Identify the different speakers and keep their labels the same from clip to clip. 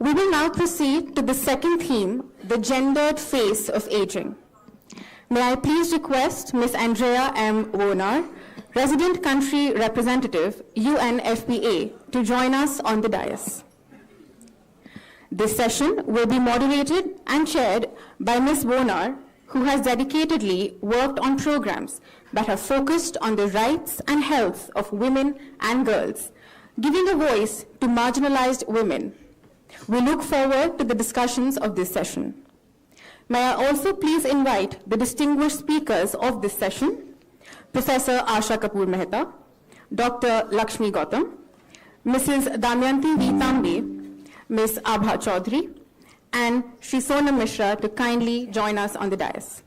Speaker 1: We will now proceed to the second theme, the gendered face of aging. May I please request Ms. Andrea M. Wonar, Resident Country Representative, UNFPA, to join us on the dais. This session will be moderated and chaired by Ms. Wonar, who has dedicatedly worked on programs that have focused on the rights and health of women and girls, giving a voice to marginalized women. We look forward to the discussions of this session. May I also please invite the distinguished speakers of this session, Professor Asha Kapoor Mehta, Dr. Lakshmi Gautam, Mrs. Damayanti V. Tambe, Ms. Abha Chaudhary, and Shri Sonam Mishra to kindly join us on the dais.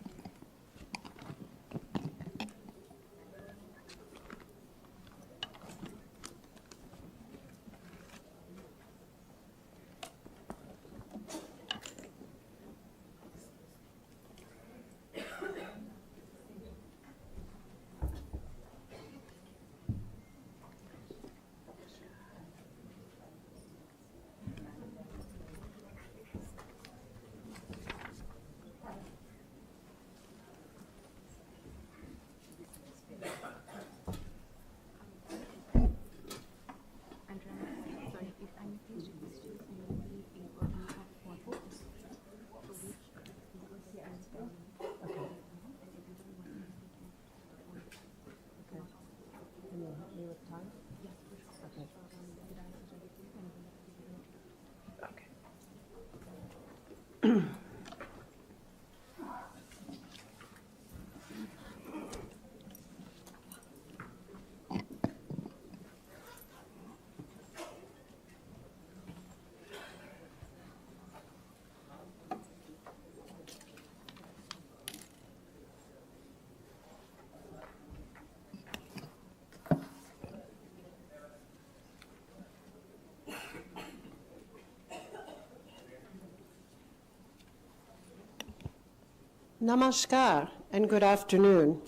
Speaker 2: Namaskar and good afternoon.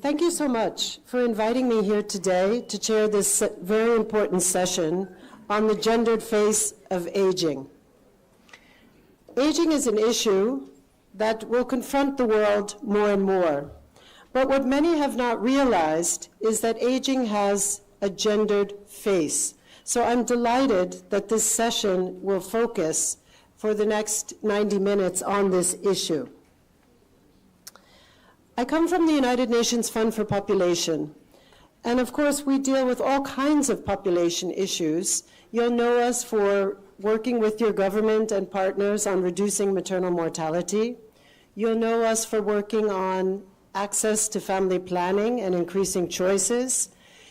Speaker 2: Thank you so much for inviting me here today to chair this very important session on the gendered face of aging. Aging is an issue that will confront the world more and more. But what many have not realized is that aging has a gendered face. So I'm delighted that this session will focus for the next 90 minutes on this issue. I come from the United Nations Fund for Population, and of course we deal with all kinds of population issues. You'll know us for working with your government and partners on reducing maternal mortality. You'll know us for working on access to family planning and increasing choices.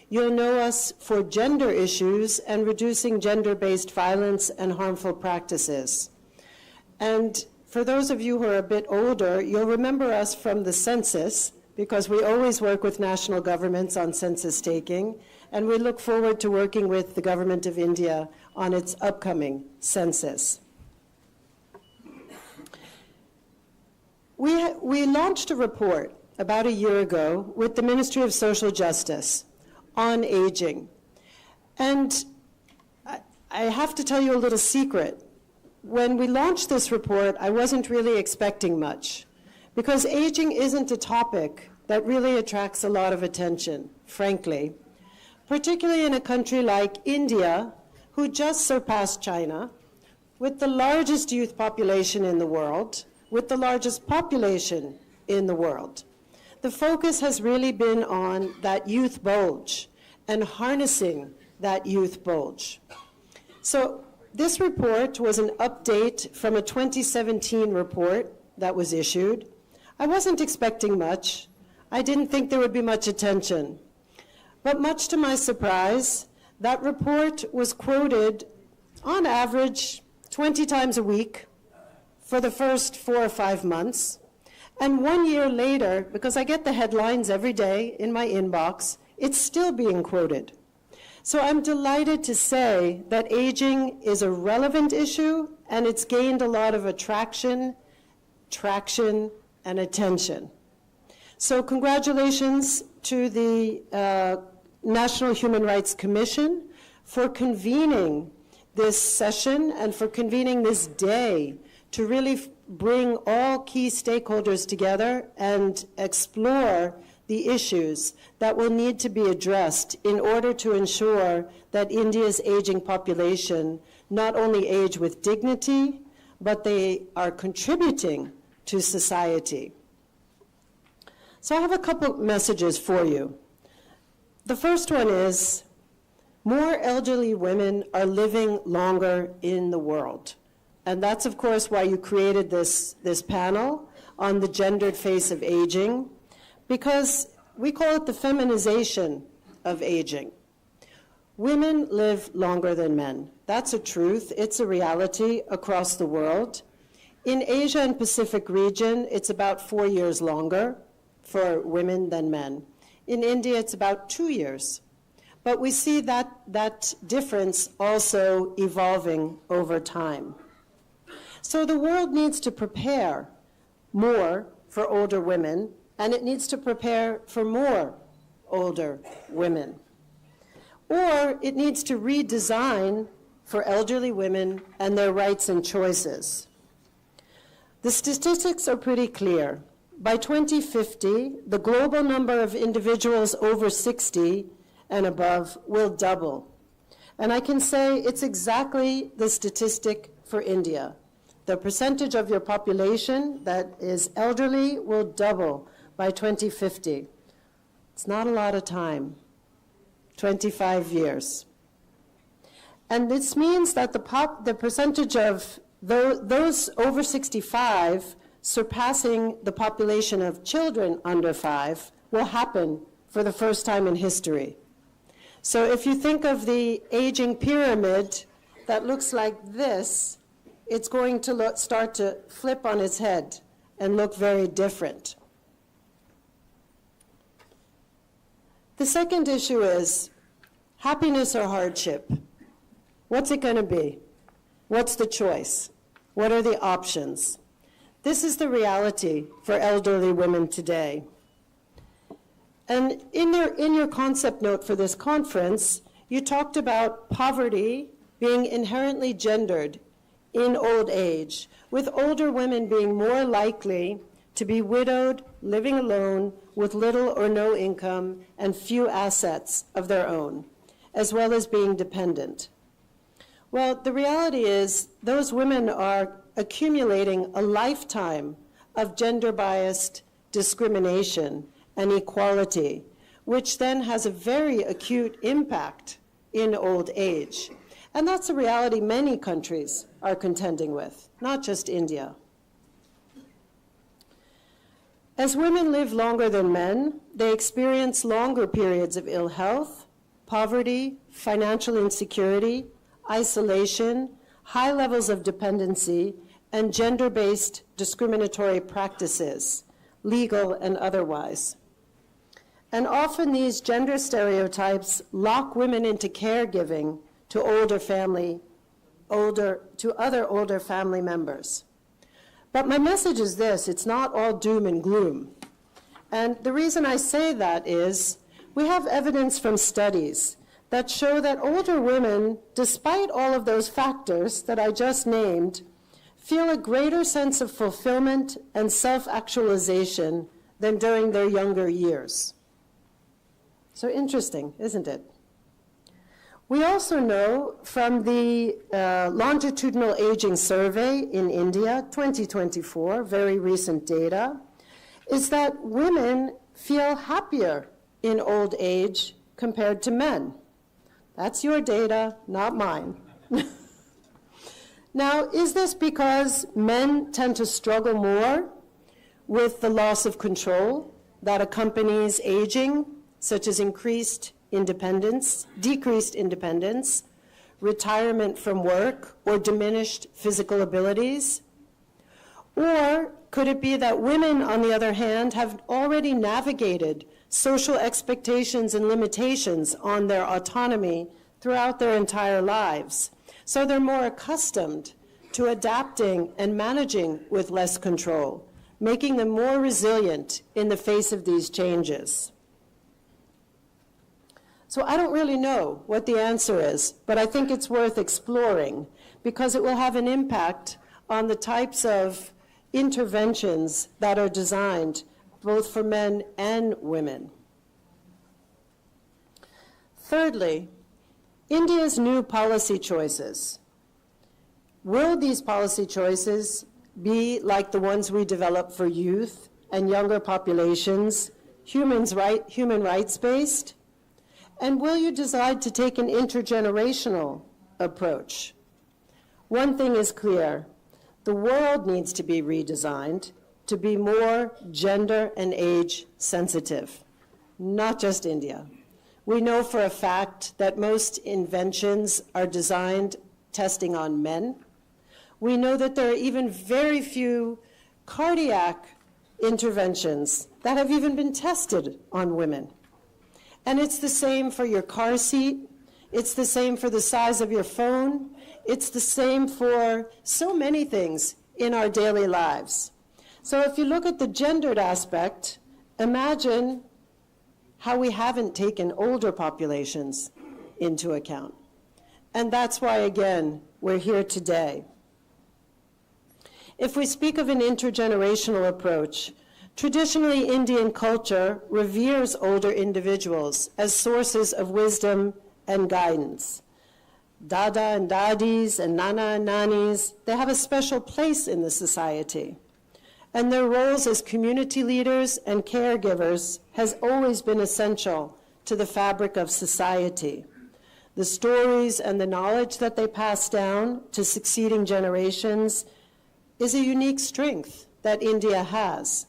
Speaker 2: You'll know us for gender issues and reducing gender-based violence and harmful practices. And for those of you who are a bit older, you'll remember us from the census, because we always work with national governments on census taking, and we look forward to working with the Government of India on its upcoming census. We launched a report about a year ago with the Ministry of Social Justice on aging. And I have to tell you a little secret. When we launched this report, I wasn't really expecting much, because aging isn't a topic that really attracts a lot of attention, frankly, particularly in a country like India, who just surpassed China, with the largest youth population in the world, with the largest population in the world. The focus has really been on that youth bulge and harnessing that youth bulge. So this report was an update from a 2017 report that was issued. I wasn't expecting much. I didn't think there would be much attention. But much to my surprise, that report was quoted on average 20 times a week for the first 4 or 5 months. And 1 year later, because I get the headlines every day in my inbox, it's still being quoted. So I'm delighted to say that aging is a relevant issue, and it's gained a lot of traction, and attention. So congratulations to the National Human Rights Commission for convening this session and for convening this day to really bring all key stakeholders together and explore the issues that will need to be addressed in order to ensure that India's aging population not only age with dignity, but they are contributing to society. So I have a couple messages for you. The first one is, more elderly women are living longer in the world. And that's, of course, why you created this panel on the gendered face of aging, because we call it the feminization of aging. Women live longer than men. That's a truth. It's a reality across the world. In Asia and Pacific region, it's about 4 years longer for women than men. In India, it's about 2 years. But we see that difference also evolving over time. So the world needs to prepare more for older women, and it needs to prepare for more older women. Or it needs to redesign for elderly women and their rights and choices. The statistics are pretty clear. By 2050, the global number of individuals over 60 and above will double. And I can say it's exactly the statistic for India. The percentage of your population that is elderly will double by 2050. It's not a lot of time, 25 years. And this means that the percentage of those over 65 surpassing the population of children under 5 will happen for the first time in history. So if you think of the aging pyramid that looks like this, it's going to start to flip on its head and look very different. The second issue is happiness or hardship. What's it going to be? What's the choice? What are the options? This is the reality for elderly women today. And in your concept note for this conference, you talked about poverty being inherently gendered in old age, with older women being more likely to be widowed, living alone, with little or no income and few assets of their own, as well as being dependent. Well, the reality is those women are accumulating a lifetime of gender-biased discrimination and equality, which then has a very acute impact in old age. And that's a reality many countries are contending with, not just India. As women live longer than men, they experience longer periods of ill health, poverty, financial insecurity, isolation, high levels of dependency, and gender-based discriminatory practices, legal and otherwise. And often these gender stereotypes lock women into caregiving to other older family members. But my message is this: it's not all doom and gloom. And the reason I say that is we have evidence from studies that show that older women, despite all of those factors that I just named, feel a greater sense of fulfillment and self-actualization than during their younger years. So interesting, isn't it? We also know from the longitudinal aging survey in India, 2024, very recent data, is that women feel happier in old age compared to men. That's your data, not mine. Now, is this because men tend to struggle more with the loss of control that accompanies aging, such as decreased independence, retirement from work, or diminished physical abilities? Or could it be that women, on the other hand, have already navigated social expectations and limitations on their autonomy throughout their entire lives? So they're more accustomed to adapting and managing with less control, making them more resilient in the face of these changes. So I don't really know what the answer is, but I think it's worth exploring because it will have an impact on the types of interventions that are designed both for men and women. Thirdly, India's new policy choices. Will these policy choices be like the ones we develop for youth and younger populations, human rights-based? And will you decide to take an intergenerational approach? One thing is clear, the world needs to be redesigned to be more gender and age sensitive, not just India. We know for a fact that most inventions are designed testing on men. We know that there are even very few cardiac interventions that have even been tested on women. And it's the same for your car seat. It's the same for the size of your phone. It's the same for so many things in our daily lives. So if you look at the gendered aspect, imagine how we haven't taken older populations into account. And that's why, again, we're here today. If we speak of an intergenerational approach, traditionally Indian culture reveres older individuals as sources of wisdom and guidance. Dada and dadis and nana and nanis, they have a special place in the society. And their roles as community leaders and caregivers has always been essential to the fabric of society. The stories and the knowledge that they pass down to succeeding generations is a unique strength that India has.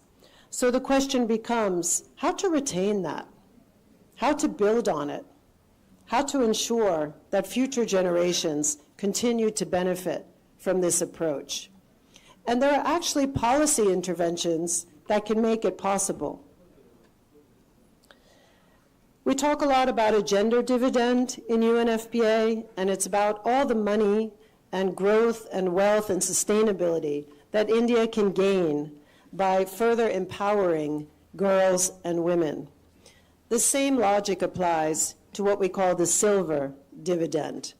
Speaker 2: So the question becomes how to retain that, how to build on it, how to ensure that future generations continue to benefit from this approach. And there are actually policy interventions that can make it possible. We talk a lot about a gender dividend in UNFPA, and it's about all the money and growth and wealth and sustainability that India can gain by further empowering girls and women. The same logic applies to what we call the silver dividend.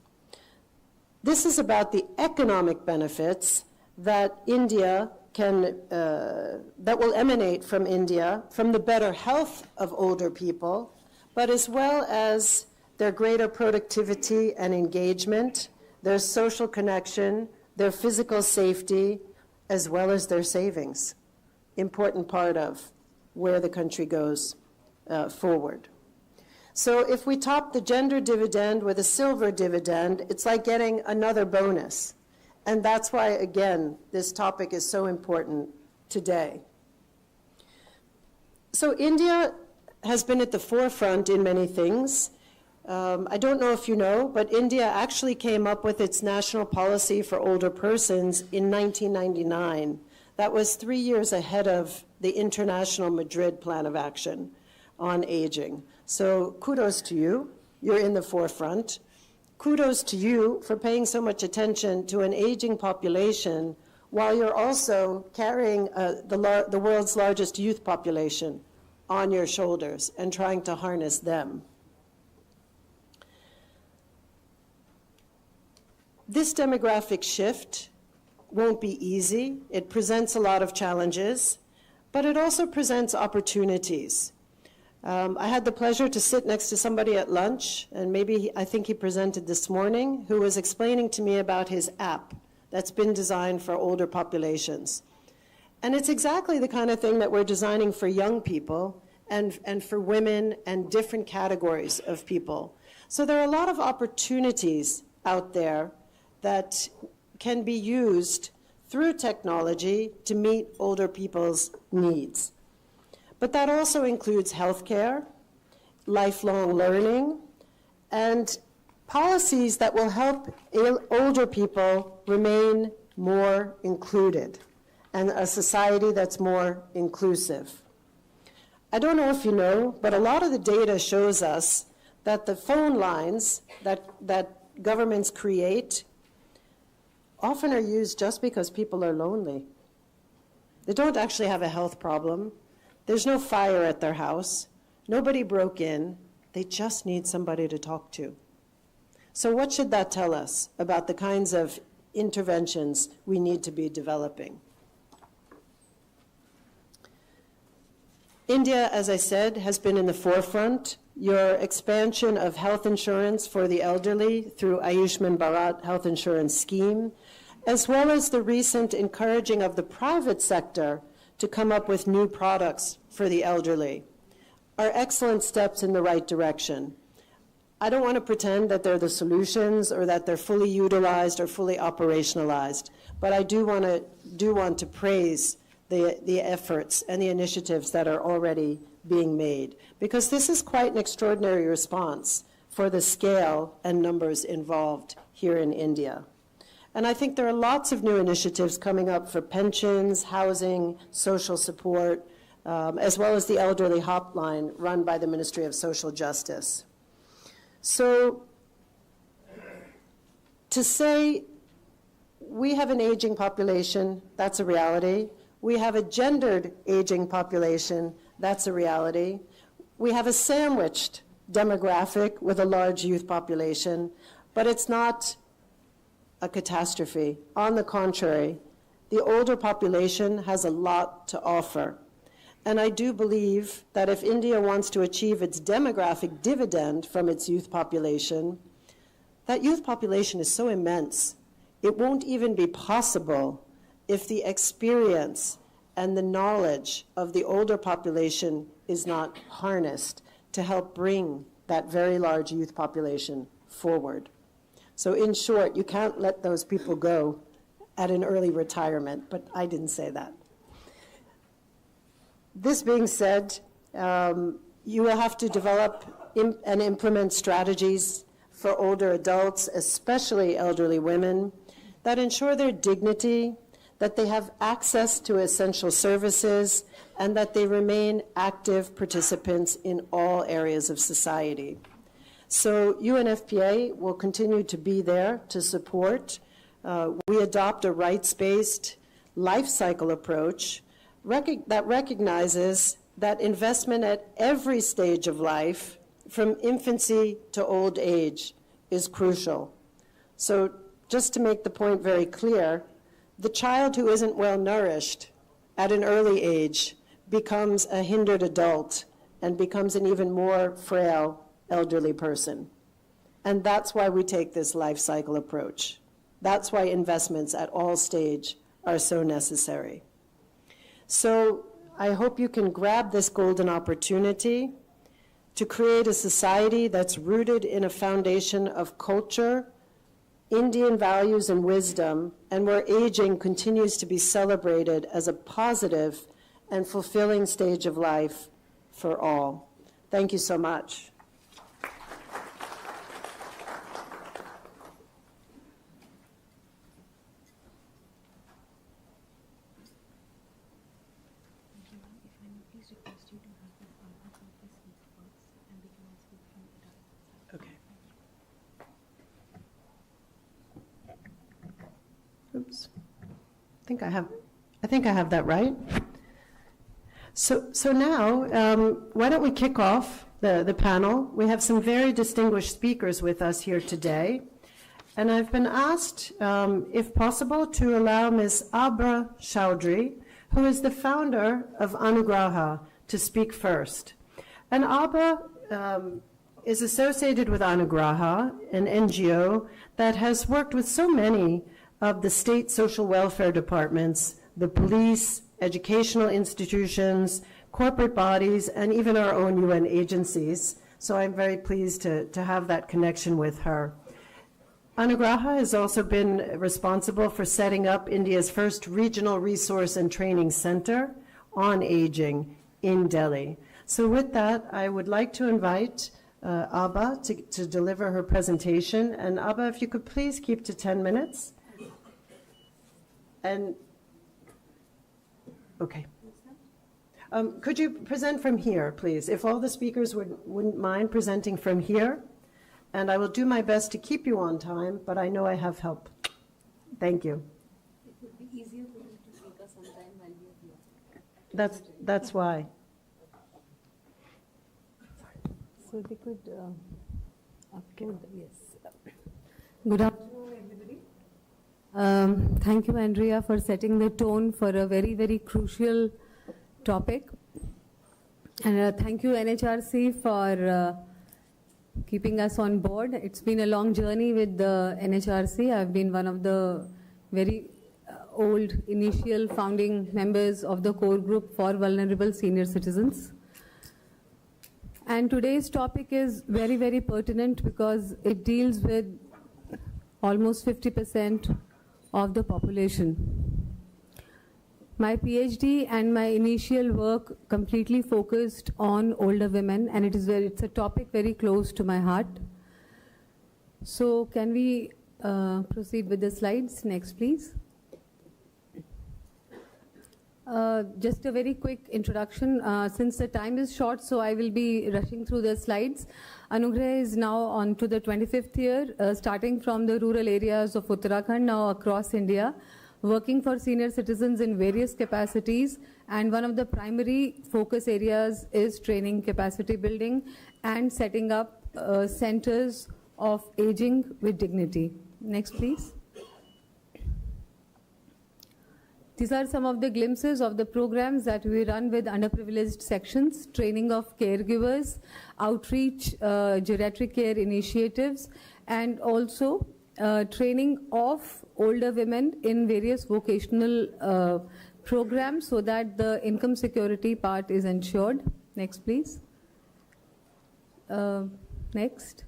Speaker 2: This is about the economic benefits that India can, that will emanate from India, from the better health of older people, but as well as their greater productivity and engagement, their social connection, their physical safety, as well as their savings. Important part of where the country goes forward. So if we top the gender dividend with a silver dividend, it's like getting another bonus. And that's why, again, this topic is so important today. So India has been at the forefront in many things. I don't know if you know, but India actually came up with its national policy for older persons in 1999. That was 3 years ahead of the International Madrid Plan of Action on Aging. So kudos to you. You're in the forefront. Kudos to you for paying so much attention to an aging population while you're also carrying the world's largest youth population on your shoulders and trying to harness them. This demographic shift won't be easy. It presents a lot of challenges, but it also presents opportunities. I had the pleasure to sit next to somebody at lunch, and I think he presented this morning, who was explaining to me about his app that's been designed for older populations. And it's exactly the kind of thing that we're designing for young people and for women and different categories of people. So there are a lot of opportunities out there that can be used through technology to meet older people's needs. But that also includes healthcare, lifelong learning, and policies that will help older people remain more included and a society that's more inclusive. I don't know if you know, but a lot of the data shows us that the phone lines that governments create often are used just because people are lonely. They don't actually have a health problem. There's no fire at their house. Nobody broke in. They just need somebody to talk to. So what should that tell us about the kinds of interventions we need to be developing? India, as I said, has been in the forefront. Your expansion of health insurance for the elderly through Ayushman Bharat health insurance scheme, as well as the recent encouraging of the private sector to come up with new products for the elderly, are excellent steps in the right direction. I don't want to pretend that they're the solutions or that they're fully utilized or fully operationalized, but I do want to praise the efforts and the initiatives that are already being made, because this is quite an extraordinary response for the scale and numbers involved here in India. And I think there are lots of new initiatives coming up for pensions, housing, social support, as well as the elderly hotline run by the Ministry of Social Justice. So to say we have an aging population, that's a reality. We have a gendered aging population, that's a reality. We have a sandwiched demographic with a large youth population, but it's not a catastrophe. On the contrary, the older population has a lot to offer. And I do believe that if India wants to achieve its demographic dividend from its youth population, that youth population is so immense, it won't even be possible if the experience and the knowledge of the older population is not harnessed to help bring that very large youth population forward. So in short, you can't let those people go at an early retirement, but I didn't say that. This being said, you will have to develop and implement strategies for older adults, especially elderly women, that ensure their dignity, that they have access to essential services, and that they remain active participants in all areas of society. So UNFPA will continue to be there to support. We adopt a rights-based life cycle approach that recognizes that investment at every stage of life, from infancy to old age, is crucial. So just to make the point very clear, the child who isn't well nourished at an early age becomes a hindered adult and becomes an even more frail elderly person. And that's why we take this life cycle approach. That's why investments at all stages are so necessary. So I hope you can grab this golden opportunity to create a society that's rooted in a foundation of culture, Indian values and wisdom, and where aging continues to be celebrated as a positive and fulfilling stage of life for all. Thank you so much. Oops. I think I have that right. So now, why don't we kick off the panel? We have some very distinguished speakers with us here today. And I've been asked, if possible, to allow Ms. Abra Chowdhury, who is the founder of Anugraha, to speak first. And Abra is associated with Anugraha, an NGO that has worked with so many of the state social welfare departments, the police, educational institutions, corporate bodies, and even our own UN agencies. So I'm very pleased to have that connection with her. Anugraha has also been responsible for setting up India's first regional resource and training center on aging in Delhi. So with that, I would like to invite Abha to deliver her presentation. And Abha, if you could please keep to 10 minutes. And, okay. Could you present from here, please? If all the speakers wouldn't mind presenting from here. And I will do my best to keep you on time, but I know I have help. Thank you.
Speaker 3: It would be easier for you to speak us sometime while we are here.
Speaker 2: That's why.
Speaker 3: So they could upload, yes. Good afternoon, everybody. Thank you, Andrea, for setting the tone for a very, very crucial topic. And thank you, NHRC, for keeping us on board. It's been a long journey with the NHRC. I've been one of the very old initial founding members of the core group for vulnerable senior citizens. And today's topic is very, very pertinent because it deals with almost 50% of the population. My PhD and my initial work completely focused on older women, and it's a topic very close to my heart. So can we proceed with the slides? Next, please. Just a very quick introduction. Since the time is short, so I will be rushing through the slides. Anugrah is now on to the 25th year, starting from the rural areas of Uttarakhand, now across India, working for senior citizens in various capacities. And one of the primary focus areas is training, capacity building, and setting up centers of aging with dignity. Next, please. These are some of the glimpses of the programs that we run with underprivileged sections, training of caregivers, outreach, geriatric care initiatives, and also training of older women in various vocational programs so that the income security part is ensured. Next, please. Next.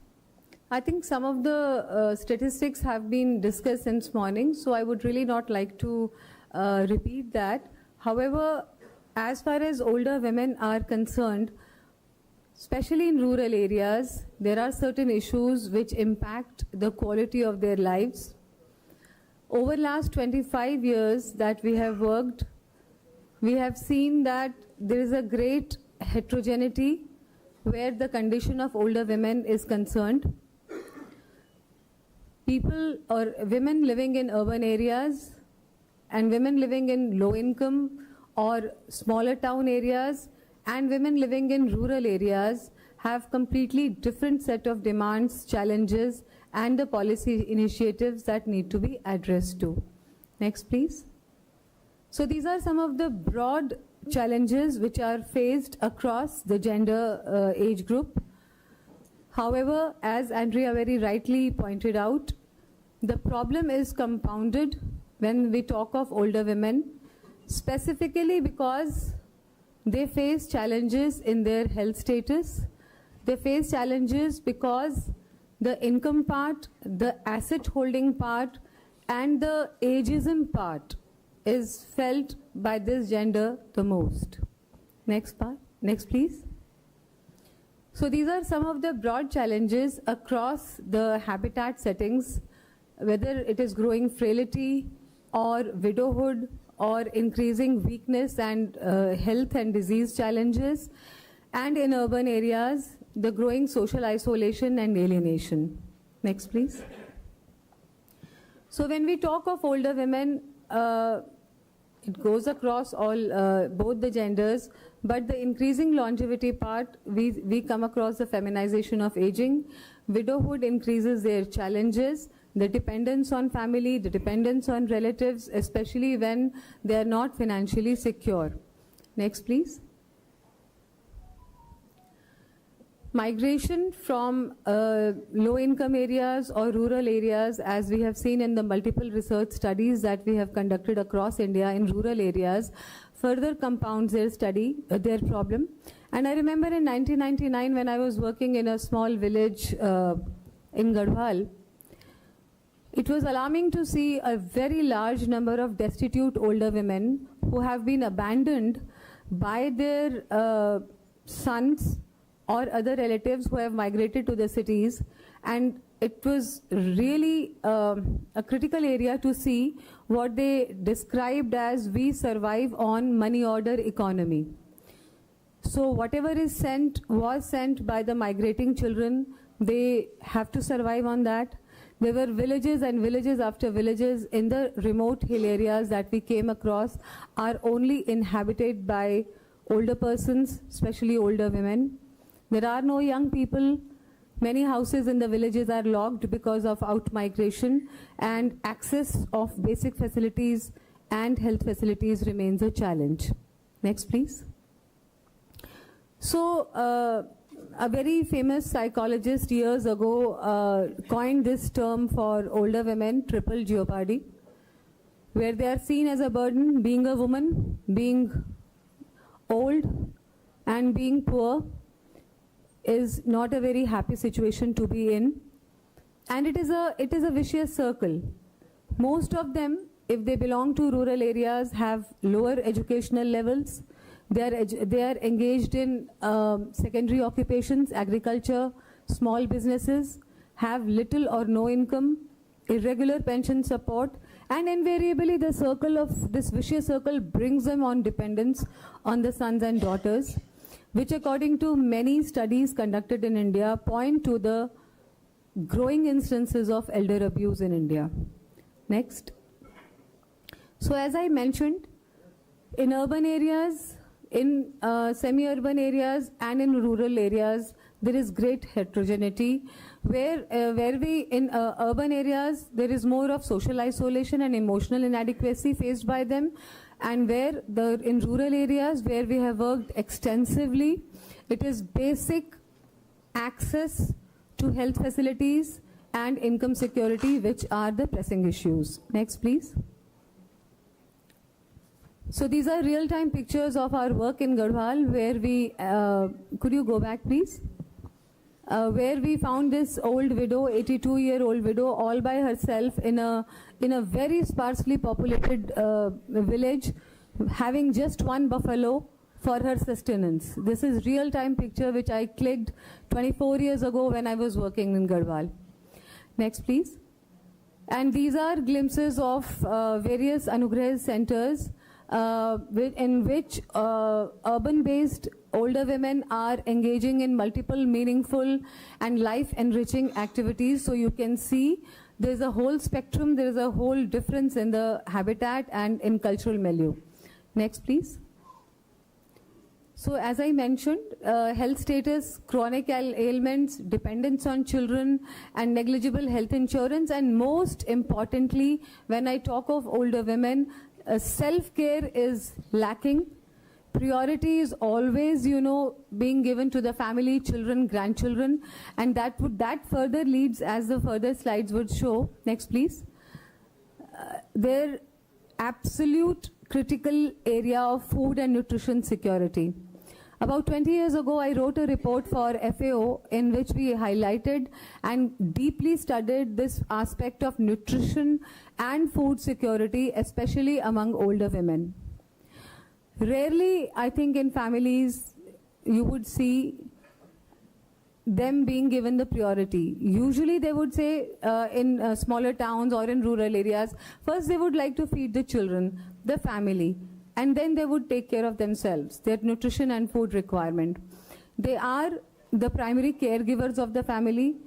Speaker 3: I think some of the statistics have been discussed since morning, so I would really not like to repeat that. However, as far as older women are concerned, especially in rural areas, there are certain issues which impact the quality of their lives. Over the last 25 years that we have worked, we have seen that there is a great heterogeneity where the condition of older women is concerned. People or women living in urban areas and women living in low income or smaller town areas and women living in rural areas have completely different set of demands, challenges, and the policy initiatives that need to be addressed to. Next, please. So these are some of the broad challenges which are faced across the gender age group. However, as Andrea very rightly pointed out, the problem is compounded when we talk of older women, specifically because they face challenges in their health status. They face challenges because the income part, the asset holding part, and the ageism part is felt by this gender the most. Next part. Next, please. So these are some of the broad challenges across the habitat settings, whether it is growing frailty or widowhood or increasing weakness and health and disease challenges, and in urban areas, the growing social isolation and alienation. Next, please. So when we talk of older women, it goes across all both the genders, but the increasing longevity part, we come across the feminization of aging. Widowhood increases their challenges, the dependence on family, the dependence on relatives, especially when they are not financially secure. Next, please. Migration from low-income areas or rural areas, as we have seen in the multiple research studies that we have conducted across India in rural areas, further compounds their problem. And I remember in 1999 when I was working in a small village in Garhwal, it was alarming to see a very large number of destitute older women who have been abandoned by their sons or other relatives who have migrated to the cities, and it was really a critical area to see what they described as we survive on money order economy. So whatever is sent was sent by the migrating children. They have to survive on that. There were villages and villages after villages in the remote hill areas that we came across are only inhabited by older persons, especially older women. There are no young people. Many houses in the villages are locked because of out-migration, and access of basic facilities and health facilities remains a challenge. Next, please. So, a very famous psychologist years ago coined this term for older women, triple jeopardy, where they are seen as a burden. Being a woman, being old, and being poor is not a very happy situation to be in, and it is a vicious circle. Most of them, if they belong to rural areas, have lower educational levels. They are engaged in secondary occupations, agriculture, small businesses, have little or no income, irregular pension support, and invariably the circle of this vicious circle brings them on dependence on the sons and daughters, which according to many studies conducted in India point to the growing instances of elder abuse in India. Next. So as I mentioned, in urban areas, in semi-urban areas and in rural areas, there is great heterogeneity, where we in urban areas there is more of social isolation and emotional inadequacy faced by them, and where in rural areas where we have worked extensively, it is basic access to health facilities and income security which are the pressing issues. Next, please. So these are real-time pictures of our work in Garhwal, where we, could you go back please? Where we found this old widow, 82-year-old widow, all by herself in a very sparsely populated village, having just one buffalo for her sustenance. This is real-time picture which I clicked 24 years ago when I was working in Garhwal. Next, please. And these are glimpses of various Anugrah centers in which urban-based older women are engaging in multiple meaningful and life-enriching activities. So you can see there's a whole spectrum, there's a whole difference in the habitat and in cultural milieu. Next, please. So as I mentioned, health status, chronic ailments, dependence on children, and negligible health insurance, and most importantly, when I talk of older women, self-care is lacking. Priority is always, being given to the family, children, grandchildren, and that further leads, as the further slides would show. Next, please. Their absolute critical area of food and nutrition security. About 20 years ago, I wrote a report for FAO in which we highlighted and deeply studied this aspect of nutrition and food security, especially among older women. Rarely, I think, in families, you would see them being given the priority. Usually, they would say in smaller towns or in rural areas, first they would like to feed the children, the family, and then they would take care of themselves, their nutrition and food requirement. They are the primary caregivers of the family.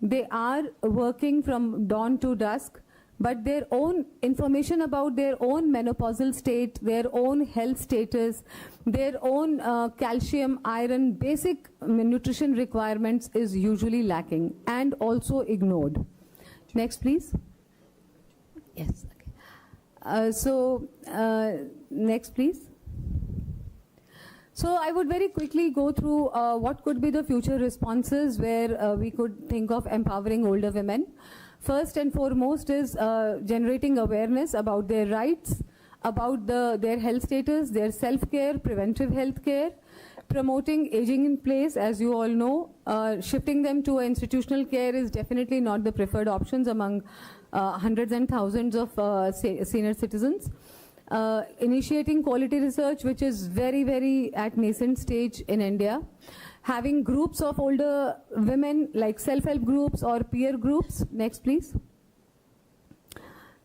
Speaker 3: They are working from dawn to dusk, but their own information about their own menopausal state, their own health status, their own calcium, iron, basic nutrition requirements is usually lacking and also ignored. Next, please. Yes. Next, please. So I would very quickly go through what could be the future responses where we could think of empowering older women. First and foremost is generating awareness about their rights, about their health status, their self-care, preventive health care, promoting aging in place, as you all know. Shifting them to institutional care is definitely not the preferred options among hundreds and thousands of senior citizens. Initiating quality research, which is very, very at nascent stage in India. Having groups of older women like self-help groups or peer groups. Next, please.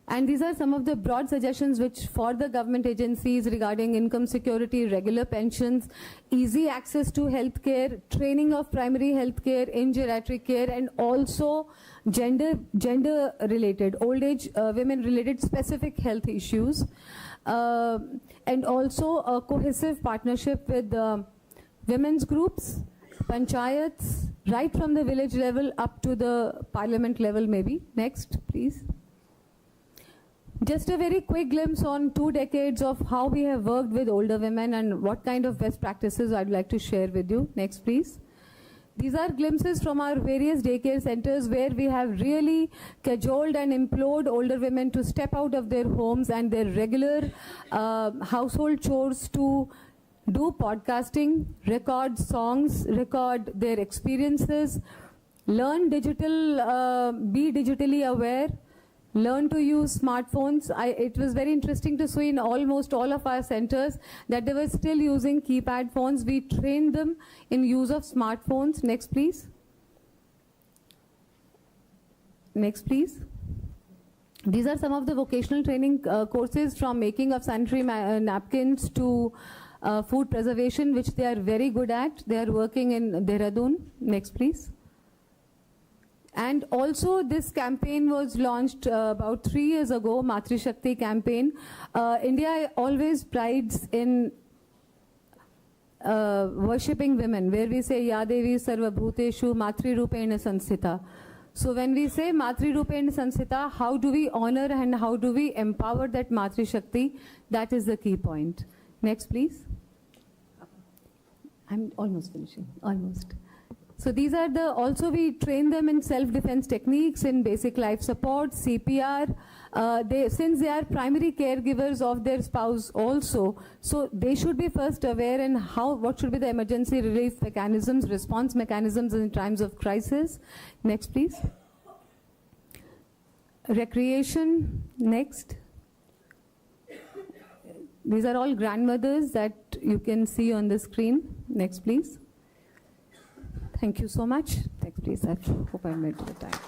Speaker 3: And these are some of the broad suggestions which for the government agencies regarding income security, regular pensions, easy access to health care, training of primary health care in geriatric care, and also gender related, old age women related specific health issues, and also a cohesive partnership with women's groups panchayats, right from the village level up to the parliament level maybe. Next, please. Just a very quick glimpse on 2 decades of how we have worked with older women and what kind of best practices I'd like to share with you. Next, please. These are glimpses from our various daycare centers where we have really cajoled and implored older women to step out of their homes and their regular household chores to do podcasting, record songs, record their experiences, learn digital, be digitally aware, learn to use smartphones. It was very interesting to see in almost all of our centers that they were still using keypad phones. We trained them in use of smartphones. Next, please. Next, please. These are some of the vocational training courses, from making of sanitary napkins to food preservation, which they are very good at. They are working in Dehradun. Next, please. And also this campaign was launched about 3 years ago, Matri Shakti campaign. India always prides in worshipping women, where we say, Ya Devi Sarva Bhuteshu Matri Rupena Sansthita. So when we say Matri Rupena Sansthita, how do we honor and how do we empower that Matri Shakti? That is the key point. Next, please. I'm almost finishing, almost. So these are the, also we train them in self-defense techniques, in basic life support, CPR. Since they are primary caregivers of their spouse also, so they should be first aware in what should be the emergency relief mechanisms, response mechanisms in times of crisis. Next, please. Recreation, next. These are all grandmothers that you can see on the screen. Next, please. Thank you so much. Next, please. I hope I made the time.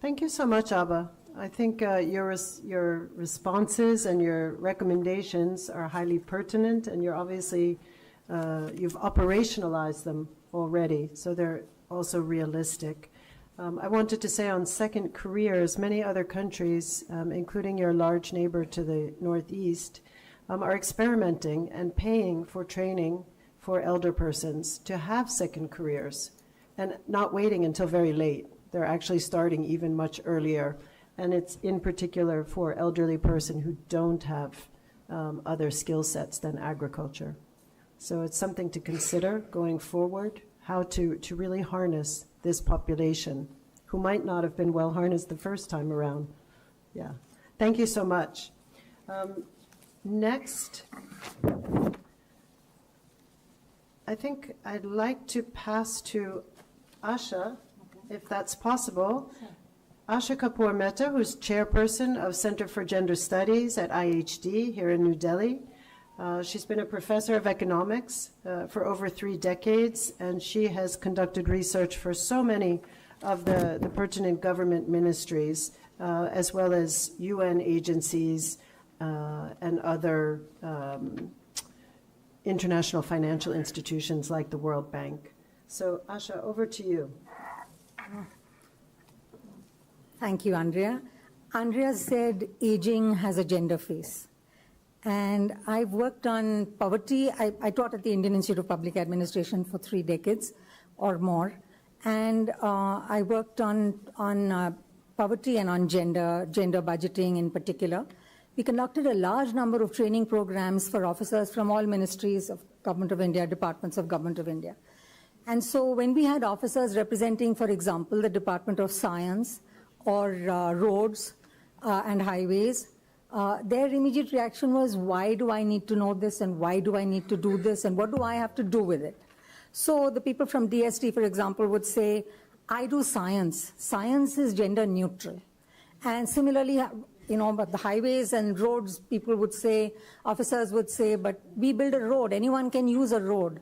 Speaker 2: Thank you so much, Abba. I think your responses and your recommendations are highly pertinent, and you're obviously, you've operationalized them already, so they're also realistic. I wanted to say on second careers, many other countries, including your large neighbor to the northeast, are experimenting and paying for training for elder persons to have second careers and not waiting until very late. They're actually starting even much earlier. And it's in particular for elderly person who don't have other skill sets than agriculture. So it's something to consider going forward, how to really harness this population who might not have been well harnessed the first time around. Yeah. Thank you so much. Next, I think I'd like to pass to Asha, if that's possible. Asha Kapoor Mehta, who's chairperson of Center for Gender Studies at IHD here in New Delhi. She's been a professor of economics for over 3 decades, and she has conducted research for so many of the pertinent government ministries, as well as UN agencies, and other international financial institutions like the World Bank. So, Asha, over to you.
Speaker 4: Thank you, Andrea. Andrea said aging has a gender face. And I've worked on poverty. I taught at the Indian Institute of Public Administration for 3 decades or more. And I worked on poverty and on gender budgeting in particular. We conducted a large number of training programs for officers from all ministries of Government of India, departments of Government of India. And so when we had officers representing, for example, the Department of Science or roads and highways, their immediate reaction was, why do I need to know this, and why do I need to do this, and what do I have to do with it? So the people from DST, for example, would say, I do science. Science is gender neutral. And similarly, but the highways and roads, people would say, officers would say, but we build a road, anyone can use a road.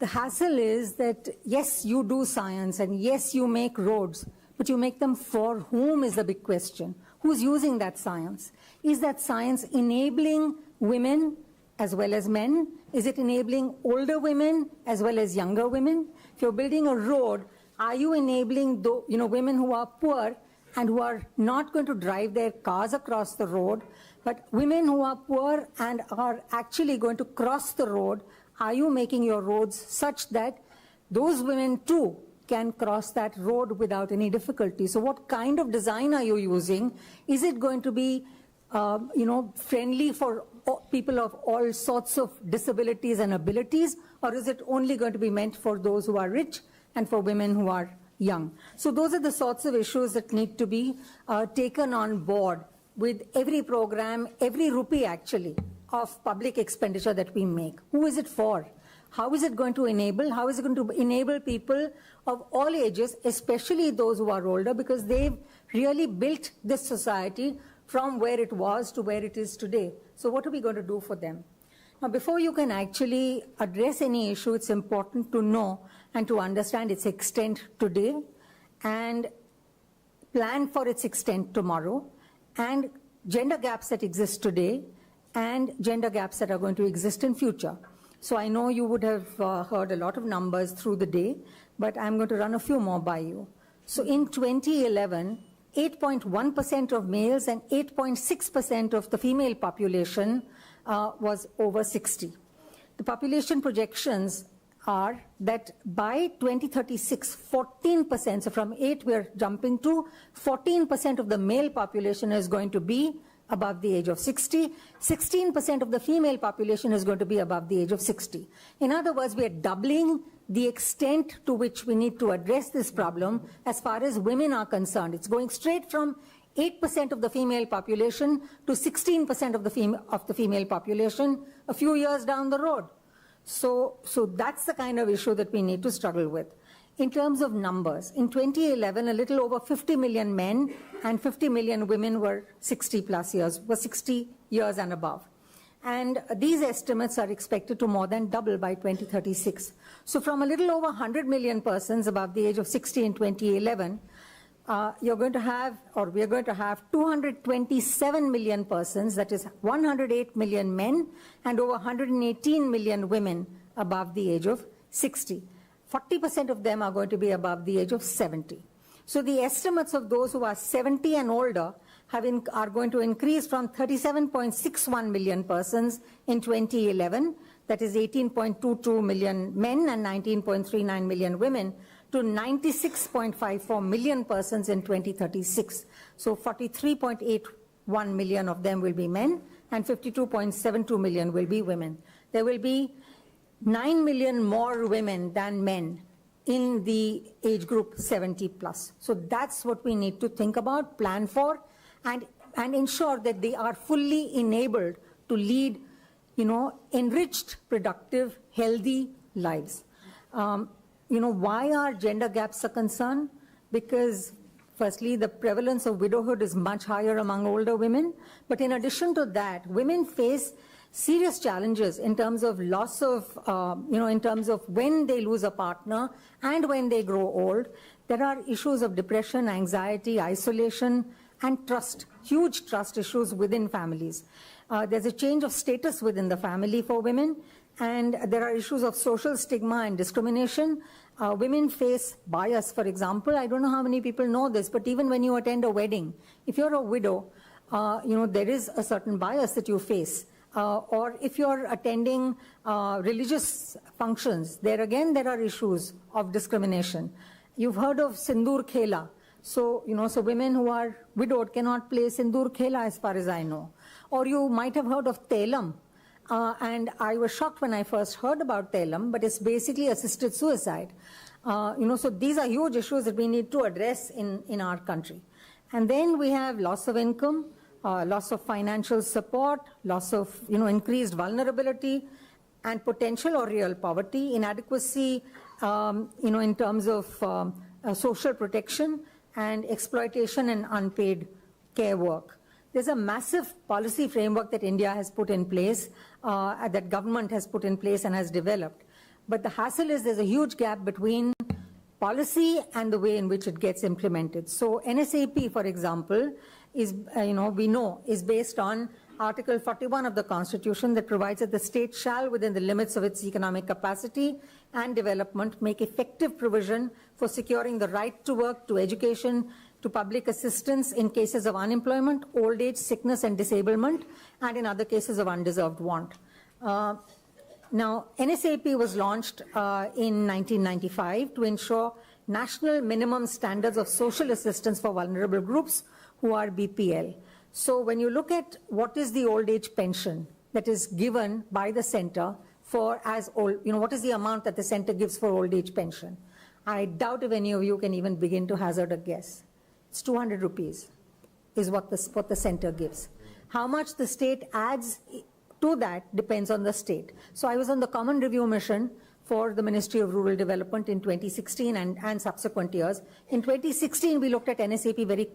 Speaker 4: The hassle is that, yes, you do science, and yes, you make roads, but you make them for whom is the big question. Who's using that science? Is that science enabling women as well as men? Is it enabling older women as well as younger women? If you're building a road, are you enabling women who are poor and who are not going to drive their cars across the road, But women who are poor and are actually going to cross the road, are you making your roads such that those women too can cross that road without any difficulty? So what kind of design are you using? Is it going to be friendly for people of all sorts of disabilities and abilities, or is it only going to be meant for those who are rich and for women who are young? So those are the sorts of issues that need to be taken on board with every program, every rupee actually, of public expenditure that we make. Who is it for? How is it going to enable? How is it going to enable people of all ages, especially those who are older, because they've really built this society from where it was to where it is today. So what are we going to do for them? Now, before you can actually address any issue, it's important to know and to understand its extent today and plan for its extent tomorrow, and gender gaps that exist today and gender gaps that are going to exist in future. So I know you would have heard a lot of numbers through the day, but I'm going to run a few more by you. So in 2011, 8.1% of males and 8.6% of the female population was over 60. The population projections are that by 2036, 14%, so from 8 we're jumping to 14% of the male population is going to be above the age of 60. 16% of the female population is going to be above the age of 60. In other words, we are doubling the extent to which we need to address this problem as far as women are concerned. It's going straight from 8% of the female population to 16% of the female population a few years down the road. So that's the kind of issue that we need to struggle with. In terms of numbers, in 2011, a little over 50 million men and 50 million women were 60 years and above. And these estimates are expected to more than double by 2036. So from a little over 100 million persons above the age of 60 in 2011, we are going to have 227 million persons, that is 108 million men and over 118 million women above the age of 60. 40% of them are going to be above the age of 70. So the estimates of those who are 70 and older are going to increase from 37.61 million persons in 2011, that is 18.22 million men and 19.39 million women, to 96.54 million persons in 2036. So 43.81 million of them will be men and 52.72 million will be women. There will be 9 million more women than men in the age group 70 plus. So that's what we need to think about, plan for, and ensure that they are fully enabled to lead, enriched, productive, healthy lives. Why are gender gaps a concern? Because firstly, the prevalence of widowhood is much higher among older women. But in addition to that, women face serious challenges in terms of loss of, in terms of when they lose a partner and when they grow old. There are issues of depression, anxiety, isolation, and trust, huge trust issues within families. There's a change of status within the family for women, and there are issues of social stigma and discrimination. Women face bias, for example. I don't know how many people know this, but even when you attend a wedding, if you're a widow, there is a certain bias that you face. Or if you're attending religious functions, there are issues of discrimination. You've heard of Sindoor Khela. So women who are widowed cannot play Sindoor Khela as far as I know. Or you might have heard of Telam. And I was shocked when I first heard about Telam, but it's basically assisted suicide. So these are huge issues that we need to address in our country. And then we have loss of income, loss of financial support, loss of increased vulnerability, and potential or real poverty, inadequacy, in terms of social protection, and exploitation and unpaid care work. There's a massive policy framework that India has put in place, that government has put in place and has developed. But the hassle is there's a huge gap between policy and the way in which it gets implemented. So NSAP, for example, is, we know, is based on Article 41 of the Constitution that provides that the state shall, within the limits of its economic capacity and development, make effective provision for securing the right to work, to education, to public assistance in cases of unemployment, old age, sickness and disablement, and in other cases of undeserved want. Now, NSAP was launched in 1995 to ensure national minimum standards of social assistance for vulnerable groups who are BPL. So when you look at what is the old age pension that is given by the center for as old, what is the amount that the center gives for old age pension? I doubt if any of you can even begin to hazard a guess. It's 200 rupees is what the center gives. How much the state adds to that depends on the state. So I was on the Common Review Mission for the Ministry of Rural Development in 2016 and subsequent years. In 2016, we looked at NSAP very,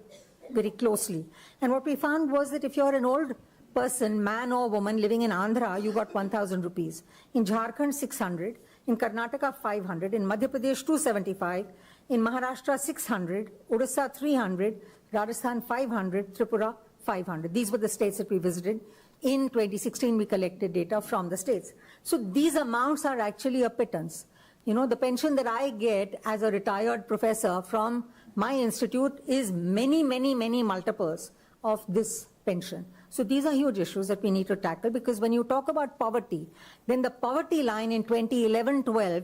Speaker 4: very closely. And what we found was that if you're an old person, man or woman, living in Andhra, you got 1,000 rupees. In Jharkhand, 600. In Karnataka, 500. In Madhya Pradesh, 275. In Maharashtra, 600. Odisha, 300. Rajasthan, 500. Tripura, 500. These were the states that we visited. In 2016, we collected data from the states. So these amounts are actually a pittance. The pension that I get as a retired professor from my institute is many, many, many multiples of this pension. So these are huge issues that we need to tackle, because when you talk about poverty, then the poverty line in 2011-12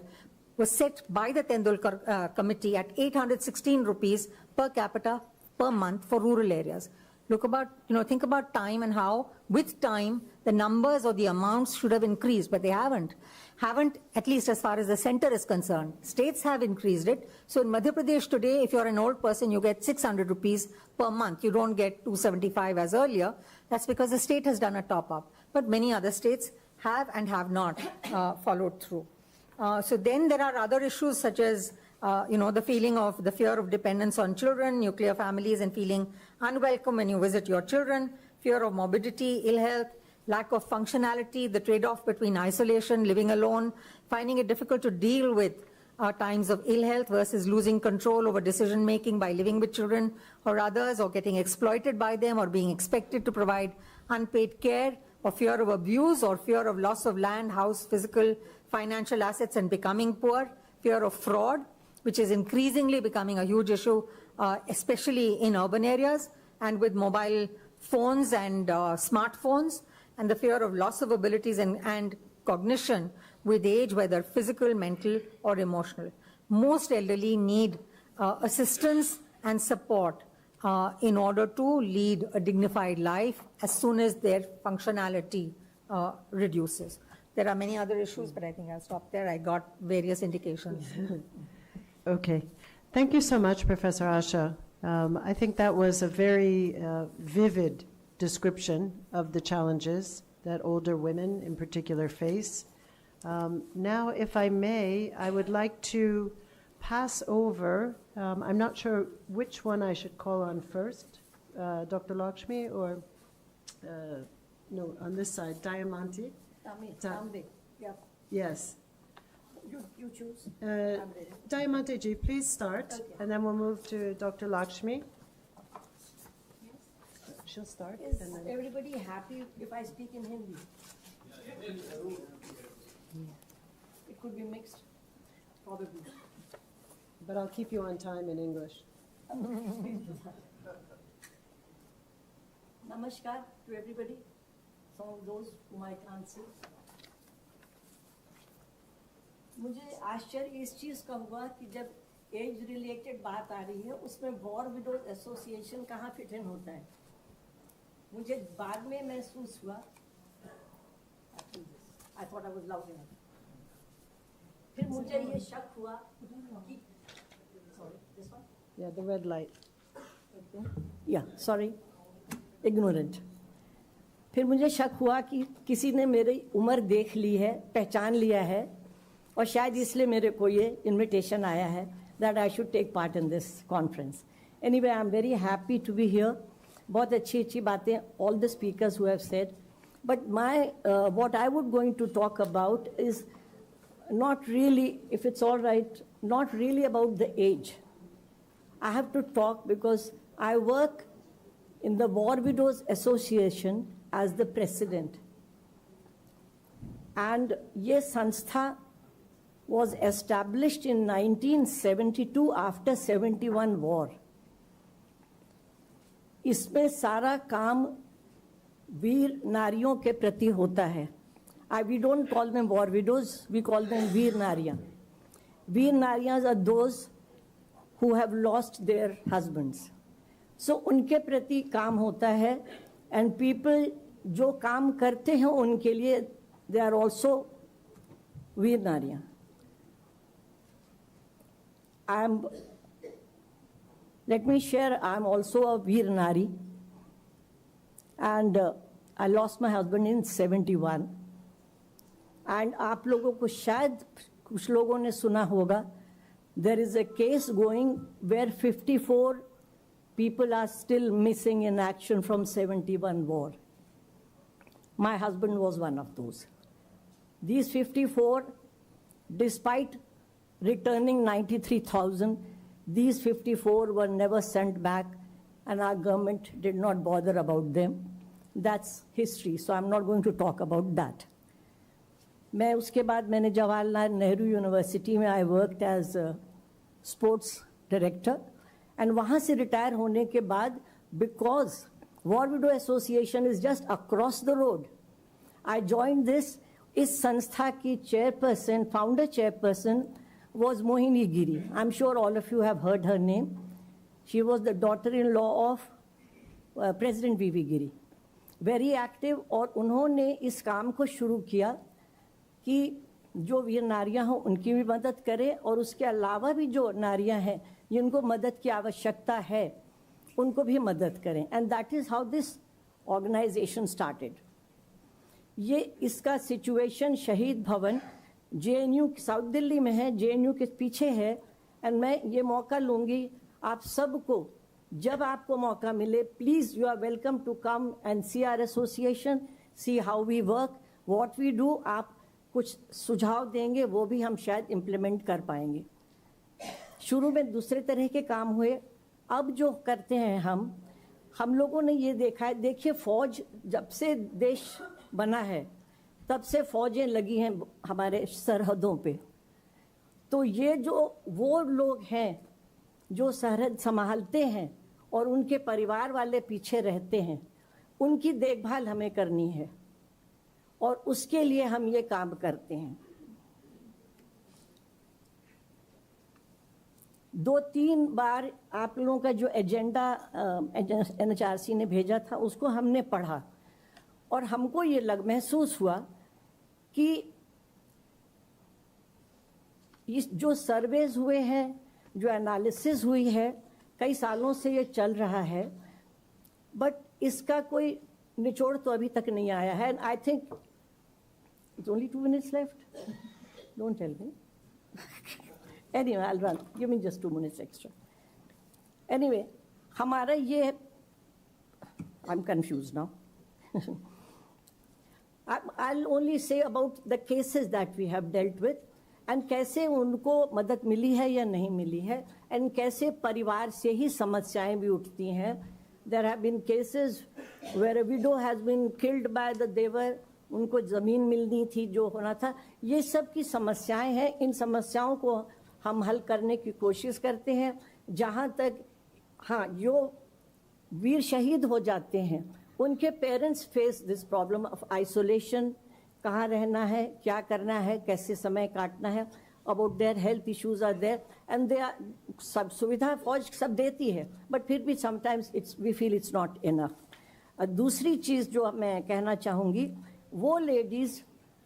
Speaker 4: was set by the Tendulkar committee at 816 rupees per capita per month for rural areas. Think about time and how, with time, the numbers or the amounts should have increased, but they haven't, at least as far as the center is concerned. States have increased it. So in Madhya Pradesh today, if you're an old person, you get 600 rupees per month. You don't get 275 as earlier. That's because the state has done a top-up. But many other states have and have not followed through. So then there are other issues such as the fear of dependence on children, nuclear families, and feeling unwelcome when you visit your children, fear of morbidity, ill health, lack of functionality, the trade-off between isolation, living alone, finding it difficult to deal with times of ill health versus losing control over decision-making by living with children or others, or getting exploited by them, or being expected to provide unpaid care, or fear of abuse, or fear of loss of land, house, physical, financial assets, and becoming poor, fear of fraud, which is increasingly becoming a huge issue, especially in urban areas, and with mobile phones and smartphones, and the fear of loss of abilities and cognition with age, whether physical, mental, or emotional. Most elderly need assistance and support in order to lead a dignified life as soon as their functionality reduces. There are many other issues, but I think I'll stop there. I got various indications.
Speaker 2: Okay. Thank you so much, Professor Asha. I think that was a very vivid description of the challenges that older women in particular face. Now, if I may, I would like to pass over, I'm not sure which one I should call on first, Dr. Lakshmi, or, no, on this side, Diamanti.
Speaker 5: Tambi. Yeah.
Speaker 2: Yes.
Speaker 5: You choose.
Speaker 2: Diamanti ji, please start, okay. And then we'll move to Dr. Lakshmi. She'll start.
Speaker 5: Is
Speaker 2: and then
Speaker 5: everybody happy if I speak in Hindi? It could be mixed, probably.
Speaker 2: But I'll keep you on time in English.
Speaker 5: Namaskar to everybody, some of those whom I can't see. मुझे आश्चर्य इस चीज़ का हुआ कि जब age related बात आ रही है उसमें वॉर विडोज एसोसिएशन कहाँ फिट इन होता है. मुझे बाद में महसूस हुआ, I thought I was loud enough. फिर मुझे ये शक हुआ कि sorry, this one?
Speaker 2: Yeah, the red light.
Speaker 5: Yeah, sorry, ignorant. फिर मुझे शक हुआ कि किसी ने मेरी उम्र देख ली है, पहचान लिया है, और शायद इसलिए मेरे को ये इनविटेशन आया है that I should take part in this conference. Anyway, I'm very happy to be here. बहुत अच्छी अच्छी बातें all the speakers who have said. But what I would going to talk about is not really, if it's all right, not really about the age. I have to talk because I work in the War Widows Association as the president. And ये संस्था was established in 1972 after 71 war. इसमें सारा काम वीर नारियों के प्रति होता है. We don't call them war widows, we call them Veer नारियां. Veer नारियां are those who have lost their husbands. So उनके प्रति काम होता है, and people जो काम करते हैं उनके लिए they are also Veer नारियां. Let me share, I am also a वीर नारी, and I lost my husband in 71. And आप लोगों को शायद कुछ लोगों ने सुना होगा, there is a case going where 54 people are still missing in action from 71 war. My husband was one of those. These 54, despite returning 93,000, these 54 were never sent back, and our government did not bother about them. That's history, so I'm not going to talk about that. मैं उसके बाद मैंने Jawaharlal Nehru university में I worked as a sports director, and वहाँ से retire होने के बाद, because War Widow Association is just across the road, I joined this. इस संस्था की chairperson, founder chairperson was Mohini Giri. I'm sure all of you have heard her name. She was the daughter-in-law of President V.V. Giri. Very active, और उन्होंने इस काम को शुरू किया कि जो वीर नारियां हों उनकी भी मदद करें, और उसके अलावा भी जो नारियां हैं जिनको मदद की आवश्यकता है उनको भी मदद करें. And that is how this organization started. ये इसका सिचुएशन शहीद भवन JNU साउथ दिल्ली में है, JNU के पीछे है. एंड मैं ये मौका लूँगी आप सबको, जब आपको मौका मिले, please you are welcome to come and see our association, see how we work, what we do. आप कुछ सुझाव देंगे, वो भी हम शायद इम्प्लीमेंट कर पाएंगे. शुरू में दूसरे तरह के काम हुए, अब जो करते हैं हम लोगों ने ये देखा है. देखिए, फौज जब से देश बना है तब से फौजें लगी हैं हमारे सरहदों पे. तो ये जो वो लोग हैं जो सरहद संभालते हैं और उनके परिवार वाले पीछे रहते हैं, उनकी देखभाल हमें करनी है, और उसके लिए हम ये काम करते हैं. 2-3 बार आप लोगों का जो एजेंडा NHRC ने भेजा था उसको हमने पढ़ा, और हमको ये महसूस हुआ कि इस जो सर्वेज हुए हैं, जो एनालिसिस हुई है, कई सालों से ये चल रहा है, बट इसका कोई निचोड़ तो अभी तक नहीं आया है. And I think it's only 2 minutes left. Don't tell me. Anyway, I'll run. Give me just 2 minutes extra. Anyway, हमारा ये, I'm confused now. I'll only say about the cases that we have dealt with, and कैसे उनको मदद मिली है या नहीं मिली है, and कैसे परिवार से ही समस्याएं भी उठती हैं. There have been cases where a widow has been killed by the देवर, उनको ज़मीन मिलनी थी जो होना था. ये सब की समस्याएं हैं. इन समस्याओं को हम हल करने की कोशिश करते हैं. जहाँ तक जो वीर शहीद हो जाते हैं उनके parents face this problem of isolation, कहाँ रहना है, क्या करना है, कैसे समय काटना है, about their health issues are there, and they are सब सुविधा फौज सब देती है, बट फिर भी sometimes we feel it's not enough. दूसरी चीज़ जो मैं कहना चाहूँगी, वो लेडीज़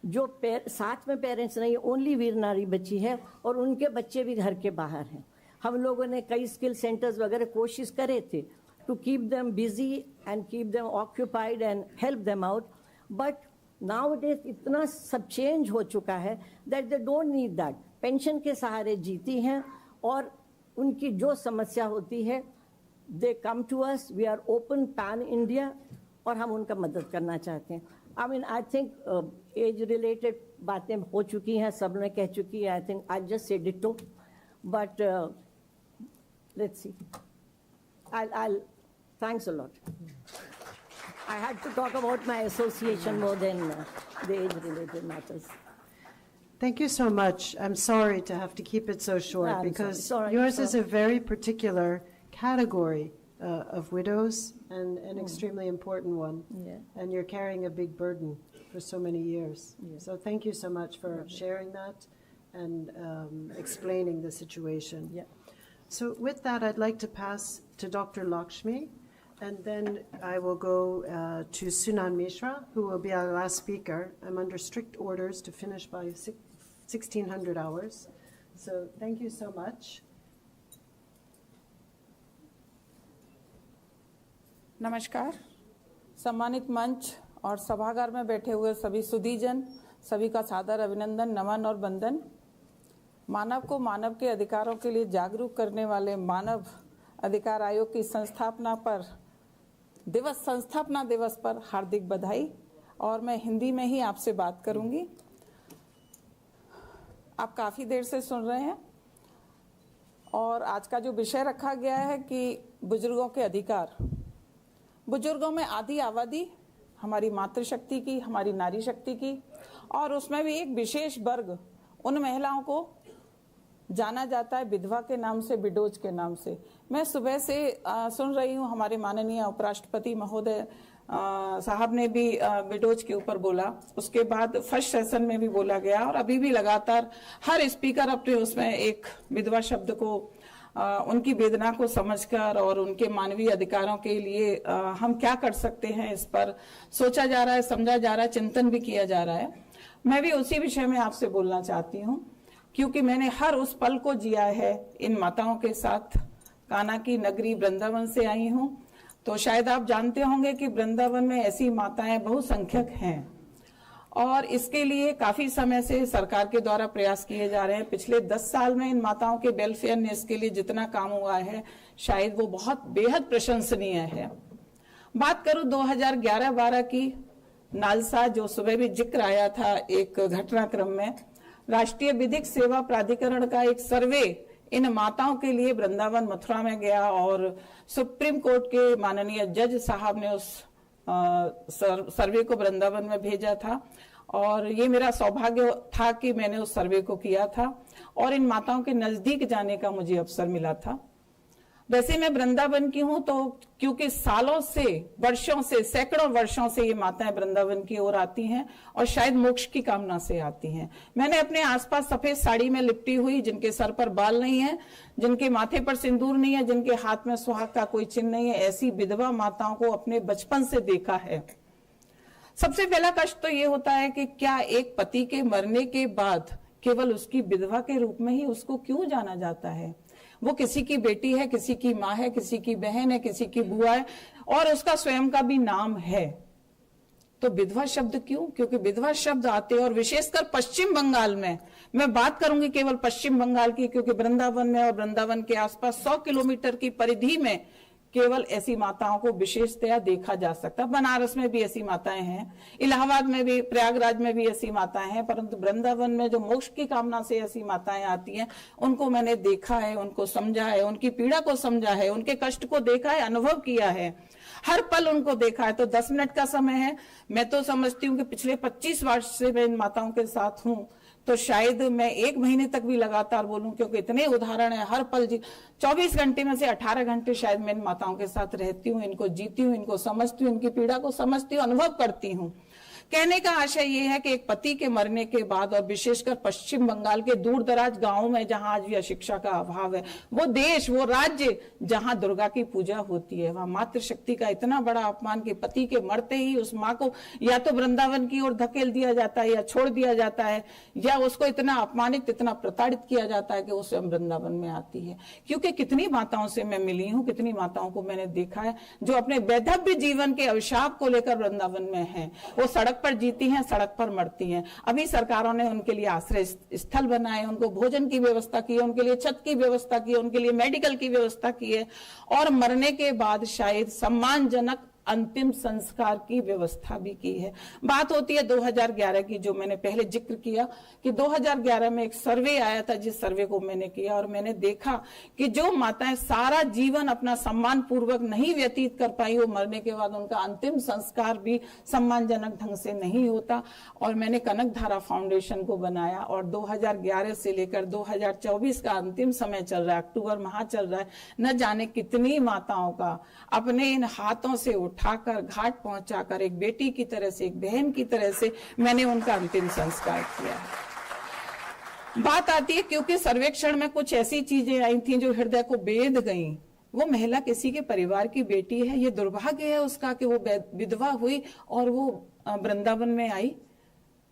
Speaker 5: जो साथ में पेरेंट्स नहीं, ओनली वीर नारी बची है और उनके बच्चे भी घर के बाहर हैं. हम लोगों ने कई स्किल सेंटर्स वगैरह कोशिश करे थे to keep them busy and keep them occupied and help them out, but nowadays इतना सब चेंज हो चुका है that they don't need that. Pension के सहारे जीती हैं, और उनकी जो समस्या होती है they come to us, we are open pan India, और हम उनका मदद करना चाहते हैं. I mean, I think age related बातें हो चुकी हैं, सब ने कह चुकी है. I think I'll just say ditto, but let's see. I'll thanks a lot. I had to talk about my association more than the age-related matters.
Speaker 2: Thank you so much. I'm sorry to have to keep it so short, because yours is a very particular category of widows, and an extremely important one.
Speaker 5: Yeah.
Speaker 2: And you're carrying a big burden for so many years. Yeah. So thank you so much for sharing that and explaining the situation.
Speaker 5: Yeah.
Speaker 2: So with that, I'd like to pass to Dr. Lakshmi, and then I will go to Sunan Mishra, who will be our last speaker. I'm under strict orders to finish by 1600 hours. So thank you so much.
Speaker 6: नमस्कार। सम्मानित मंच और सभागार में बैठे हुए सभी सुधीजन, सभी का सादर अभिनंदन, नमन और वंदन। मानव को मानव के अधिकारों के लिए जागरूक करने वाले मानव अधिकार आयोग की संस्थापना दिवस पर हार्दिक बधाई। और मैं हिंदी में ही आपसे बात करूंगी। आप काफी देर से सुन रहे हैं और आज का जो विषय रखा गया है कि बुजुर्गों के अधिकार। बुजुर्गों में आधी आबादी हमारी मातृशक्ति की, हमारी नारी शक्ति की, और उसमें भी एक विशेष वर्ग उन महिलाओं को जाना जाता है विधवा के नाम से, विडोज के नाम से। मैं सुबह से सुन रही हूँ, हमारे माननीय उपराष्ट्रपति महोदय साहब ने भी विडोज के ऊपर बोला, उसके बाद फर्स्ट सेशन में भी बोला गया, और अभी भी लगातार हर स्पीकर अपने उसमें एक विधवा शब्द को उनकी वेदना को समझकर और उनके मानवीय अधिकारों के लिए हम क्या कर सकते हैं, इस पर सोचा जा रहा है, समझा जा रहा है, चिंतन भी किया जा रहा है। मैं भी उसी विषय में आपसे बोलना चाहती हूँ, क्योंकि मैंने हर उस पल को जिया है इन माताओं के साथ। कान्हा की नगरी वृंदावन से आई हूँ, तो शायद आप जानते होंगे कि वृंदावन में ऐसी माताएं बहुसंख्यक हैं, और इसके लिए काफी समय से सरकार के द्वारा प्रयास किए जा रहे हैं। पिछले 10 साल में इन माताओं के वेलफेयर ने इसके लिए जितना काम हुआ है, शायद वो बहुत बेहद प्रशंसनीय है। बात करूं 2011-12 की, नालसा, जो सुबह भी जिक्र आया था एक घटनाक्रम में, राष्ट्रीय विधिक सेवा प्राधिकरण का एक सर्वे इन माताओं के लिए वृंदावन मथुरा में गया, और सुप्रीम कोर्ट के माननीय जज साहब ने उस सर्वे को वृंदावन में भेजा था, और ये मेरा सौभाग्य था कि मैंने उस सर्वे को किया था और इन माताओं के नजदीक जाने का मुझे अवसर मिला था। वैसे मैं वृंदावन की हूं, तो क्योंकि सालों से, वर्षों से, सैकड़ों वर्षों से ये माताएं वृंदावन की ओर आती हैं और शायद मोक्ष की कामना से आती हैं। मैंने अपने आसपास सफेद साड़ी में लिपटी हुई, जिनके सर पर बाल नहीं है, जिनके माथे पर सिंदूर नहीं है, जिनके हाथ में सुहाग का कोई चिन्ह नहीं है, ऐसी विधवा माताओं को अपने बचपन से देखा है। सबसे पहला कष्ट तो ये होता है कि क्या एक पति के मरने के बाद केवल उसकी विधवा के रूप में ही उसको क्यों जाना जाता है? वो किसी की बेटी है, किसी की माँ है, किसी की बहन है, किसी की बुआ है, और उसका स्वयं का भी नाम है। तो विधवा शब्द क्यों? क्योंकि विधवा शब्द आते हैं, और विशेषकर पश्चिम बंगाल में, मैं बात करूंगी केवल पश्चिम बंगाल की, क्योंकि वृंदावन में और वृंदावन के आसपास 100 किलोमीटर की परिधि में केवल ऐसी माताओं को विशेषतया देखा जा सकता है। बनारस में भी ऐसी माताएं हैं, इलाहाबाद में भी, प्रयागराज में भी ऐसी माताएं हैं, परंतु वृंदावन में जो मोक्ष की कामना से ऐसी माताएं आती हैं, उनको मैंने देखा है, उनको समझा है, उनकी पीड़ा को समझा है, उनके कष्ट को देखा है, अनुभव किया है, हर पल उनको देखा है। तो 10 मिनट का समय है, मैं तो समझती हूँ कि पिछले 25 वर्ष से मैं इन माताओं के साथ हूँ, तो शायद मैं 1 महीने तक भी लगातार बोलूं, क्योंकि इतने उदाहरण है हर पल। 24 घंटे में से 18 घंटे शायद मैं इन माताओं के साथ रहती हूँ, इनको जीती हूँ, इनको समझती हूँ, इनकी पीड़ा को समझती हूँ, अनुभव करती हूँ। कहने का आशय ये है कि एक पति के मरने के बाद, और विशेषकर पश्चिम बंगाल के दूर दराज गांवों में जहां आज भी शिक्षा का अभाव है, वो देश, वो राज्य जहां दुर्गा की पूजा होती है, वहां मातृशक्ति का इतना बड़ा अपमान कि पति के मरते ही उस माँ को या तो वृंदावन की ओर धकेल दिया जाता है, या छोड़ दिया जाता है, या उसको इतना अपमानित, इतना प्रताड़ित किया जाता है कि वो स्वयं वृंदावन में आती है। क्योंकि कितनी माताओं से मैं मिली हूँ, कितनी माताओं को मैंने देखा है जो अपने वैधव्य जीवन के अभिशाप को लेकर वृंदावन में है। वो सड़क पर जीती हैं, सड़क पर मरती हैं। अभी सरकारों ने उनके लिए आश्रय स्थल बनाए, उनको भोजन की व्यवस्था की है, उनके लिए छत की व्यवस्था की है, उनके लिए मेडिकल की व्यवस्था की है, और मरने के बाद शायद सम्मानजनक अंतिम संस्कार की व्यवस्था भी की है। बात होती है 2011 की, जो मैंने पहले जिक्र किया कि 2011 में एक सर्वे आया था, जिस सर्वे को मैंने किया और मैंने देखा कि जो माताएं सारा जीवन अपना सम्मान पूर्वक नहीं व्यतीत कर पाई, वो मरने के बाद उनका अंतिम संस्कार भी सम्मानजनक ढंग से नहीं होता। और मैंने कनक धारा फाउंडेशन को बनाया और 2011 से लेकर 2024 का अंतिम समय चल रहा है, अक्टूबर माह चल रहा है, न जाने कितनी माताओं का अपने इन हाथों से उठाकर घाट पहुंचाकर एक बेटी की तरह से, एक बहन की तरह से मैंने उनका अंतिम संस्कार किया है। बात आती है क्योंकि सर्वेक्षण में कुछ ऐसी चीजें आई थी जो हृदय को बेध गईं। वो महिला किसी के परिवार की बेटी है, ये दुर्भाग्य है उसका कि वो विधवा हुई और वो वृंदावन में आई,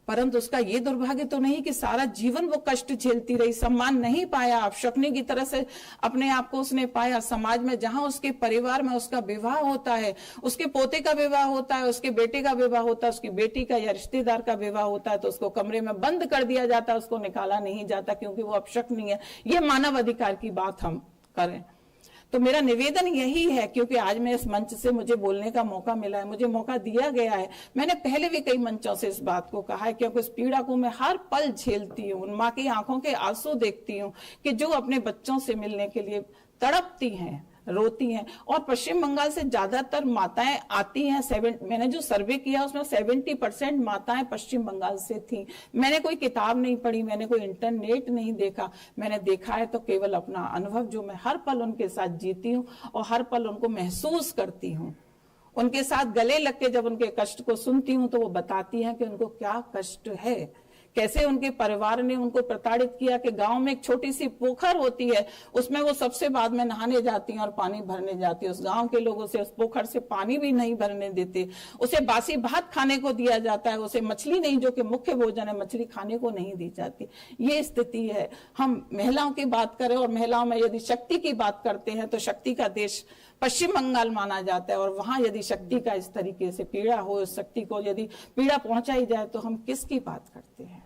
Speaker 6: परंतु उसका ये दुर्भाग्य तो नहीं कि सारा जीवन वो कष्ट झेलती रही, सम्मान नहीं पाया, अपशक्नी की तरह से अपने आप को उसने पाया। समाज में जहां उसके परिवार में उसका विवाह होता है, उसके पोते का विवाह होता है, उसके बेटे का विवाह होता है, उसकी बेटी का या रिश्तेदार का विवाह होता है, तो उसको कमरे में बंद कर दिया जाता है, उसको निकाला नहीं जाता क्योंकि वो अपशक्नी है। ये मानव अधिकार की बात हम करें तो मेरा निवेदन यही है, क्योंकि आज मैं इस मंच से मुझे बोलने का मौका मिला है, मुझे मौका दिया गया है। मैंने पहले भी कई मंचों से इस बात को कहा है, क्योंकि इस पीड़ा को मैं हर पल झेलती हूँ। उन माँ की आंखों के आंसू देखती हूँ कि जो अपने बच्चों से मिलने के लिए तड़पती हैं, रोती हैं। और पश्चिम बंगाल से ज्यादातर माताएं आती हैं। मैंने जो सर्वे किया उसमें 70% माताएं पश्चिम बंगाल से थी। मैंने कोई किताब नहीं पढ़ी, मैंने कोई इंटरनेट नहीं देखा, मैंने देखा है तो केवल अपना अनुभव जो मैं हर पल उनके साथ जीती हूँ और हर पल उनको महसूस करती हूँ। उनके साथ गले लग के जब उनके कष्ट को सुनती हूँ तो वो बताती हैं कि उनको क्या कष्ट है, कैसे उनके परिवार ने उनको प्रताड़ित किया कि गांव में एक छोटी सी पोखर होती है, उसमें वो सबसे बाद में नहाने जाती हैं और पानी भरने जाती है। उस गांव के लोग उसे उस पोखर से पानी भी नहीं भरने देते, उसे बासी भात खाने को दिया जाता है, उसे मछली नहीं, जो कि मुख्य भोजन है, मछली खाने को नहीं दी जाती। ये स्थिति है। हम महिलाओं की बात करें और महिलाओं में यदि शक्ति की बात करते हैं तो शक्ति का देश पश्चिम बंगाल माना जाता है, और वहां यदि शक्ति का इस तरीके से पीड़ा हो, उस शक्ति को यदि पीड़ा पहुंचाई जाए तो हम किसकी बात करते हैं।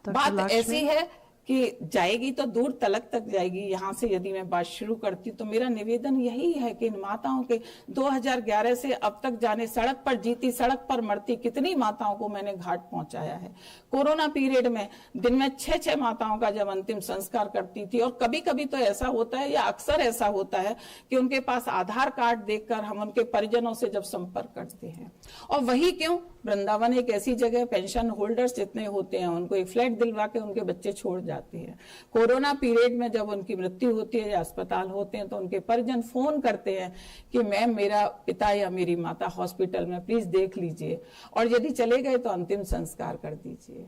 Speaker 6: बात ऐसी है कि जाएगी तो दूर तक जाएगी। यहाँ से यदि मैं बात शुरू करती तो मेरा निवेदन यही है कि इन माताओं के 2011 से अब तक जाने, सड़क पर जीती सड़क पर मरती कितनी माताओं को मैंने घाट पहुंचाया है। कोरोना पीरियड में दिन में 6 माताओं का जब अंतिम संस्कार करती थी, और कभी कभी तो ऐसा होता है या अक्सर ऐसा होता है कि उनके पास आधार कार्ड देखकर हम उनके परिजनों से जब संपर्क करते हैं, और वही क्यों, वृंदावन एक ऐसी जगह, पेंशन होल्डर्स जितने होते हैं उनको एक फ्लैट दिलवा के उनके बच्चे छोड़ जाते हैं। कोरोना पीरियड में जब उनकी मृत्यु होती है या अस्पताल होते हैं तो उनके परिजन फोन करते हैं कि मैम मेरा पिता या मेरी माता हॉस्पिटल में, प्लीज देख लीजिए, और यदि चले गए तो अंतिम संस्कार कर दीजिए।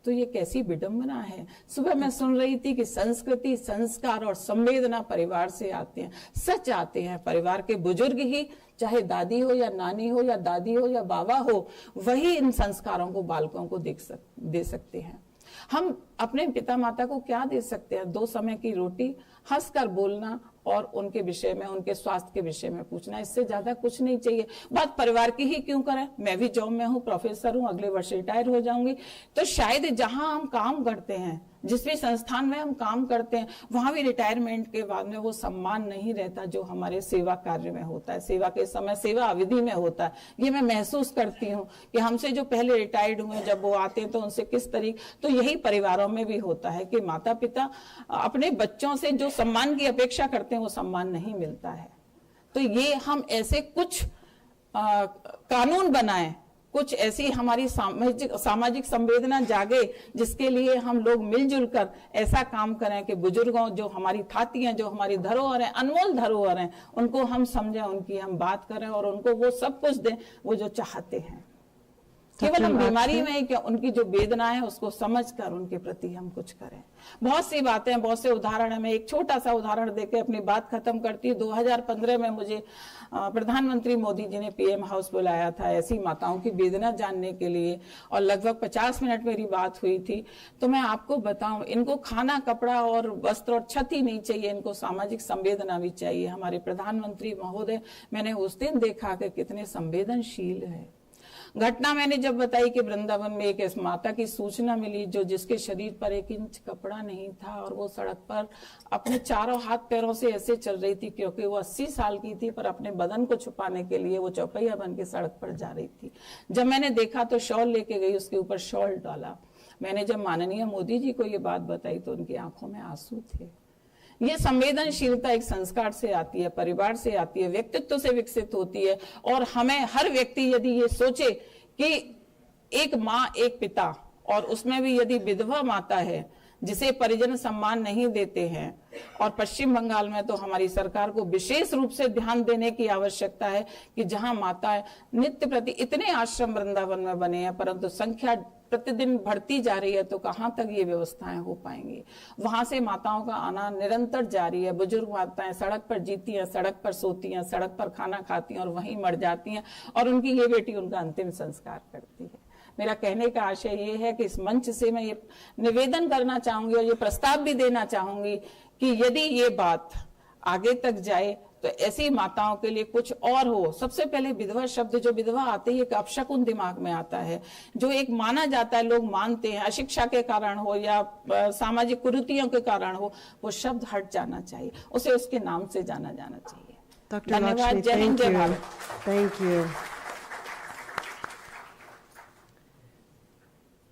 Speaker 6: तो ये कैसी विडंबना है। सुबह मैं सुन रही थी कि संस्कृति, संस्कार और संवेदना परिवार से आते हैं, सच आते हैं। परिवार के बुजुर्ग ही, चाहे दादी हो या नानी हो या दादी हो या बाबा हो, वही इन संस्कारों को बालकों को दे सकते हैं। हम अपने पिता माता को क्या दे सकते हैं? 2 समय की रोटी, हंसकर बोलना और उनके विषय में, उनके स्वास्थ्य के विषय में पूछना, इससे ज्यादा कुछ नहीं चाहिए। बात परिवार की ही क्यों करें? मैं भी जॉब में हूँ, प्रोफेसर हूँ, अगले वर्ष रिटायर हो जाऊंगी, तो शायद जहां हम काम करते हैं, जिस भी संस्थान में हम काम करते हैं, वहां भी रिटायरमेंट के बाद में वो सम्मान नहीं रहता जो हमारे सेवा कार्य में होता है, सेवा के समय, सेवा अवधि में होता है। ये मैं महसूस करती हूँ कि हमसे जो पहले रिटायर्ड हुए, जब वो आते हैं तो उनसे किस तरीके, तो यही परिवारों में भी होता है कि माता पिता अपने बच्चों से जो सम्मान की अपेक्षा करते हैं वो सम्मान नहीं मिलता है। तो ये हम ऐसे कुछ कानून बनाएं, कुछ ऐसी हमारी सामाजिक संवेदना जागे, जिसके लिए हम लोग मिलजुल कर ऐसा काम करें कि बुजुर्गों, जो हमारी थाती हैं, जो हमारी धरोहर हैं, अनमोल धरोहर हैं, उनको हम समझें, उनकी हम बात करें और उनको वो सब कुछ दें वो जो चाहते हैं। केवल हम बीमारी में ही क्या, उनकी जो वेदना है उसको समझकर उनके प्रति हम कुछ करें। बहुत सी बातें, बहुत से उदाहरण है। मैं एक छोटा सा उदाहरण देकर अपनी बात खत्म करती हूँ। 2015 में मुझे प्रधानमंत्री मोदी जी ने पीएम हाउस बुलाया था ऐसी माताओं की वेदना जानने के लिए, और लगभग 50 मिनट मेरी बात हुई थी। तो मैं आपको बताऊं, इनको खाना, कपड़ा और वस्त्र और छत ही नहीं चाहिए, इनको सामाजिक संवेदना भी चाहिए। हमारे प्रधानमंत्री महोदय, मैंने उस दिन देखा कि कितने संवेदनशील है। घटना मैंने जब बताई कि वृंदावन में एक इस माता की सूचना मिली जो जिसके शरीर पर 1 इंच कपड़ा नहीं था और वो सड़क पर अपने चारों हाथ पैरों से ऐसे चल रही थी, क्योंकि वो 80 साल की थी, पर अपने बदन को छुपाने के लिए वो चौपहिया बन के सड़क पर जा रही थी। जब मैंने देखा तो शॉल लेके गई, उसके ऊपर शॉल डाला। मैंने जब माननीय मोदी जी को ये बात बताई तो उनकी आंखों में आंसू थे। ये संवेदनशीलता एक संस्कार से आती है, परिवार से आती है, व्यक्तित्व से विकसित होती है। और हमें हर व्यक्ति यदि ये सोचे कि एक माँ एक पिता, और उसमें भी यदि विधवा माता है जिसे परिजन सम्मान नहीं देते हैं, और पश्चिम बंगाल में तो हमारी सरकार को विशेष रूप से ध्यान देने की आवश्यकता है कि जहां माताएं नित्य प्रति, इतने आश्रम वृंदावन में बने हैं परंतु संख्या प्रतिदिन बढ़ती जा रही है, तो कहां तक ये व्यवस्थाएं हो पाएंगी। वहां से माताओं का आना निरंतर जारी है। बुजुर्ग माताएं सड़क पर जीती हैं, सड़क पर सोती हैं, सड़क पर खाना खाती हैं और वहीं मर जाती हैं, और उनकी ये बेटी उनका अंतिम संस्कार करती है। मेरा कहने का आशय ये है कि इस मंच से मैं ये निवेदन करना चाहूंगी और ये प्रस्ताव भी देना चाहूंगी कि यदि ये बात आगे तक जाए तो ऐसी माताओं के लिए कुछ और हो। सबसे पहले विधवा शब्द, जो विधवा आते ही एक अपशकुन दिमाग में आता है, जो एक माना जाता है, लोग मानते हैं, अशिक्षा के कारण हो या सामाजिक कुरीतियों के कारण हो, वो शब्द हट जाना चाहिए, उसे उसके नाम से जाना जाना चाहिए। धन्यवाद। जय हिंद, जय Bharat.
Speaker 2: Thank you.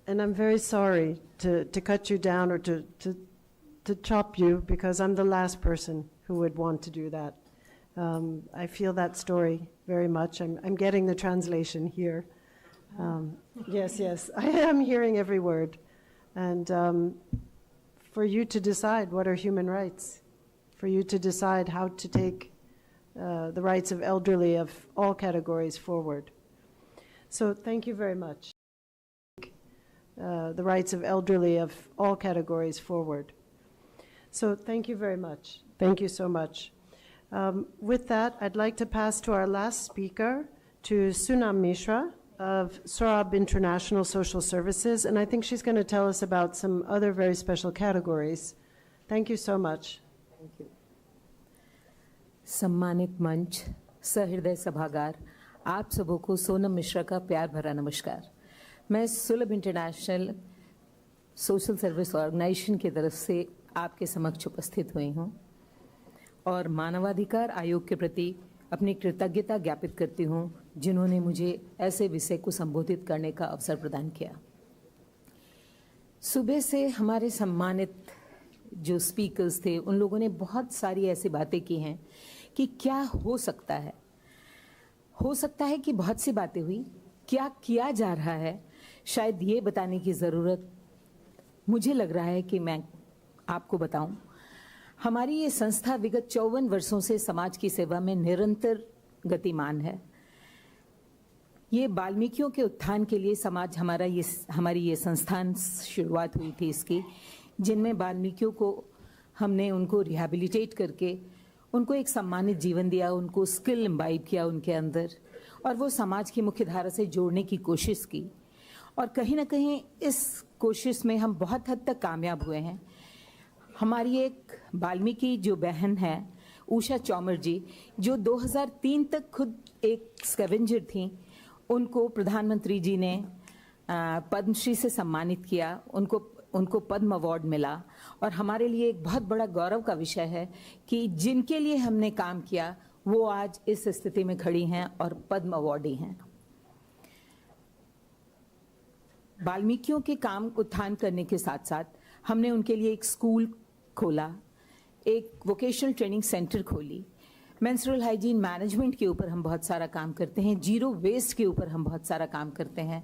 Speaker 2: And I'm very sorry to cut you down or to chop you, because I'm the last person who would want to do that. I feel that story very much. I'm getting the translation here. Yes, I am hearing every word. And for you to decide what are human rights, for you to decide how to take the rights of elderly of all categories forward. So thank you very much. The rights of elderly of all categories forward. So thank you very much. Thank you so much. With that, I'd like to pass to our last speaker, to Sunam Mishra of Sorab International Social Services, and I think she's going to tell us about some other very special categories. Thank you so much.
Speaker 7: Thank you. सम्मानित मंच, सहृदय सभागार, आप सबों को सोनम मिश्रा का प्यार भरा नमस्कार। मैं सुलभ इंटरनेशनल सोशल सर्विस ऑर्गेनाइजेशन की तरफ से आपके समक्ष उपस्थित हुई हूँ और मानवाधिकार आयोग के प्रति अपनी कृतज्ञता ज्ञापित करती हूँ, जिन्होंने मुझे ऐसे विषय को संबोधित करने का अवसर प्रदान किया। सुबह से हमारे सम्मानित जो स्पीकर्स थे, उन लोगों ने बहुत सारी ऐसी बातें की हैं कि क्या हो सकता है। हो सकता है कि बहुत सी बातें हुई, क्या किया जा रहा है, शायद ये बताने की ज़रूरत मुझे लग रहा है कि मैं आपको बताऊं। हमारी ये संस्था विगत 54 वर्षों से समाज की सेवा में निरंतर गतिमान है। ये वाल्मीकियों के उत्थान के लिए समाज हमारी ये संस्थान शुरुआत हुई थी इसकी, जिनमें वाल्मीकियों को हमने उनको रिहैबिलिटेट करके उनको एक सम्मानित जीवन दिया, उनको स्किल इम्बाइब किया उनके अंदर, और वो समाज की मुख्य धारा से जोड़ने की कोशिश की। और कहीं ना कहीं इस कोशिश में हम बहुत हद तक कामयाब हुए हैं। हमारी एक वाल्मीकि जो बहन है उषा चौमर जी, जो 2003 तक खुद एक स्कैवेंजर थी, उनको प्रधानमंत्री जी ने पद्मश्री से सम्मानित किया, उनको पद्म अवार्ड मिला। और हमारे लिए एक बहुत बड़ा गौरव का विषय है कि जिनके लिए हमने काम किया वो आज इस स्थिति में खड़ी हैं और पद्म अवार्डी हैं। वाल्मीकियों के काम उत्थान करने के साथ साथ हमने उनके लिए एक स्कूल खोला, एक वोकेशनल ट्रेनिंग सेंटर खोली, मेंस्ट्रुअल हाइजीन मैनेजमेंट के ऊपर हम बहुत सारा काम करते हैं, जीरो वेस्ट के ऊपर हम बहुत सारा काम करते हैं,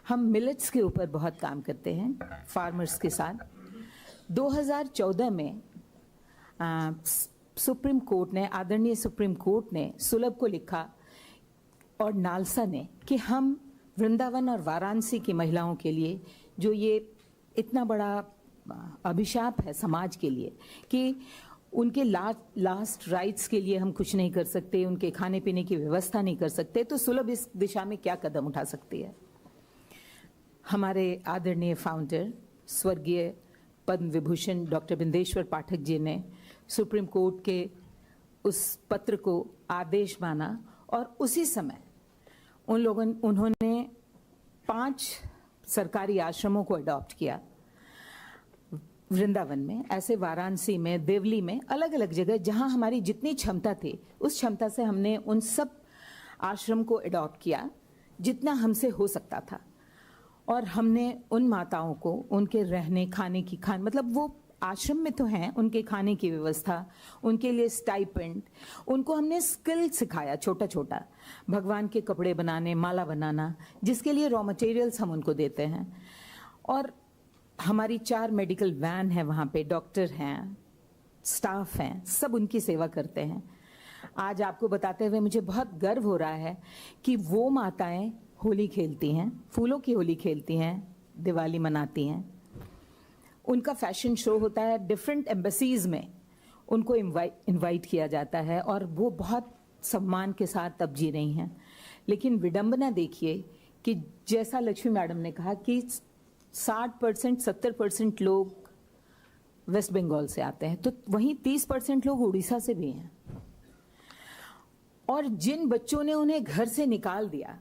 Speaker 7: हम मिलेट्स के ऊपर बहुत काम करते हैं फार्मर्स के साथ। 2014 में सुप्रीम कोर्ट ने, आदरणीय सुप्रीम कोर्ट ने सुलभ को लिखा और नालसा ने कि हम वृंदावन और वाराणसी की महिलाओं के लिए, जो ये इतना बड़ा अभिशाप है समाज के लिए कि उनके लास्ट राइट्स के लिए हम कुछ नहीं कर सकते, उनके खाने पीने की व्यवस्था नहीं कर सकते, तो सुलभ इस दिशा में क्या कदम उठा सकती है। हमारे आदरणीय फाउंडर स्वर्गीय पद्म विभूषण डॉक्टर बिंदेश्वर पाठक जी ने सुप्रीम कोर्ट के उस पत्र को आदेश माना और उसी समय उन्होंने 5 सरकारी आश्रमों को अडॉप्ट किया वृंदावन में, ऐसे वाराणसी में, देवली में, अलग अलग जगह जहां हमारी जितनी क्षमता थी उस क्षमता से हमने उन सब आश्रम को अडॉप्ट किया जितना हमसे हो सकता था। और हमने उन माताओं को उनके रहने खाने की मतलब वो आश्रम में तो हैं, उनके खाने की व्यवस्था, उनके लिए स्टाइपेंड, उनको हमने स्किल सिखाया छोटा छोटा, भगवान के कपड़े बनाने, माला बनाना, जिसके लिए रॉ मटेरियल्स हम उनको देते हैं। और हमारी 4 मेडिकल वैन है वहाँ पे, डॉक्टर हैं, स्टाफ हैं, सब उनकी सेवा करते हैं। आज आपको बताते हुए मुझे बहुत गर्व हो रहा है कि वो माताएं होली खेलती हैं, फूलों की होली खेलती हैं, दिवाली मनाती हैं, उनका फैशन शो होता है, डिफरेंट एम्बेसीज में उनको इनवाइट किया जाता है और वो बहुत सम्मान के साथ तब जी रही हैं। लेकिन विडंबना देखिए कि जैसा लक्ष्मी मैडम ने कहा कि 60% 70% लोग वेस्ट बंगाल से आते हैं, तो वहीं 30% लोग उड़ीसा से भी हैं। और जिन बच्चों ने उन्हें घर से निकाल दिया,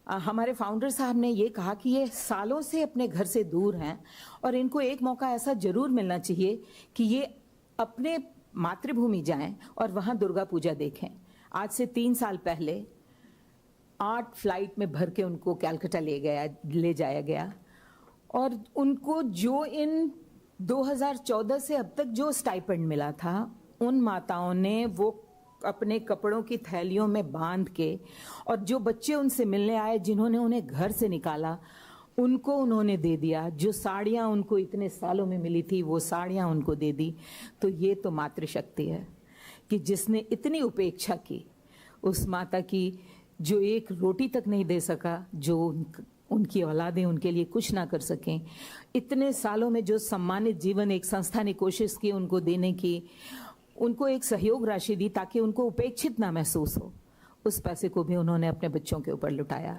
Speaker 7: हमारे फाउंडर साहब ने ये कहा कि ये सालों से अपने घर से दूर हैं और इनको एक मौका ऐसा जरूर मिलना चाहिए कि ये अपने मातृभूमि जाएं और वहां दुर्गा पूजा देखें। आज से 3 साल पहले 8 फ्लाइट में भर के उनको कलकत्ता ले जाया गया और उनको जो इन 2014 से अब तक जो स्टाइपेंड मिला था, उन माताओं ने वो अपने कपड़ों की थैलियों में बांध के, और जो बच्चे उनसे मिलने आए जिन्होंने उन्हें घर से निकाला, उनको उन्होंने दे दिया। जो साड़ियां उनको इतने सालों में मिली थी वो साड़ियां उनको दे दी। तो ये तो मातृशक्ति है कि जिसने इतनी उपेक्षा की उस माता की, जो एक रोटी तक नहीं दे सका, जो उनकी औलादें उनके लिए कुछ ना कर सकें, इतने सालों में जो सम्मानित जीवन एक संस्था ने कोशिश की उनको देने की, उनको एक सहयोग राशि दी ताकि उनको उपेक्षित ना महसूस हो, उस पैसे को भी उन्होंने अपने बच्चों के ऊपर लुटाया।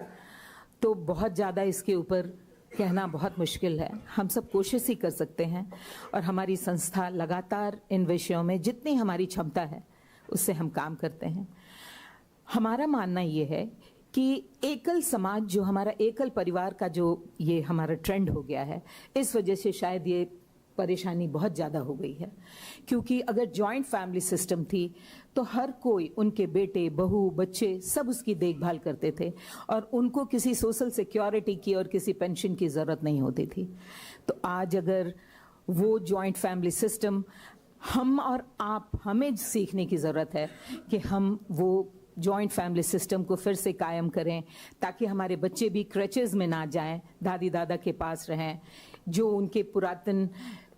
Speaker 7: तो बहुत ज़्यादा इसके ऊपर कहना बहुत मुश्किल है, हम सब कोशिश ही कर सकते हैं और हमारी संस्था लगातार इन विषयों में जितनी हमारी क्षमता है उससे हम काम करते हैं। हमारा मानना ये है कि एकल समाज, जो हमारा एकल परिवार का जो ये हमारा ट्रेंड हो गया है, इस वजह से शायद ये परेशानी बहुत ज़्यादा हो गई है। क्योंकि अगर जॉइंट फैमिली सिस्टम थी तो हर कोई, उनके बेटे, बहू, बच्चे सब उसकी देखभाल करते थे और उनको किसी सोशल सिक्योरिटी की और किसी पेंशन की ज़रूरत नहीं होती थी। तो आज अगर वो जॉइंट फैमिली सिस्टम, हम और आप, हमें सीखने की ज़रूरत है कि हम वो जॉइंट फैमिली सिस्टम को फिर से कायम करें ताकि हमारे बच्चे भी क्रचेज में ना जाएं, दादी दादा के पास रहें, जो उनके पुरातन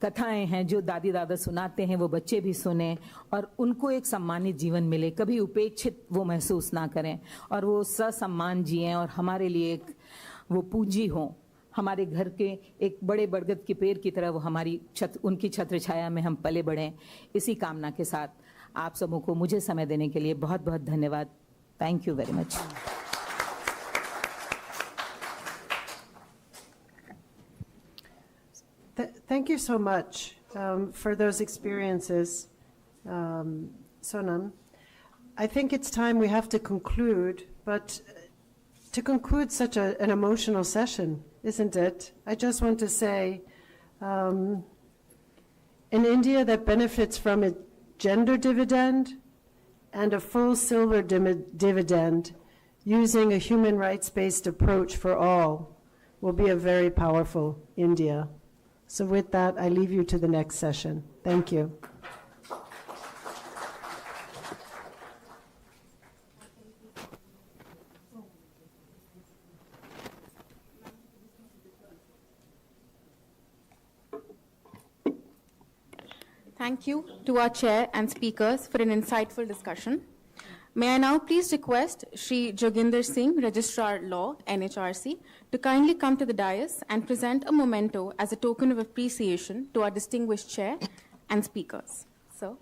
Speaker 7: कथाएं हैं जो दादी दादा सुनाते हैं वो बच्चे भी सुने और उनको एक सम्मानित जीवन मिले, कभी उपेक्षित वो महसूस ना करें और वो ससम्मान जिएं और हमारे लिए एक वो पूंजी हों, हमारे घर के एक बड़े बरगद के पेड़ की तरह वो हमारी उनकी छत्र छाया में हम पले बढ़ें। इसी कामना के साथ आप सबों को मुझे समय देने के लिए बहुत बहुत धन्यवाद। Thank you very much.
Speaker 2: Thank you so much for those experiences, Sonam. I think it's time we have to conclude, but to conclude such an emotional session, isn't it? I just want to say, an India that benefits from a gender dividend and a full silver dividend using a human rights-based approach for all will be a very powerful India. So with that, I leave you to the next session. Thank you.
Speaker 1: Thank you to our chair and speakers for an insightful discussion. May I now please request Shri Joginder Singh, Registrar Law, NHRC, to kindly come to the dais and present a memento as a token of appreciation to our distinguished chair and speakers. Sir.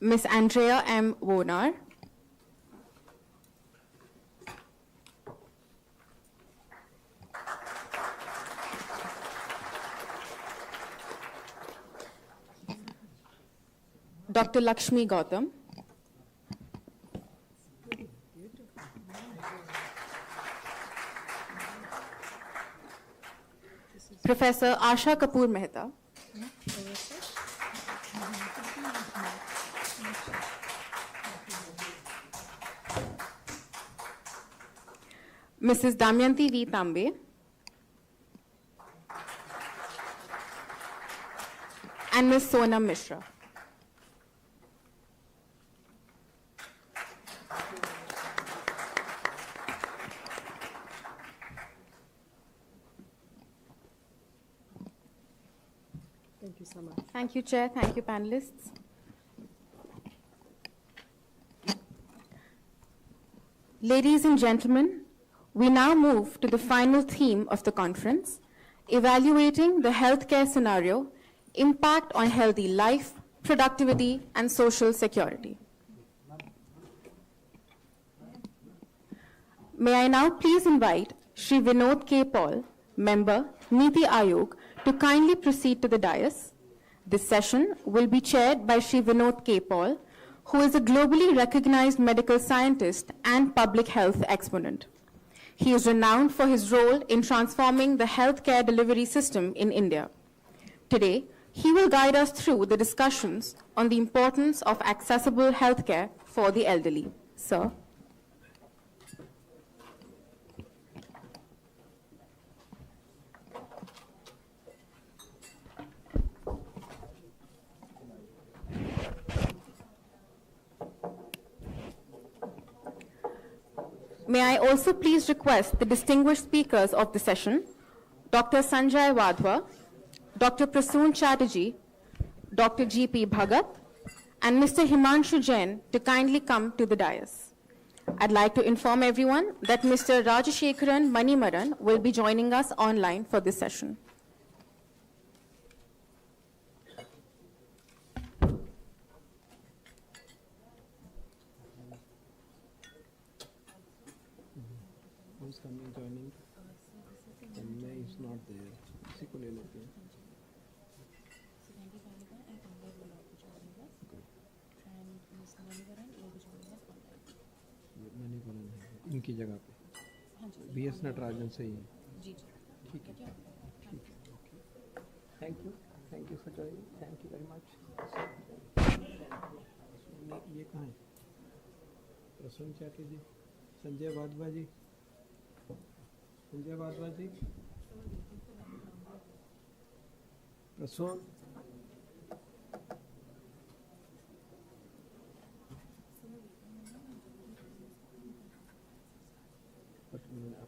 Speaker 1: Ms. Andrea M. Wonar. Dr. Lakshmi Gautam. Professor Asha Kapoor Mehta, Mrs. Damayanti V. Tambe, and Ms. Sonam Mishra.
Speaker 2: Thank you so much.
Speaker 1: Thank you, Chair. Thank you, panelists. Ladies and gentlemen, we now move to the final theme of the conference, evaluating the healthcare scenario, impact on healthy life, productivity, and social security. May I now please invite Shri Vinod K. Paul, Member, Niti Ayog, to kindly proceed to the dais. This session will be chaired by Shri Vinod K. Paul, who is a globally recognized medical scientist and public health exponent. He is renowned for his role in transforming the healthcare delivery system in India. Today, he will guide us through the discussions on the importance of accessible healthcare for the elderly. Sir. May I also please request the distinguished speakers of the session, Dr. Sanjay Wadhwa, Dr. Prasoon Chatterjee, Dr. G.P. Bhagat, and Mr. Himanshu Jain to kindly come to the dais. I'd like to inform everyone that Mr. Rajashekharan Manimaran will be joining us online for this session.
Speaker 8: Who's coming, joining? Tanmay is not there. किसी को ले लेते हैं. मणिवरन है इनकी जगह पे. BS Natarajan सही है. जी ठीक है. Thank you for joining. Thank you very much. ये कहाँ है? प्रसून चैटर्जी, संजय वाधवा जी. संजय वाधवा जी, प्रसून,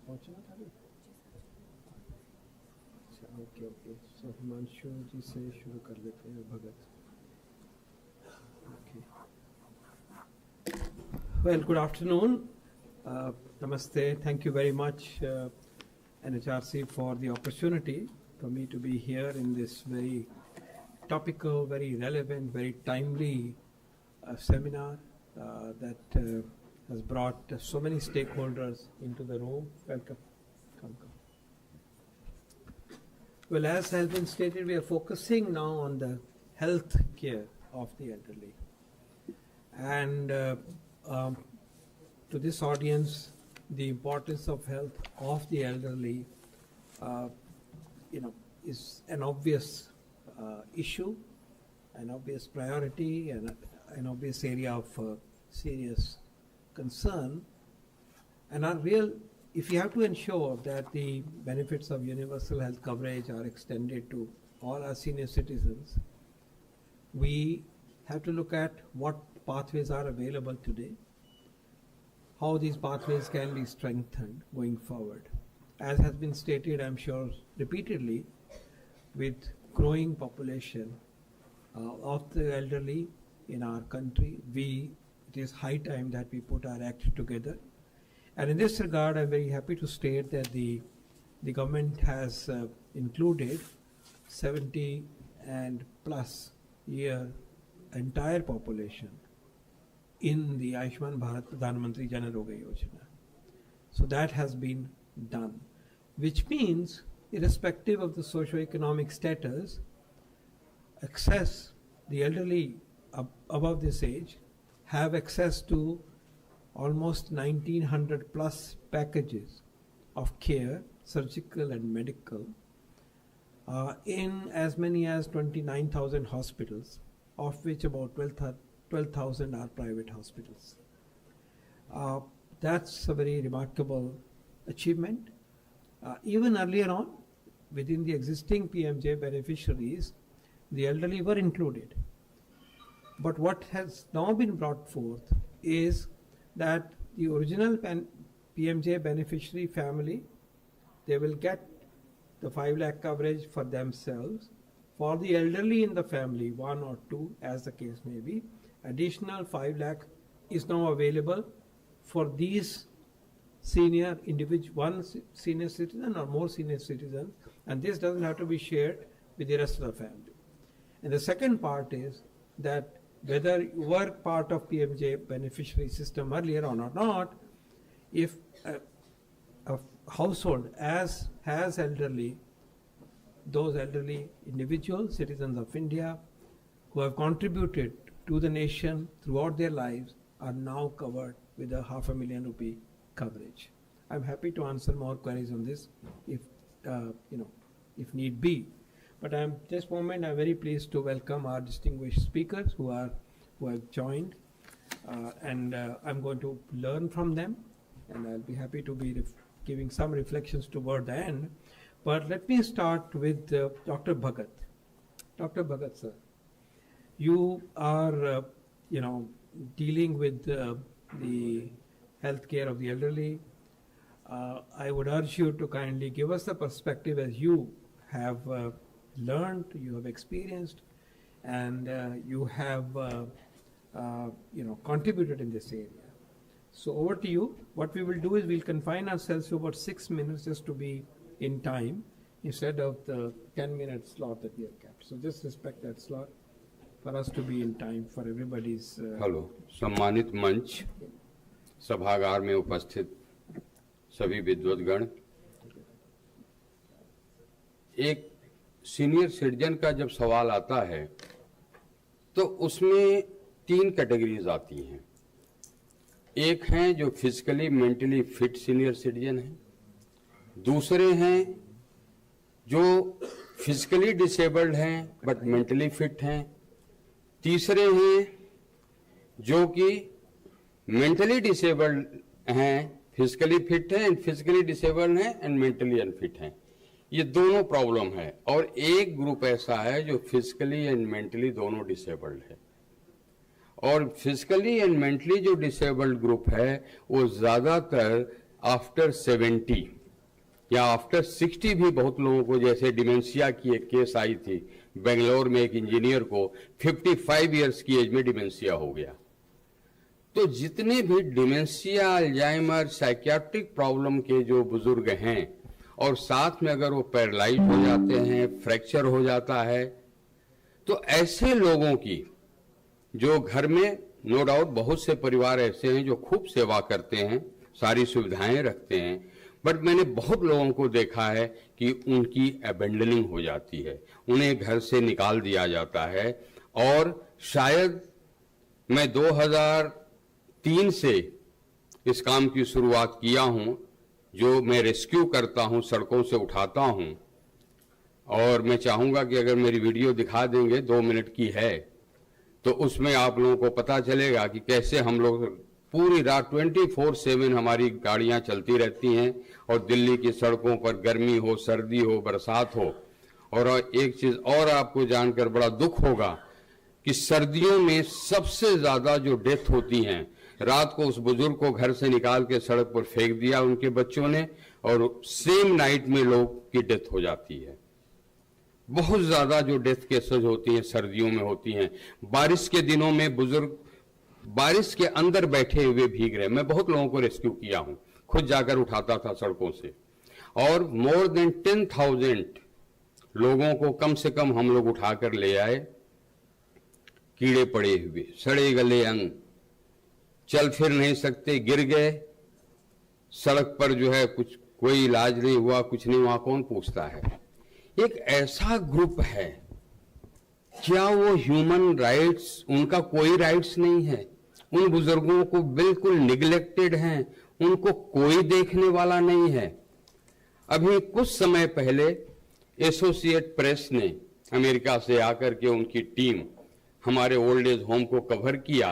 Speaker 8: पहुँचना था भी. अच्छा ओके. सो हिमांशु जी से शुरू कर लेते हैं. भगत. Okay. Well, good afternoon. Namaste. Thank you very much, NHRC, for the opportunity for me to be here in this very topical, very relevant, very timely seminar that has brought so many stakeholders into the room. Welcome. Come. Well, as has been stated, we are focusing now on the health care of the elderly. And to this audience, the importance of health of the elderly, is an obvious issue, an obvious priority, and an obvious area of serious concern. And if you have to ensure that the benefits of universal health coverage are extended to all our senior citizens, we have to look at what pathways are available today, how these pathways can be strengthened going forward. As has been stated, I'm sure, repeatedly, with growing population of the elderly in our country, it is high time that we put our act together. And in this regard, I'm very happy to state that the government has included 70 and plus year entire population in the Ayushman Bharat Pradhan Mantri Jan Arogya Yojana. So that has been done, which means irrespective of the socio-economic status, the elderly above this age have access to almost 1900 plus packages of care, surgical and medical, in as many as 29,000 hospitals, of which about 12,000 are private hospitals. That's a very remarkable achievement. Even earlier on, within the existing PMJ beneficiaries, the elderly were included. But what has now been brought forth is that the original PMJ beneficiary family, they will get the 5 lakh coverage for themselves. For the elderly in the family, 1 or 2 as the case may be, additional 5 lakh is now available for these senior individual, one senior citizen or more senior citizens, and this doesn't have to be shared with the rest of the family. And the second part is that whether you were part of PMJ beneficiary system earlier on or not, if a household has elderly, those elderly individuals, citizens of India, who have contributed to the nation throughout their lives, are now covered with a ₹500,000 rupee coverage. I'm happy to answer more queries on this if if need be. But this moment I'm very pleased to welcome our distinguished speakers who have joined, and I'm going to learn from them, and I'll be happy to be giving some reflections toward the end. But let me start with Dr. Bhagat. Dr. Bhagat, sir, you are dealing with the health care of the elderly. I would urge you to kindly give us the perspective as you have learned, you have experienced, and you have contributed in this area. So over to you. What we will do is we'll confine ourselves to about 6 minutes just to be in time instead of the 10-minute slot that we have kept. So just respect that slot for us to be in time for everybody's.
Speaker 9: Hello, सम्मानित मंच, सभागार में उपस्थित सभी विद्वद्गण, एक senior citizen का जब सवाल आता है तो उसमें 3 कैटेगरीज आती हैं। एक हैं जो physically mentally fit senior citizen हैं, दूसरे हैं जो फिजिकली डिसेबल्ड हैं बट मेंटली फिट हैं, तीसरे हैं जो कि मेंटली डिसेबल्ड हैं, फिजिकली फिट हैं, एंड फिजिकली डिसेबल्ड हैं एंड मेंटली अनफिट हैं। ये दोनों प्रॉब्लम है। और एक ग्रुप ऐसा है जो फिजिकली एंड मेंटली दोनों डिसेबल्ड है। और फिजिकली एंड मेंटली जो डिसेबल्ड ग्रुप है वो ज्यादातर आफ्टर 70 या आफ्टर 60 भी बहुत लोगों को, जैसे डिमेंशिया की एक केस आई थी बेंगलोर में, एक इंजीनियर को 55 इयर्स की एज में डिमेंशिया हो गया। तो जितने भी डिमेंशिया, अल्जाइमर, साइकियाट्रिक प्रॉब्लम के जो बुजुर्ग हैं और साथ में अगर वो पैरालाइज हो जाते हैं, फ्रैक्चर हो जाता है, तो ऐसे लोगों की जो घर में, नो डाउट बहुत से परिवार ऐसे हैं जो खूब सेवा करते हैं, सारी सुविधाएं रखते हैं, बट मैंने बहुत लोगों को देखा है कि उनकी अबेंडनिंग हो जाती है, उन्हें घर से निकाल दिया जाता है। और शायद मैं 2003 से इस काम की शुरुआत किया हूं, जो मैं रेस्क्यू करता हूं, सड़कों से उठाता हूं। और मैं चाहूंगा कि अगर मेरी वीडियो दिखा देंगे, 2 मिनट की है, तो उसमें आप लोगों को पता चलेगा कि कैसे हम लोग पूरी रात 24/7 हमारी गाड़ियां चलती रहती हैं और दिल्ली की सड़कों पर गर्मी हो, सर्दी हो, बरसात हो। और एक चीज और आपको जानकर बड़ा दुख होगा कि सर्दियों में सबसे ज्यादा जो डेथ होती हैं, रात को उस बुजुर्ग को घर से निकाल के सड़क पर फेंक दिया उनके बच्चों ने, और सेम नाइट में लोग की डेथ हो जाती है। बहुत ज्यादा जो डेथ केसेस होती हैं सर्दियों में होती हैं। बारिश के दिनों में बुजुर्ग बारिश के अंदर बैठे हुए भीग रहे। मैं बहुत लोगों को रेस्क्यू किया हूं, खुद जाकर उठाता था सड़कों से, और मोर देन 10,000 लोगों को कम से कम हम लोग उठाकर ले आए, कीड़े पड़े हुए, सड़े गले अंग, चल फिर नहीं सकते, गिर गए सड़क पर, जो है कुछ कोई इलाज नहीं हुआ, कुछ नहीं हुआ, कौन पूछता है। एक ऐसा ग्रुप है, क्या वो ह्यूमन राइट्स, उनका कोई राइट्स नहीं है, उन बुजुर्गों को बिल्कुल निगलेक्टेड हैं, उनको कोई देखने वाला नहीं है। अभी कुछ समय पहले एसोसिएट प्रेस ने अमेरिका से आकर के उनकी टीम हमारे ओल्ड एज होम को कवर किया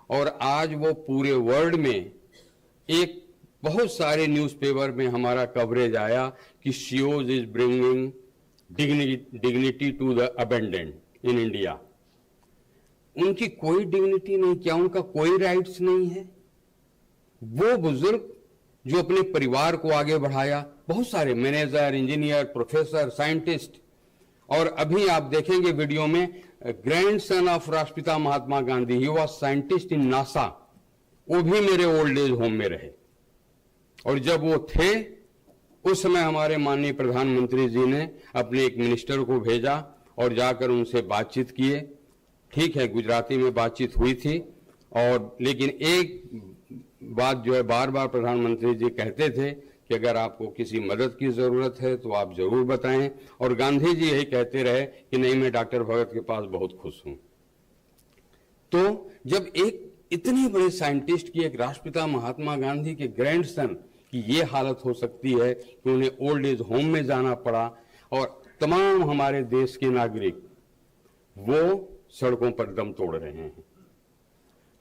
Speaker 9: और आज वो पूरे वर्ल्ड में एक बहुत सारे न्यूज़पेपर में हमारा कवरेज आया कि शियोज is bringing dignity to the abandoned in India. उनकी कोई डिग्निटी नहीं, क्या उनका कोई राइट्स नहीं है? वो बुजुर्ग जो अपने परिवार को आगे बढ़ाया, बहुत सारे मैनेजर, इंजीनियर, प्रोफेसर, साइंटिस्ट, और अभी आप देखेंगे वीडियो में ग्रैंडसन ऑफ राष्ट्रपिता Mahatma Gandhi, he was scientist in NASA, वो भी मेरे ओल्ड एज होम में रहे। और जब वो थे उस समय हमारे माननीय प्रधानमंत्री जी ने अपने एक मिनिस्टर को भेजा और जाकर उनसे बातचीत किए। ठीक है, गुजराती में बातचीत हुई थी, और लेकिन एक बात जो है बार बार प्रधानमंत्री जी कहते थे कि अगर आपको किसी मदद की जरूरत है तो आप जरूर बताएं, और गांधी जी यही कहते रहे कि नहीं, मैं डॉक्टर भगत के पास बहुत खुश हूं। तो जब एक इतने बड़े साइंटिस्ट की, एक राष्ट्रपिता महात्मा गांधी के ग्रैंडसन की ये हालत हो सकती है कि उन्हें ओल्ड एज होम में जाना पड़ा, और तमाम हमारे देश के नागरिक वो सड़कों पर दम तोड़ रहे हैं,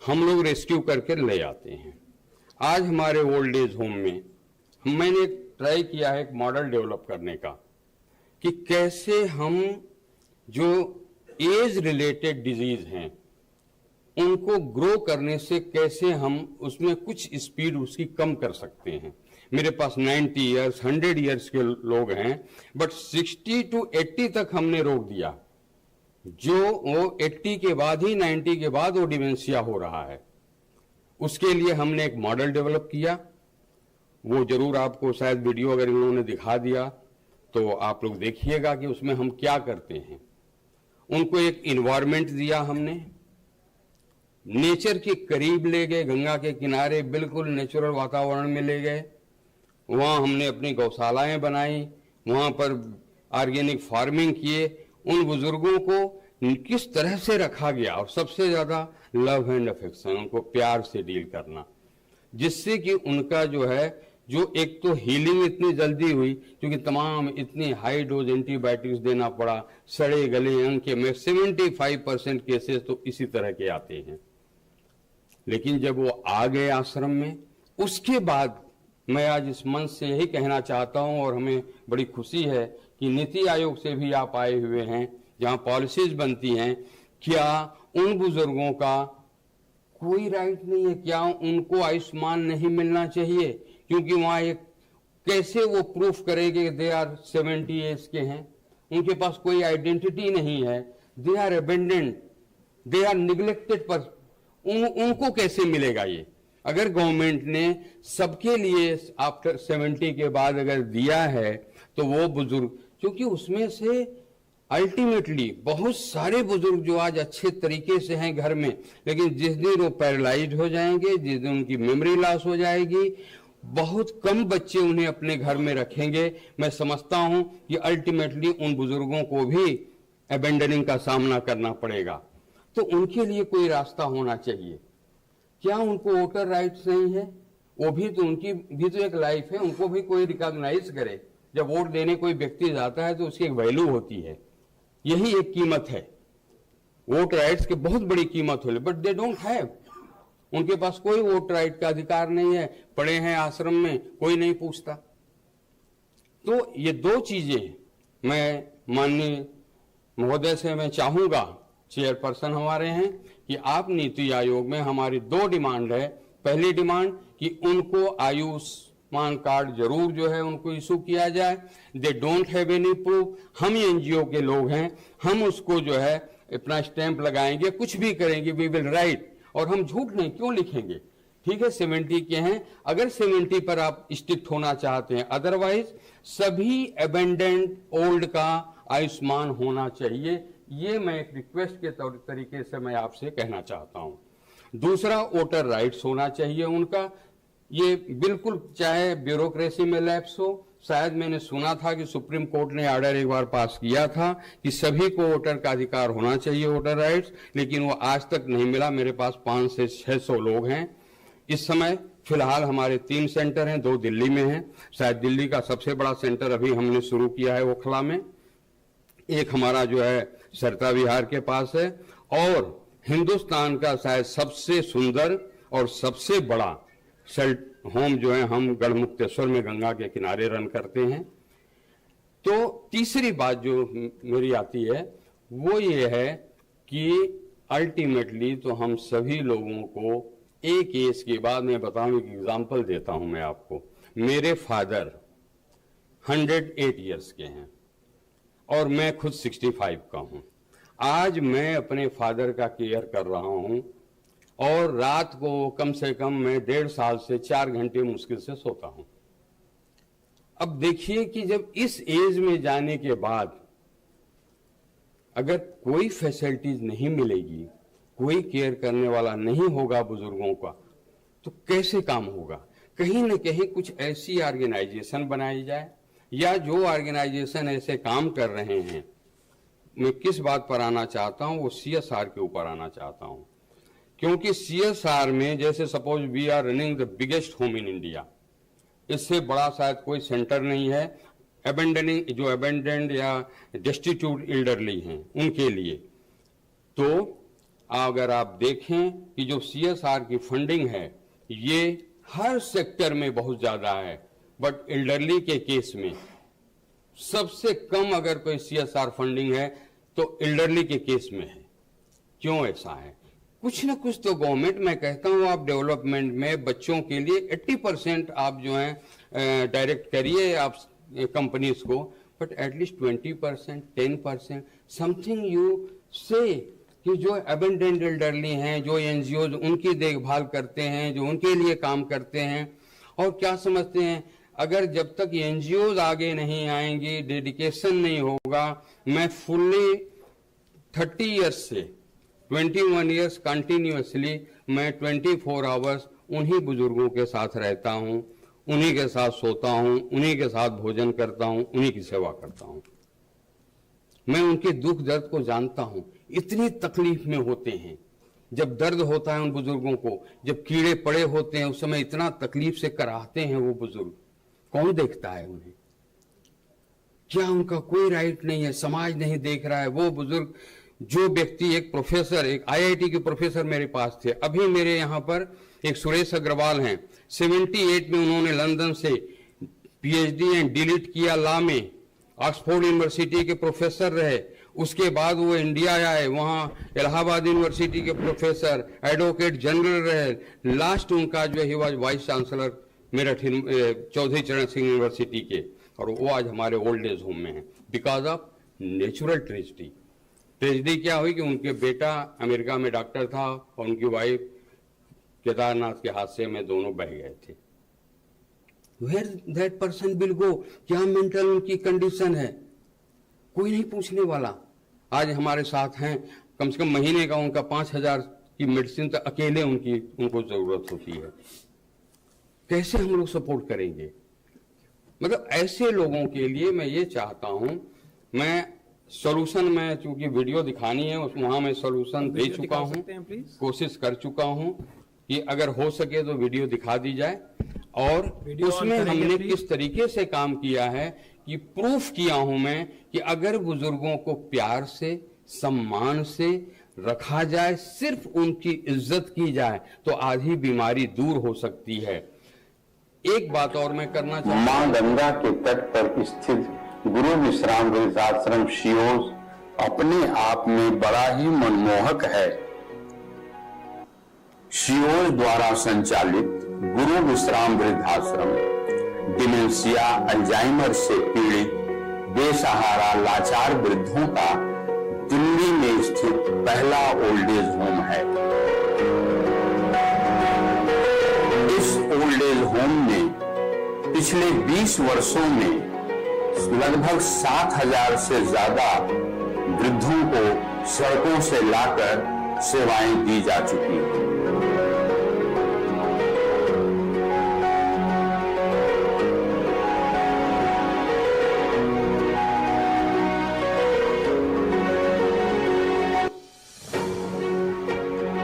Speaker 9: हम लोग रेस्क्यू करके ले आते हैं। आज हमारे ओल्ड एज होम में मैंने ट्राई किया है एक मॉडल डेवलप करने का कि कैसे हम जो एज रिलेटेड डिजीज हैं उनको ग्रो करने से कैसे हम उसमें कुछ स्पीड उसकी कम कर सकते हैं। मेरे पास 90 इयर्स 100 इयर्स के लोग हैं, बट 60 to 80 तक हमने रोक दिया, जो वो 80 के बाद ही 90 के बाद वो डिमेंशिया हो रहा है। उसके लिए हमने एक मॉडल डेवलप किया, वो जरूर आपको शायद वीडियो अगर इन लोगों ने दिखा दिया तो आप लोग देखिएगा कि उसमें हम क्या करते हैं। उनको एक इन्वायरमेंट दिया, हमने नेचर के करीब ले गए, गंगा के किनारे बिल्कुल नेचुरल वातावरण में ले गए। वहां हमने अपनी गौशालाएं बनाई, वहां पर ऑर्गेनिक फार्मिंग किए। उन बुजुर्गों को किस तरह से रखा गया, और सबसे ज्यादा लव एंड अफेक्शन, उनको प्यार से डील करना, जिससे कि उनका जो है जो एक तो हीलिंग इतनी जल्दी हुई, क्योंकि तमाम इतनी हाई डोज एंटीबायोटिक्स देना पड़ा, सड़े गले अंग के में 75% केसेस तो इसी तरह के आते हैं। लेकिन जब वो आ गए आश्रम में, उसके बाद मैं आज इस मंच से यही कहना चाहता हूं, और हमें बड़ी खुशी है कि नीति आयोग से भी आप आए हुए हैं, जहां पॉलिसीज बनती हैं। क्या उन बुजुर्गों का कोई राइट नहीं है? क्या उनको आयुष्मान नहीं मिलना चाहिए? क्योंकि वहां एक कैसे वो प्रूफ करेंगे कि दे आर 70 एज के हैं, उनके पास कोई आइडेंटिटी नहीं है, they are abandoned, they are neglected, पर उनको कैसे मिलेगा ये? अगर गवर्नमेंट ने सबके लिए आफ्टर 70 के बाद अगर दिया है तो वो बुजुर्ग, क्योंकि उसमें से अल्टीमेटली बहुत सारे बुजुर्ग जो आज अच्छे तरीके से हैं घर में, लेकिन जिस दिन वो पैरालाइज्ड हो जाएंगे, जिस दिन उनकी मेमोरी लॉस हो जाएगी, बहुत कम बच्चे उन्हें अपने घर में रखेंगे। मैं समझता हूं कि अल्टीमेटली उन बुजुर्गों को भी अबेंडनिंग का सामना करना पड़ेगा। तो उनके लिए कोई रास्ता होना चाहिए। क्या उनको वोटर राइट्स नहीं है? वो भी तो, उनकी भी तो एक लाइफ है, उनको भी कोई रिकॉग्नाइज करे। जब वोट देने कोई व्यक्ति जाता है तो उसकी एक वैल्यू होती है, यही एक कीमत है। वोट राइट्स की बहुत बड़ी कीमत हो, बट दे डोंट हैव, उनके पास कोई वोट राइट का अधिकार नहीं है, पड़े हैं आश्रम में, कोई नहीं पूछता। तो ये दो चीजें मैं माननीय महोदय से मैं चाहूंगा, चेयरपर्सन हमारे हैं, कि आप नीति आयोग में हमारी दो डिमांड है। पहली डिमांड कि उनको आयुष्मान कार्ड जरूर जो है उनको इशू किया जाए। They don't have any proof, हम एनजीओ के लोग हैं, हम उसको जो है अपना स्टैंप लगाएंगे, कुछ भी करेंगे, वी विल राइट। और हम झूठ नहीं क्यों लिखेंगे? ठीक है, 70 के हैं, अगर 70 पर आप स्ट्रिक्ट होना चाहते हैं, अदरवाइज सभी अबेंडेंट ओल्ड का आयुष्मान होना चाहिए। ये मैं एक रिक्वेस्ट के तरीके से मैं आपसे कहना चाहता हूं। दूसरा, वोटर राइट्स होना चाहिए उनका। ये बिल्कुल, चाहे ब्यूरोक्रेसी में लैप्स हो, शायद मैंने सुना था कि सुप्रीम कोर्ट ने ऑर्डर एक बार पास किया था कि सभी को वोटर का अधिकार होना चाहिए, वोटर राइट्स, लेकिन वो आज तक नहीं मिला। मेरे पास 500 से 600 लोग हैं इस समय फिलहाल हमारे 3 सेंटर हैं, 2 दिल्ली में हैं। शायद दिल्ली का सबसे बड़ा सेंटर अभी हमने शुरू किया है ओखला में, एक हमारा जो है सरता विहार के पास है, और हिंदुस्तान का शायद सबसे सुंदर और सबसे बड़ा होम जो है हम गढ़मुक्तेश्वर में गंगा के किनारे रन करते हैं। तो तीसरी बात जो मेरी आती है वो ये है कि अल्टीमेटली तो हम सभी लोगों को एक एज के बाद, मैं बताऊं, एक एग्जांपल देता हूं मैं आपको। मेरे फादर 108 इयर्स के हैं और मैं खुद 65 का हूं। आज मैं अपने फादर का केयर कर रहा हूं और रात को कम से कम मैं 1.5 साल से 4 घंटे मुश्किल से सोता हूं। अब देखिए कि जब इस एज में जाने के बाद अगर कोई फैसिलिटीज नहीं मिलेगी, कोई केयर करने वाला नहीं होगा बुजुर्गों का, तो कैसे काम होगा? कहीं न कहीं कुछ ऐसी ऑर्गेनाइजेशन बनाई जाए, या जो ऑर्गेनाइजेशन ऐसे काम कर रहे हैं, मैं किस बात पर आना चाहता हूं, वो CSR के ऊपर आना चाहता हूं। क्योंकि CSR में जैसे suppose we are running the biggest home in India, इससे बड़ा शायद कोई सेंटर नहीं है जो अबेंडेंड या डेस्टिट्यूट एल्डरली हैं उनके लिए। तो अगर आप देखें कि जो CSR की फंडिंग है ये हर सेक्टर में बहुत ज्यादा है, बट एल्डरली के केस में सबसे कम अगर कोई CSR फंडिंग है तो एल्डरली के केस में है। क्यों ऐसा है? कुछ ना कुछ तो गवर्नमेंट, मैं कहता हूं आप डेवलपमेंट में बच्चों के लिए 80% आप जो है डायरेक्ट करिए आप कंपनीज को, बट एटलीस्ट 20%, 10% समथिंग यू से कि जो अबेंडेंड एल्डरली हैं, जो NGOs उनकी देखभाल करते हैं, जो उनके लिए काम करते हैं। और क्या समझते हैं, अगर जब तक NGOs आगे नहीं आएंगी, डेडिकेशन नहीं होगा, मैं फुल्ली 30 ईयर्स से 21 ईयर्स कंटिन्यूअसली मैं 24 आवर्स उन्हीं बुजुर्गों के साथ रहता हूं, उन्हीं के साथ सोता हूं, उन्हीं के साथ भोजन करता हूं, उन्हीं की सेवा करता हूं। मैं उनके दुख दर्द को जानता हूं, इतनी तकलीफ में होते हैं। जब दर्द होता है उन बुजुर्गों को, जब कीड़े पड़े होते हैं, उस समय इतना तकलीफ से कराहते हैं वो बुजुर्ग। कौन देखता है उन्हें? क्या उनका कोई राइट नहीं है? समाज नहीं देख रहा है? वो बुजुर्ग, जो व्यक्ति, एक प्रोफेसर, एक IIT के प्रोफेसर मेरे पास थे, अभी मेरे यहाँ पर एक सुरेश अग्रवाल हैं, 78 में उन्होंने लंदन से PhD एंड डिलीट किया लॉ में, ऑक्सफोर्ड यूनिवर्सिटी के प्रोफेसर रहे। उसके बाद वो इंडिया आए, वहां इलाहाबाद यूनिवर्सिटी के प्रोफेसर, एडवोकेट जनरल रहे। लास्ट उनका जो ही was vice chancellor Meerut Chaudhary Charan Singh university के, और वो आज हमारे ओल्ड एज होम में है because of natural tragedy. Tragedy क्या हुई कि उनके बेटा अमेरिका में डॉक्टर था और उनकी वाइफ केदारनाथ के हादसे में दोनों बह गए थे। Where that person will go? क्या मेंटल उनकी कंडीशन है, कोई नहीं पूछने वाला। आज हमारे साथ हैं, कम से कम महीने का उनका 5,000 की मेडिसिन तो अकेले उनको जरूरत होती है। कैसे हम लोग सपोर्ट करेंगे? मतलब ऐसे लोगों के लिए मैं ये चाहता हूं, मैं सोल्यूशन में, चूंकि वीडियो दिखानी है वहां मैं सोल्यूशन दे चुका हूं, कोशिश कर चुका हूं कि अगर हो सके तो वीडियो दिखा दी जाए। और उसमें हमने किस तरीके से काम किया है कि प्रूफ किया हूं मैं कि अगर बुजुर्गों को प्यार से, सम्मान से रखा जाए, सिर्फ उनकी इज्जत की जाए, तो आधी बीमारी दूर हो सकती है। एक बात और मैं करना चाहता हूं,
Speaker 10: मां गंगा के तट पर स्थित गुरु विश्राम वृद्धाश्रम शियोज अपने आप में बड़ा ही मनमोहक है। शियोज द्वारा संचालित गुरु विश्राम वृद्धाश्रम डिमेंशिया, अल्जाइमर से पीड़ित बेसहारा लाचार वृद्धों का दिल्ली में स्थित पहला ओल्ड एज होम है। इस ओल्ड एज होम में पिछले 20 वर्षों में लगभग 7,000 से ज्यादा वृद्धों को सड़कों से लाकर सेवाएं दी जा चुकी हैं।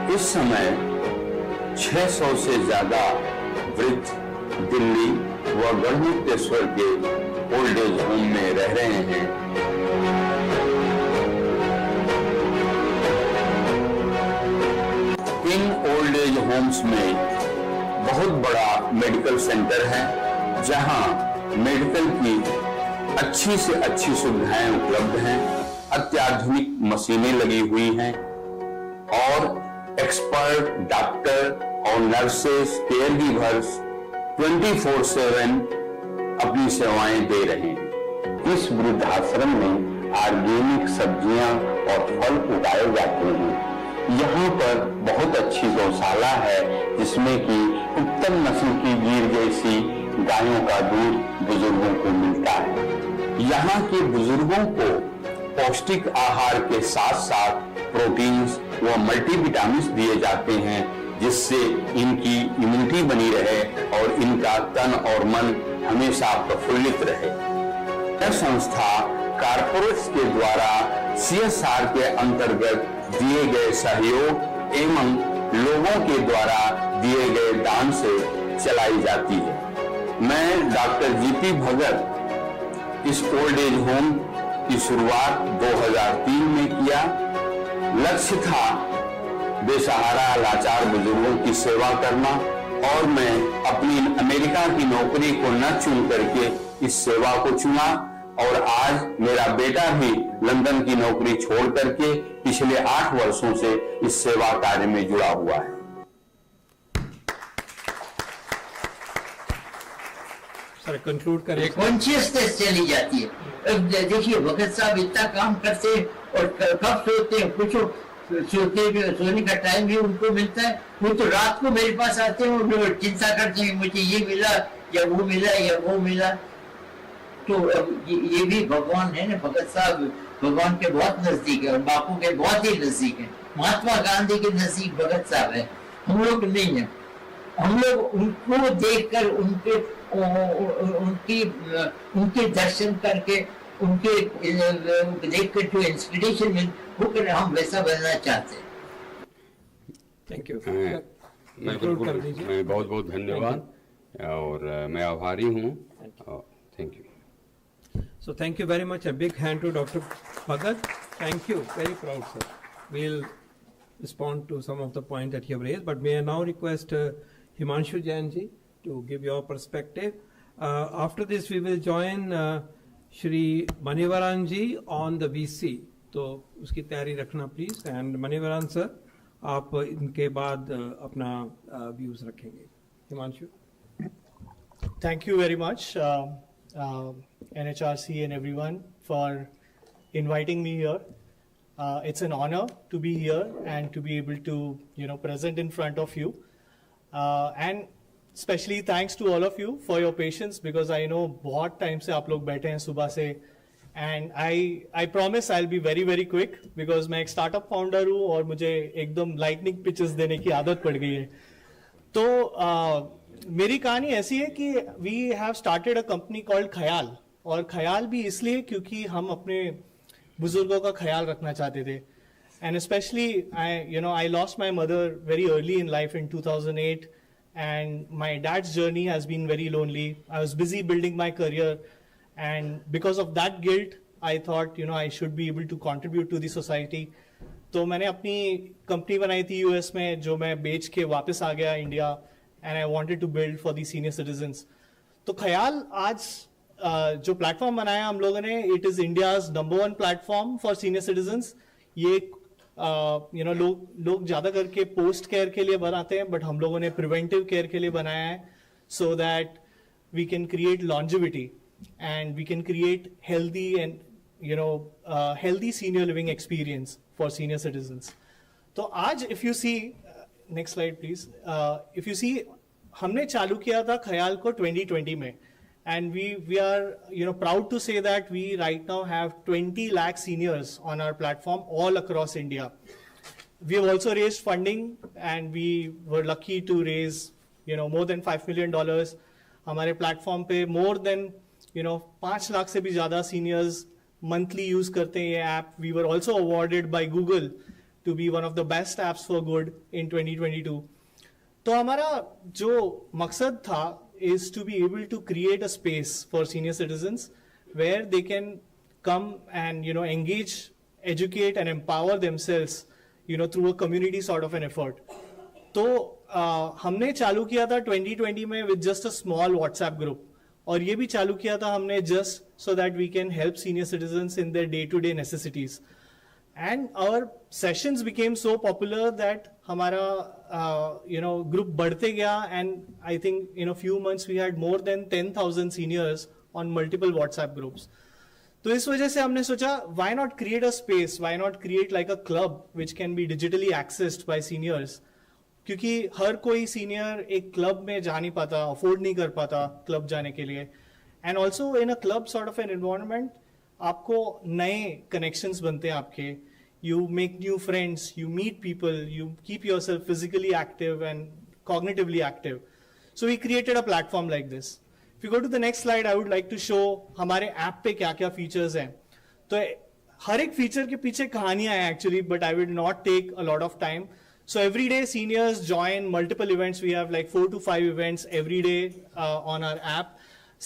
Speaker 10: इस समय 600 से ज्यादा वृद्ध दिल्ली व गढ़मुक्तेश्वर के ओल्ड एज होम में रह रहे हैं। इन ओल्ड एज होम्स में बहुत बड़ा मेडिकल सेंटर है, जहां मेडिकल की अच्छी से अच्छी सुविधाएं उपलब्ध हैं, अत्याधुनिक मशीनें लगी हुई हैं और एक्सपर्ट डॉक्टर और नर्सेस, केयर गिवर्स 24/7 अपनी सेवाएं दे रहे हैं। इस वृद्धाश्रम में ऑर्गेनिक सब्जियां और फल उगाए जाते हैं। यहाँ पर बहुत अच्छी गौशाला है, जिसमें कि उत्तम नस्ल की गिर जैसी गायों का दूध बुजुर्गों को मिलता है। यहाँ के बुजुर्गों को पौष्टिक आहार के साथ साथ प्रोटीन्स व मल्टीविटामिन्स दिए जाते हैं, जिससे इनकी इम्यूनिटी बनी रहे और इनका तन और मन हमेशा प्रफुल्लित रहे। यह संस्था कॉर्पोरेट्स के द्वारा CSR के अंतर्गत दिए गए सहयोग एवं लोगों के द्वारा दिए गए दान से चलाई जाती है। मैं डॉक्टर GP भगत इस ओल्ड एज होम की शुरुआत 2003 में किया। लक्ष्य था बेसहारा लाचार बुजुर्गों की सेवा करना और मैं अपनी अमेरिका की नौकरी को न चुन करके इस सेवा को चुना और आज मेरा बेटा भी लंदन की नौकरी छोड़ करके पिछले 8 वर्षों से इस सेवा कार्य में जुड़ा हुआ है।
Speaker 8: सर कंक्लूड करें।
Speaker 11: कॉन्शियसनेस चली जाती है। अब देखिए भगत साहब इतना काम करते और कब सोते हैं, कुछ सोने का टाइम भी उनको मिलता है। वो तो रात को मेरे पास आते हैं और चिंता करते हैं मुझे ये मिला या वो मिला या वो मिला। तो अब ये भी भगवान है ना, भगत साहब भगवान के बहुत नजदीक है और बापू के बहुत ही नजदीक है। महात्मा गांधी के नजदीक भगत साहब है, हम लोग नहीं है। हम लोग उनको देखकर उनके दर्शन करके उनके देखकर जो इंस्पिरेशन मिल वो कर हम वैसा बनना चाहते हैं।
Speaker 8: Thank you.
Speaker 9: मैं बहुत बहुत धन्यवाद और मैं आभारी हूँ। Thank you.
Speaker 8: So thank you very much. A big hand to Dr. Bhagat. Thank you. Very proud, sir. We'll respond to some of the points that you have raised, but may I now request Himanshu Jain ji to give your perspective. After this, we will join Shri Manivaran ji on the VC. तो उसकी तैयारी रखना please. And मनीवरन sir, आप इनके बाद अपना views रखेंगे। Himanshu.
Speaker 12: Thank you very much. NHRC and everyone for inviting me here. It's an honor to be here and to be able to, present in front of you. And especially thanks to all of you for your patience, because I know बहुत time से आप लोग बैठे हैं सुबह से, and I promise I'll be very very quick because मैं एक startup founder हूँ और मुझे एकदम lightning pitches देने की आदत पड़ गई है। तो मेरी कहानी ऐसी है कि we have started a company called ख्याल, और ख्याल भी इसलिए क्योंकि हम अपने बुजुर्गों का ख्याल रखना चाहते थे। And especially I lost my mother very early in life in 2008, and my dad's journey has been very lonely. I was busy building my career, and because of that guilt I thought I should be able to contribute to the society. तो मैंने अपनी company बनाई थी US में, जो मैं बेच के वापस आ गया India, and I wanted to build for the senior citizens. तो ख्याल आज जो प्लेटफॉर्म बनाया हम लोगों ने, it is India's number 1 platform for senior citizens. ये लोग ज्यादा करके पोस्ट केयर के लिए बनाते हैं, बट हम लोगों ने प्रिवेंटिव केयर के लिए बनाया है, so that we can create longevity and we can create healthy and healthy senior living experience for senior citizens. तो आज if you see, next slide please, if you see, हमने चालू किया था ख्याल को 2020 में, and we are proud to say that we right now have 20 lakh seniors on our platform all across India. We have also raised funding, and we were lucky to raise more than $5 million. हमारे platform पे more than 5 lakh से भी ज्यादा seniors monthly use करते हैं ये app. We were also awarded by Google to be one of the best apps for good in 2022. तो हमारा जो मकसद था is to be able to create a space for senior citizens where they can come and engage, educate and empower themselves through a community sort of an effort. तो हमने चालू किया था 2020 में with just a small WhatsApp group, और ये भी चालू किया था हमने just so that we can help senior citizens in their day-to-day necessities. And our sessions became so popular that हमारा group बढ़ते गया, and I think in a few months we had more than 10,000 seniors on multiple WhatsApp groups. तो इस वजह से हमने सोचा why not create a space, why not create like a club which can be digitally accessed by seniors, क्योंकि हर कोई senior एक club में जा नहीं पाता, अफोर्ड नहीं कर पाता क्लब जाने के लिए. And also in a club sort of an environment आपको नए कनेक्शंस बनते हैं आपके, you make new friends, you meet people, you keep yourself physically active and cognitively active. So we created a platform like this. If you go to the next slide, I would like to show हमारे app पे क्या क्या features हैं. तो हर एक feature के पीछे कहानियां हैं actually, but I will not take a lot of time. So every day seniors join multiple events. We have like 4 to 5 events every day on our app.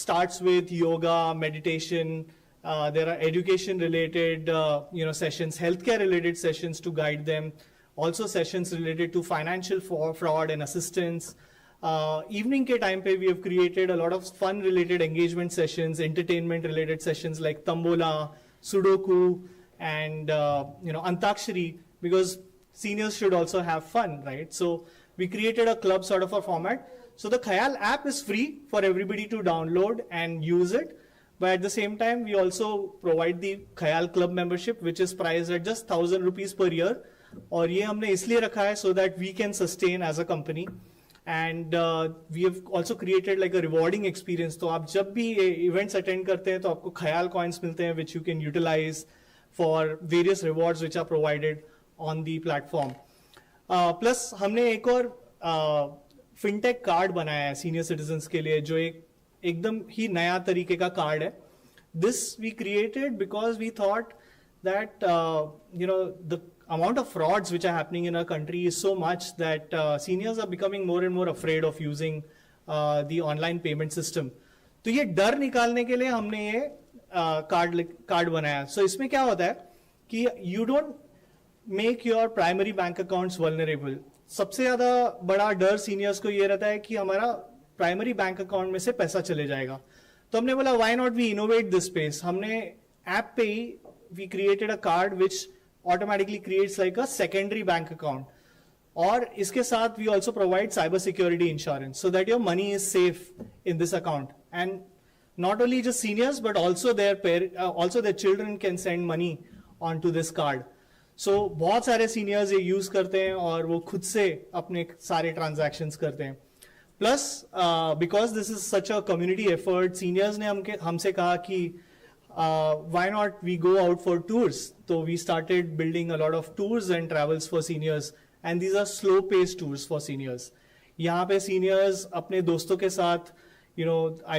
Speaker 12: Starts with yoga, meditation. There are education related sessions, healthcare related sessions to guide them. Also sessions related to financial fraud and assistance. Evening ke time pe we have created a lot of fun related engagement sessions, entertainment related sessions like Tambola, Sudoku and Antakshari, because seniors should also have fun, right? So we created a club sort of a format. So the Khayal app is free for everybody to download and use it. But at the same time, we also provide the Khayal club membership, which is priced at just 1,000 rupees per year. और ये हमने इसलिए रखा है so that we can sustain as a company. And we have also created like a rewarding experience. तो आप जब भी events attend करते हैं तो आपको Khayal coins मिलते हैं, which you can utilize for various rewards which are provided on the platform. Plus हमने एक और fintech कार्ड बनाया है senior citizens के लिए, जो एकदम ही नया तरीके का कार्ड है. This we created because we thought that the amount of frauds which are happening in our country is so much that seniors are becoming more and more afraid of using the online payment system. तो ये डर निकालने के लिए हमने ये card बनाया. So इसमें क्या होता है कि you don't make your primary bank accounts vulnerable. सबसे ज्यादा बड़ा डर सीनियर्स को ये रहता है कि हमारा प्राइमरी बैंक अकाउंट में से पैसा चले जाएगा. तो हमने बोला why not we innovate this space. हमने ऐप पे ही we created a card which automatically creates like a secondary bank account, और इसके साथ we also provide cyber security insurance so that your money is safe in this account. And not only just seniors but also their children can send money on to this card. So बहुत सारे seniors ये use करते हैं और वो खुद से अपने सारे ट्रांजैक्शंस करते हैं. Plus because this is such a community effort, seniors ने हमसे कहा कि why not we go out for tours. So we started building a lot of tours and travels for seniors, and these are slow paced tours for seniors. यहाँ पे seniors अपने दोस्तों के साथ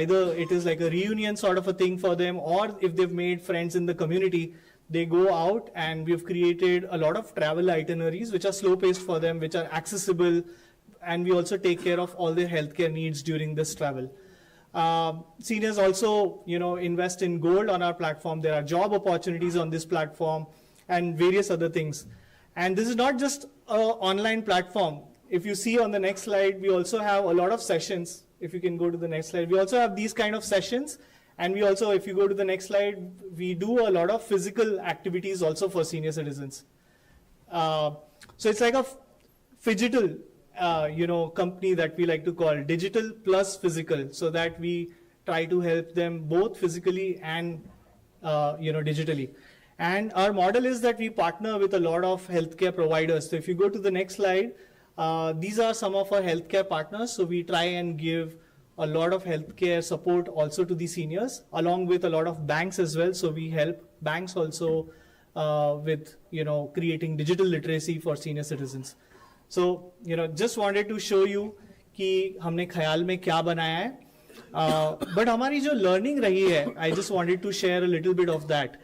Speaker 12: either it is like a reunion sort of a thing for them, or if they've made friends in the community, they go out, and we've created a lot of travel itineraries which are slow paced for them, which are accessible, and we also take care of all their healthcare needs during this travel. Seniors also invest in gold on our platform. There are job opportunities on this platform and various other things. And this is not just an online platform. If you see on the next slide, we also have a lot of sessions. If you can go to the next slide, we also have these kind of sessions. And we also, if you go to the next slide, we do a lot of physical activities also for senior citizens. So it's like a phygital, company that we like to call digital plus physical, so that we try to help them both physically and, digitally. And our model is that we partner with a lot of healthcare providers. So if you go to the next slide, these are some of our healthcare partners. So we try and give a lot of healthcare support also to the seniors, along with a lot of banks as well. So we help banks also with creating digital literacy for senior citizens. So just wanted to show you कि हमने ख्याल में क्या बनाया है. But हमारी जो learning रही है, I just wanted to share a little bit of that.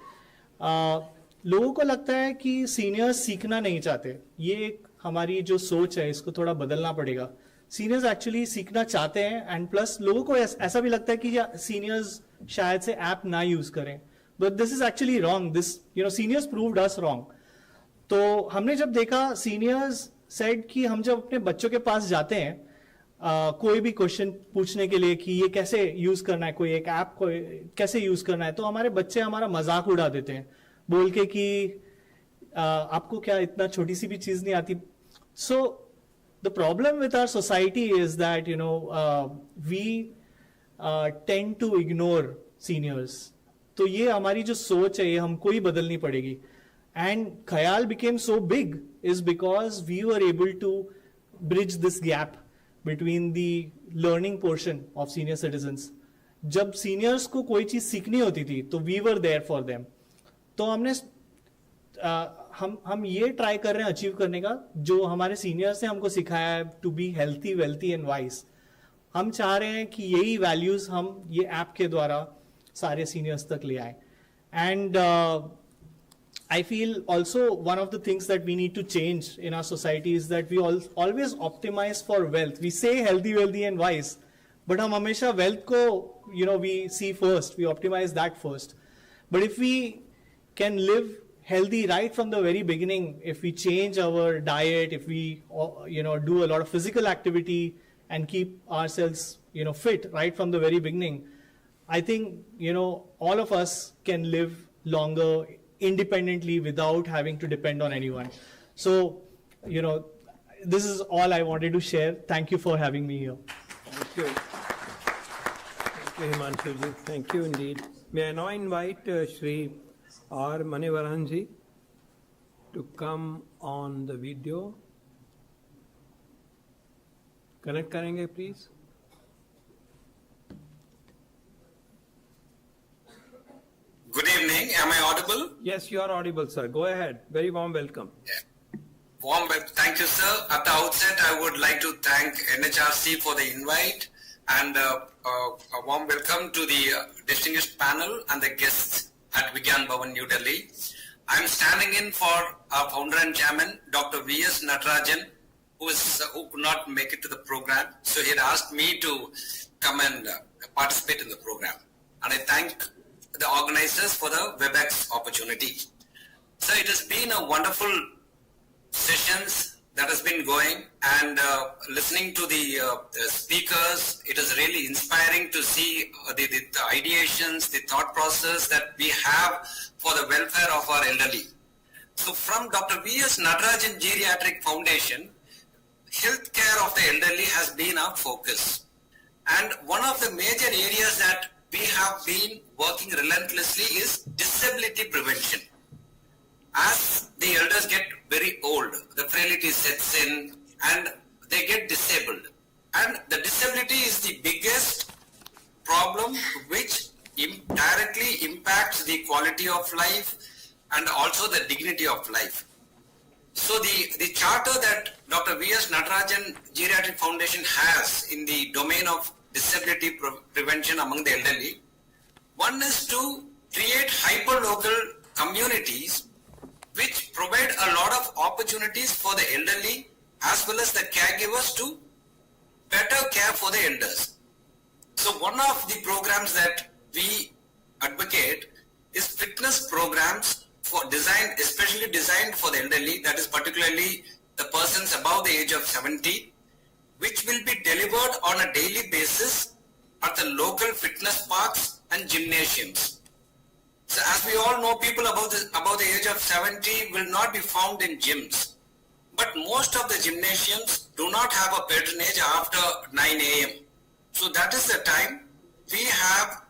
Speaker 12: लोगों को लगता है कि seniors सीखना नहीं चाहते. ये एक हमारी जो सोच है इसको थोड़ा बदलना पड़ेगा. सीनियर्स एक्चुअली सीखना चाहते हैं एंड प्लस लोगों को ऐसा भी लगता है कि सीनियर्स शायद से ऐप ना यूज करें, but this is actually wrong. This seniors proved us wrong. तो हमने जब देखा, सीनियर्स सेड कि हम जब अपने बच्चों के पास जाते हैं कोई भी क्वेश्चन पूछने के लिए कि ये कैसे यूज करना है, कोई एक ऐप को कैसे यूज करना है, तो हमारे बच्चे हमारा मजाक उड़ा देते हैं बोल के कि आपको क्या इतना छोटी सी भी चीज नहीं आती. So the problem with our society is that we tend to ignore seniors. तो ये हमारी जो सोच है ये हमको ही बदलनी पड़ेगी. एंड ख्याल became so big is because we were able to bridge this gap between the learning portion of senior citizens. जब seniors को कोई चीज सीखनी होती थी तो we were there for them. तो हमने हम ये ट्राई कर रहे हैं अचीव करने का जो हमारे सीनियर्स ने हमको सिखाया है, to be healthy, wealthy and wise. हम चाह रहे हैं कि यही वैल्यूज हम ये ऐप के द्वारा सारे सीनियर्स तक ले आए. And I feel also one of the things that we need to change in our society is that we always optimize for wealth. We say healthy, wealthy and wise, but हम हमेशा wealth को we see first, we optimize that first. But if we can live healthy right from the very beginning, if we change our diet, if we do a lot of physical activity and keep ourselves fit right from the very beginning, I think all of us can live longer independently without having to depend on anyone. So, this is all I wanted to share. Thank you for having me here.
Speaker 8: Thank you. Thank you, Himanshu ji. Thank you indeed. May I now invite Shri or Manivaran ji to come on the video. Connect karenge, please.
Speaker 13: Good evening. Am I audible?
Speaker 8: Yes, you are audible, sir. Go ahead. Very warm welcome.
Speaker 13: Yeah. Thank you, sir. At the outset, I would like to thank NHRC for the invite and a warm welcome to the distinguished panel and the guests at Vigyan Bhavan, New Delhi. I'm standing in for our founder and chairman, Dr. V.S. Natarajan, who could not make it to the program. So he had asked me to come and participate in the program. And I thank the organizers for the WebEx opportunity. So it has been a wonderful sessions that has been going, and listening to the speakers, it is really inspiring to see the ideations, the thought process that we have for the welfare of our elderly. So from Dr. V.S. Natarajan Geriatric Foundation, healthcare of the elderly has been our focus. And one of the major areas that we have been working relentlessly is disability prevention. As the elders get very old, the frailty sets in and they get disabled. And the disability is the biggest problem which directly impacts the quality of life and also the dignity of life. So the charter that Dr. V.S. Natarajan Geriatric Foundation has in the domain of disability prevention among the elderly, one is to create hyper-local communities which provide a lot of opportunities for the elderly as well as the caregivers to better care for the elders. So one of the programs that we advocate is fitness programs especially designed for the elderly, that is particularly the persons above the age of 70, which will be delivered on a daily basis at the local fitness parks and gymnasiums. So as we all know, people above the age of 70 will not be found in gyms. But most of the gymnasiums do not have a patronage after 9 a.m. So that is the time we have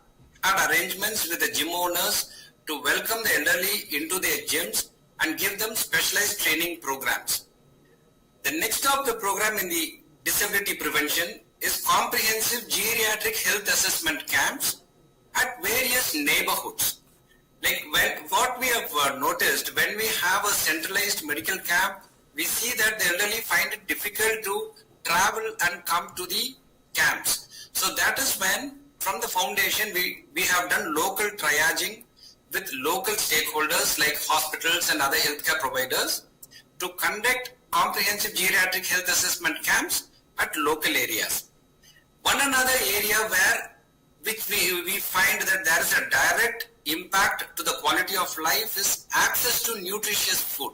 Speaker 13: had arrangements with the gym owners to welcome the elderly into their gyms and give them specialized training programs. The next of the program in the disability prevention is comprehensive geriatric health assessment camps at various neighborhoods. Like what we have noticed, when we have a centralized medical camp, we see that the elderly find it difficult to travel and come to the camps. So that is when, from the foundation, we have done local triaging with local stakeholders like hospitals and other healthcare providers to conduct comprehensive geriatric health assessment camps at local areas. One another area which we find that there is a direct impact to the quality of life is access to nutritious food.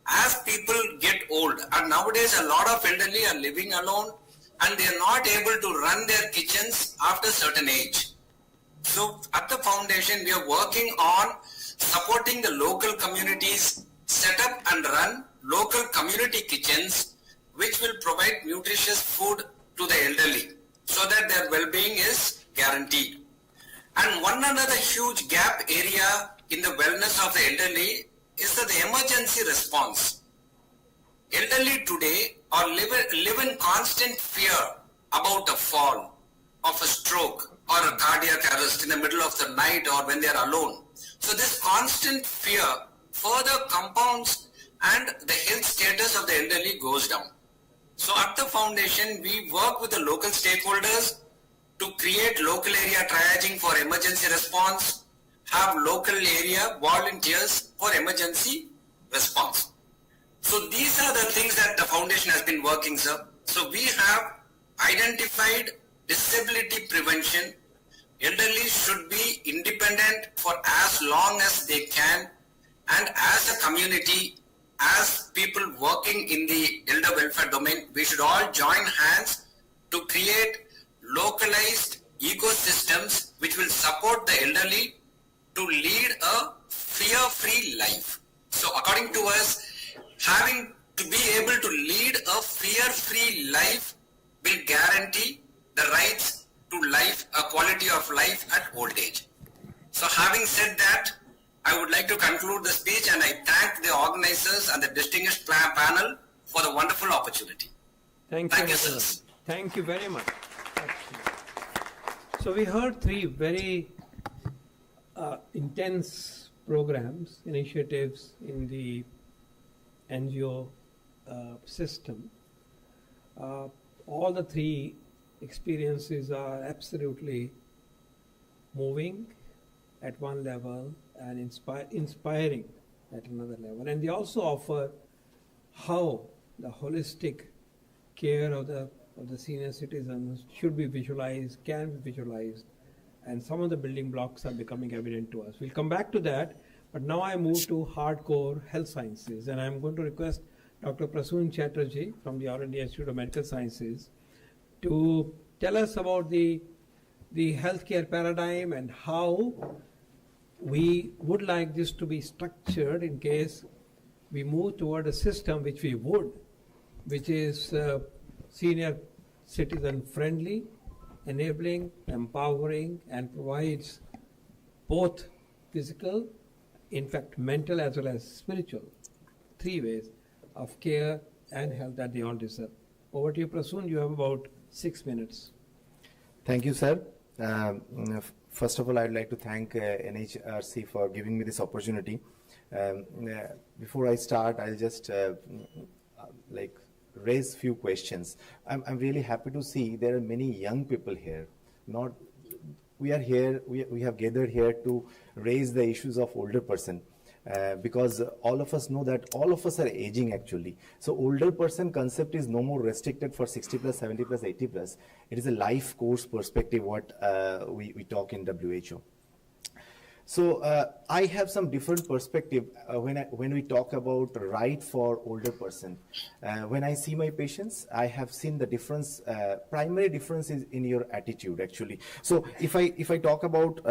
Speaker 13: As people get old, and nowadays a lot of elderly are living alone and they are not able to run their kitchens after a certain age. So at the foundation, we are working on supporting the local communities, set up and run local community kitchens which will provide nutritious food to the elderly so that their well-being is guaranteed. And one another huge gap area in the wellness of the elderly is the emergency response. Elderly today live in constant fear about a fall, of a stroke or a cardiac arrest in the middle of the night or when they are alone. So this constant fear further compounds and the health status of the elderly goes down. So at the foundation, we work with the local stakeholders to create local area triaging for emergency response, have local area volunteers for emergency response. So these are the things that the foundation has been working, sir. So we have identified disability prevention. Elderly should be independent for as long as they can, and as a community, as people working in the elder welfare domain, we should all join hands to create localized ecosystems which will support the elderly to lead a fear-free life. So according to us, having to be able to lead a fear-free life will guarantee the rights to life, a quality of life at old age. So having said that, I would like to conclude the speech and I thank the organizers and the distinguished panel for the wonderful opportunity.
Speaker 8: Thank you, sir. Thank you very much. So we heard three very intense programs, initiatives in the NGO system. All the three experiences are absolutely moving at one level and inspiring at another level. And they also offer how the holistic care of the senior citizens should be visualized, can be visualized, and some of the building blocks are becoming evident to us. We'll come back to that, but now I move to hardcore health sciences, and I'm going to request Dr. Prasoon Chatterjee from the All India Institute of Medical Sciences to tell us about the healthcare paradigm and how we would like this to be structured in case we move toward a system which we would, which is senior citizen friendly, enabling, empowering, and provides both physical, in fact mental as well as spiritual, three ways of care and health that they all deserve. Over to you, Prasoon. You have about 6 minutes.
Speaker 14: Thank you, sir. First of all, I'd like to thank NHRC for giving me this opportunity. Before I start, I'll just raise few questions. I'm really happy to see there are many young people here. We are here, we have gathered here to raise the issues of older person. Because all of us know that all of us are aging actually. So older person concept is no more restricted for 60 plus, 70 plus, 80 plus. It is a life course perspective what we talk in WHO. So I have some different perspective when we talk about right for older person. When I see my patients, I have seen the difference. Primary difference is in your attitude actually. So if I talk about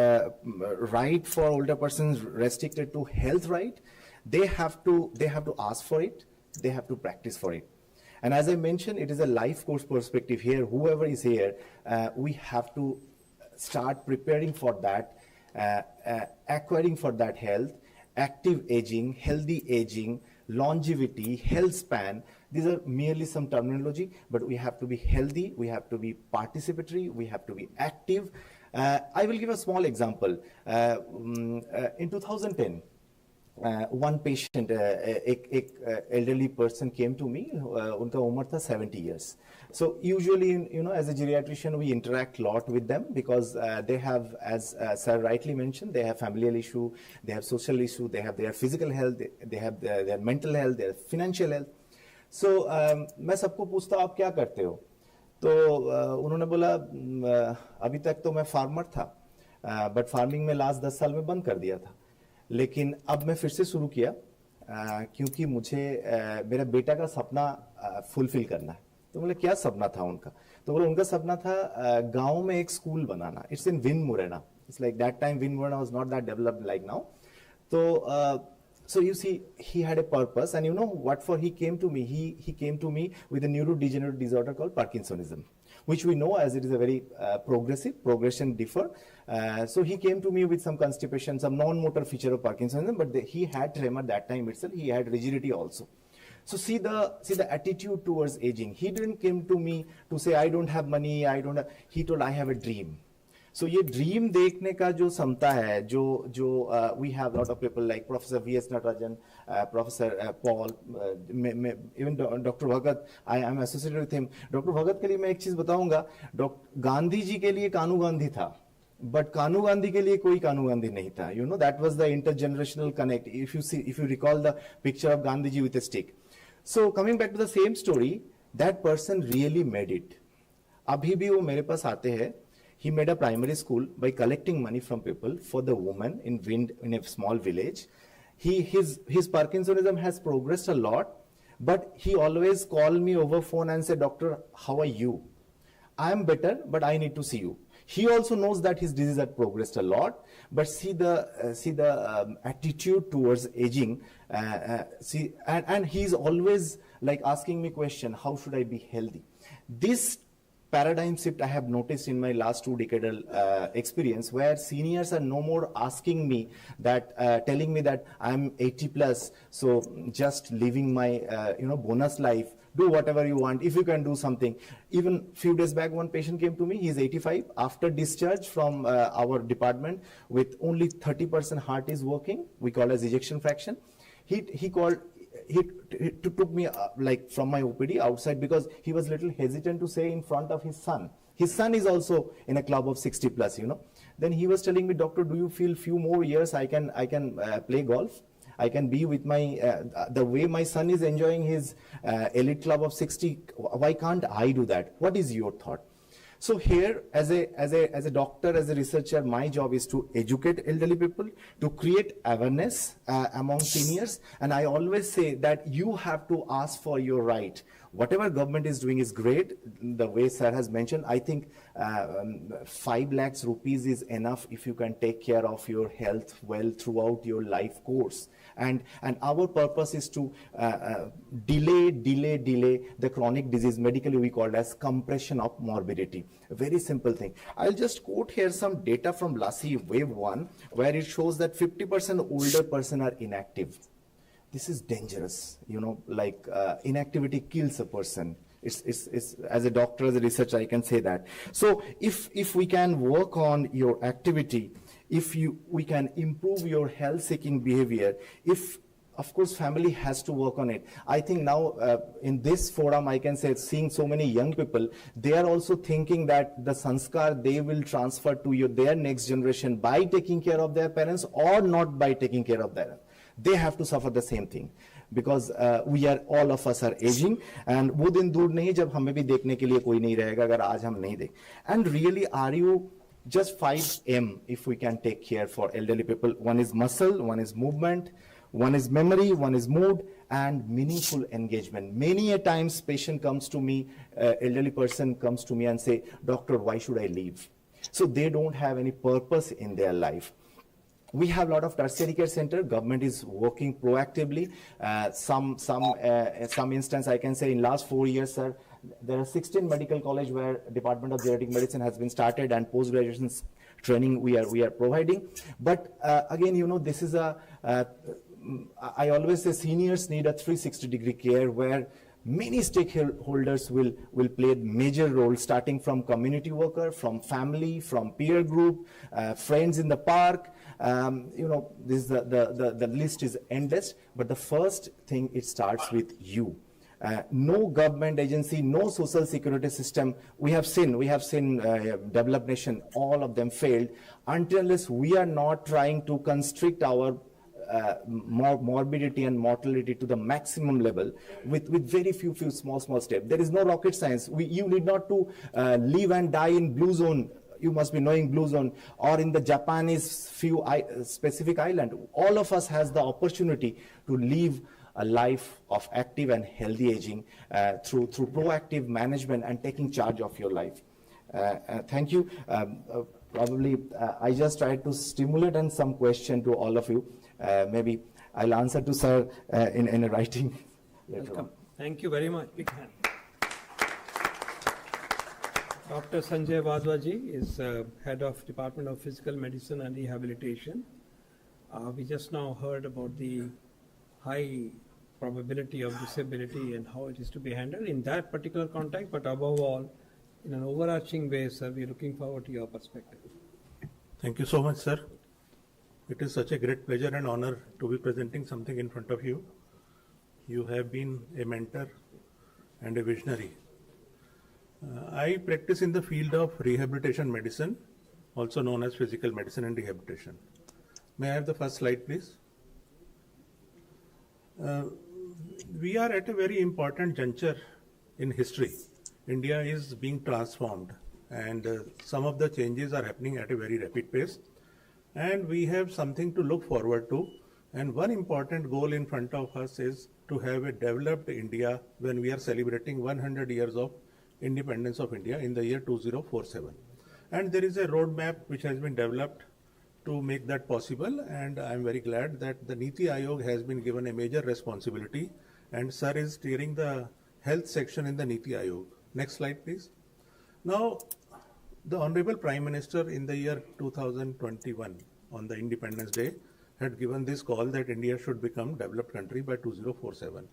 Speaker 14: right for older persons restricted to health right, they have to ask for it. They have to practice for it. And as I mentioned, it is a life course perspective here. Whoever is here, we have to start preparing for that. Acquiring for that health, active aging, healthy aging, longevity, health span. These are merely some terminology, but we have to be healthy, we have to be participatory, we have to be active. I will give a small example. In 2010, one patient, elderly person came to me, unka umar tha 70 years. So usually, as a geriatrician, we interact a lot with them because they have, as sir rightly mentioned, they have familial issue, they have social issue, they have their physical health, they have their mental health, their financial health. So मैं सबको पूछता आप क्या करते हो, तो उन्होंने बोला अभी तक तो मैं फार्मर था, बट फार्मिंग में लास्ट 10 साल में बंद कर दिया था, लेकिन अब मैं फिर से शुरू किया क्योंकि मुझे मेरा बेटा का सपना फुलफिल करना है। तो बोले क्या सपना था उनका, तो बोले उनका सपना था गांव में एक school banana. It's in win Morena, it's like that time win Morena was not that developed like now. तो so you see, he had a purpose, and you know what for he came to me? He came to me with a neurodegenerative disorder called Parkinsonism, which we know as it is a very progression differ. So he came to me with some constipation, some non-motor feature of Parkinsonism, but he had tremor that time itself. He had rigidity also. So see the attitude towards aging. He didn't come to me to say I don't have money, he told I have a dream. So ये dream देखने का जो क्षमता है, जो we have lot of people like Professor V.S. Natarajan, Professor Paul, even Dr. Bhagat, I am associated with him. Dr. Bhagat के लिए मैं एक चीज बताऊंगा, गांधी जी के लिए कानू गांधी था, but कानू गांधी के लिए कोई कानू गांधी नहीं था. You know, that was the intergenerational connect. If you recall the picture of Gandhi ji with a stick. So coming back to the same story, that person really made it. अभी भी वो मेरे पास आते हैं. He made a primary school by collecting money from people for the woman in a small village. His Parkinsonism has progressed a lot, but he always called me over phone and said, "Doctor, how are you? I am better, but I need to see you." He also knows that his disease had progressed a lot, but see the attitude towards aging. And he's always like asking me question, how should I be healthy? This paradigm shift I have noticed in my last 2 decadal experience, where seniors are no more asking me that, telling me that I'm 80 plus, so just living my bonus life, do whatever you want, if you can do something. Even few days back, one patient came to me, he's 85, after discharge from our department with only 30% heart is working, we call as ejection fraction. He took me like from my OPD outside because he was little hesitant to say in front of his son. His son is also in a club of 60 plus, you know. Then he was telling me, "Doctor, do you feel few more years I can play golf? I can be with my the way my son is enjoying his elite club of 60. Why can't I do that? What is your thought?" So here, as a doctor, as a researcher, my job is to educate elderly people, to create awareness among seniors. And I always say that you have to ask for your right. Whatever government is doing is great. The way sir has mentioned, I think 5 lakhs rupees is enough if you can take care of your health well throughout your life course. And our purpose is to delay the chronic disease. Medically we call it as compression of morbidity. A very simple thing. I'll just quote here some data from LASI wave 1, where it shows that 50% older person are inactive. This is dangerous, you know, like inactivity kills a person. It's as a doctor, as a researcher, I can say that. So if we can work on your activity, we can improve your health-seeking behavior, of course, family has to work on it. I think now in this forum, I can say, seeing so many young people, they are also thinking that the sanskar they will transfer to their next generation by taking care of their parents or not by taking care of their. They have to suffer the same thing because all of us are aging, and वो दिन दूर नहीं जब हमें भी देखने के लिए कोई नहीं रहेगा अगर आज हम नहीं देख. And really, are you just 5M if we can take care for elderly people? One is muscle, one is movement, one is memory, one is mood, and meaningful engagement. Many a times patient comes to me, elderly person comes to me and say, "Doctor, why should I leave?" So they don't have any purpose in their life. We have a lot of tertiary care center. Government is working proactively. Some instance I can say in last 4 years, sir, there are 16 medical college where Department of Genetic Medicine has been started, and post-graduation training we are providing. But again, you know, this is I always say seniors need a 360-degree care where many stakeholders will play a major role, starting from community worker, from family, from peer group, friends in the park. You know, this the list is endless. But the first thing, it starts with you. No government agency, no social security system. We have seen developed nation, all of them failed until unless we are not trying to constrict our morbidity and mortality to the maximum level with very few small steps. There is no rocket science. You need not to live and die in blue zone. You must be knowing blue zone or in the Japanese few specific island. All of us has the opportunity to live a life of active and healthy aging through proactive management and taking charge of your life. Thank you. Probably I just tried to stimulate and some question to all of you. Maybe I'll answer to sir in a writing later.
Speaker 8: Welcome. Thank you very much. Big hand. Dr. Sanjay Vadwaji is head of Department of Physical Medicine and Rehabilitation. We just now heard about the high probability of disability and how it is to be handled in that particular context, but above all, in an overarching way, sir, we're looking forward to your perspective.
Speaker 15: Thank you so much, sir. It is such a great pleasure and honor to be presenting something in front of you. You have been a mentor and a visionary. I practice in the field of rehabilitation medicine, also known as physical medicine and rehabilitation. May I have the first slide, please? We are at a very important juncture in history. India is being transformed and some of the changes are happening at a very rapid pace. And we have something to look forward to. And one important goal in front of us is to have a developed India when we are celebrating 100 years of independence of India in the year 2047. And there is a roadmap which has been developed to make that possible, and I am very glad that the Niti Aayog has been given a major responsibility, and sir is steering the health section in the Niti Aayog. Next slide, please. Now, the Honorable Prime Minister in the year 2021 on the Independence Day had given this call that India should become developed country by 2047.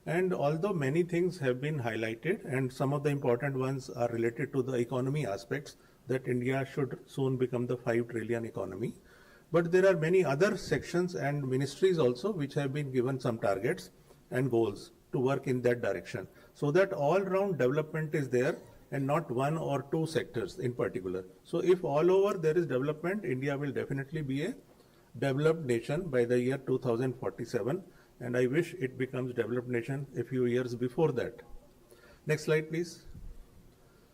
Speaker 15: And although many things have been highlighted and some of the important ones are related to the economy aspects, that India should soon become the 5 trillion economy. But there are many other sections and ministries also which have been given some targets and goals to work in that direction, so that all-round development is there and not one or two sectors in particular. So if all over there is development, India will definitely be a developed nation by the year 2047, and I wish it becomes developed nation a few years before that. Next slide, please.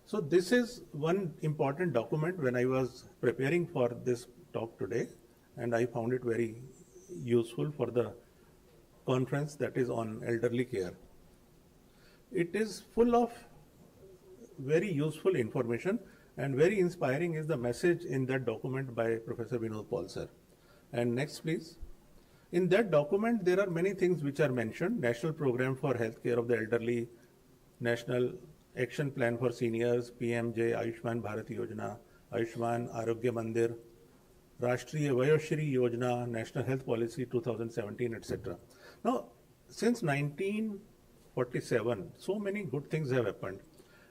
Speaker 15: So this is one important document when I was preparing for this talk today, and I found it very useful for the conference that is on elderly care. It is full of very useful information, and very inspiring is the message in that document by Professor Vinod Paul sir. And next, please. In that document, there are many things which are mentioned: National Program for Healthcare of the Elderly, National Action Plan for Seniors, PMJ, Ayushman Bharat Yojana, Ayushman Arogya Mandir, Rashtriya Vayoshri Yojana, National Health Policy 2017, etc. Now, since 1947, so many good things have happened,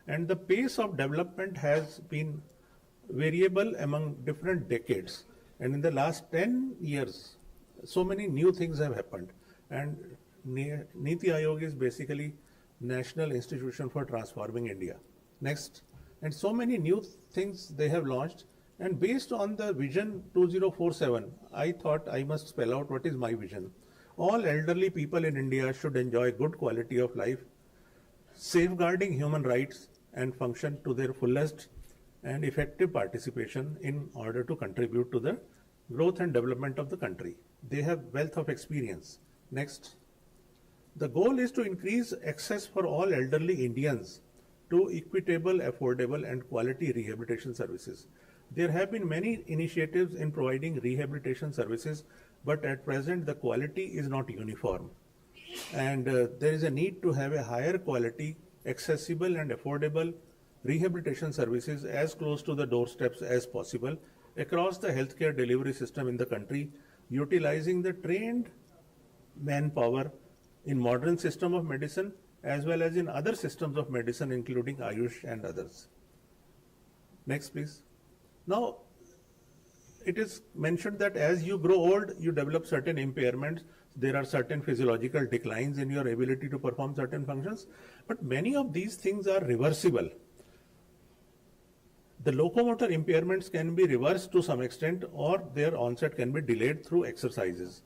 Speaker 15: and the pace of development has been variable among different decades. And in the last 10 years, so many new things have happened. And Niti Aayog is basically National Institution for Transforming India. Next. And so many new things they have launched. And based on the Vision 2047, I thought I must spell out what is my vision. All elderly people in India should enjoy good quality of life, safeguarding human rights, and function to their fullest and effective participation in order to contribute to the growth and development of the country. They have wealth of experience. Next. The goal is to increase access for all elderly Indians to equitable, affordable, and quality rehabilitation services. There have been many initiatives in providing rehabilitation services, but at present the quality is not uniform. And there is a need to have a higher quality, accessible and affordable rehabilitation services as close to the doorsteps as possible across the healthcare delivery system in the country, utilizing the trained manpower in modern system of medicine as well as in other systems of medicine, including Ayush and others. Next, please. Now, it is mentioned that as you grow old, you develop certain impairments. There are certain physiological declines in your ability to perform certain functions, but many of these things are reversible. The locomotor impairments can be reversed to some extent, or their onset can be delayed through exercises.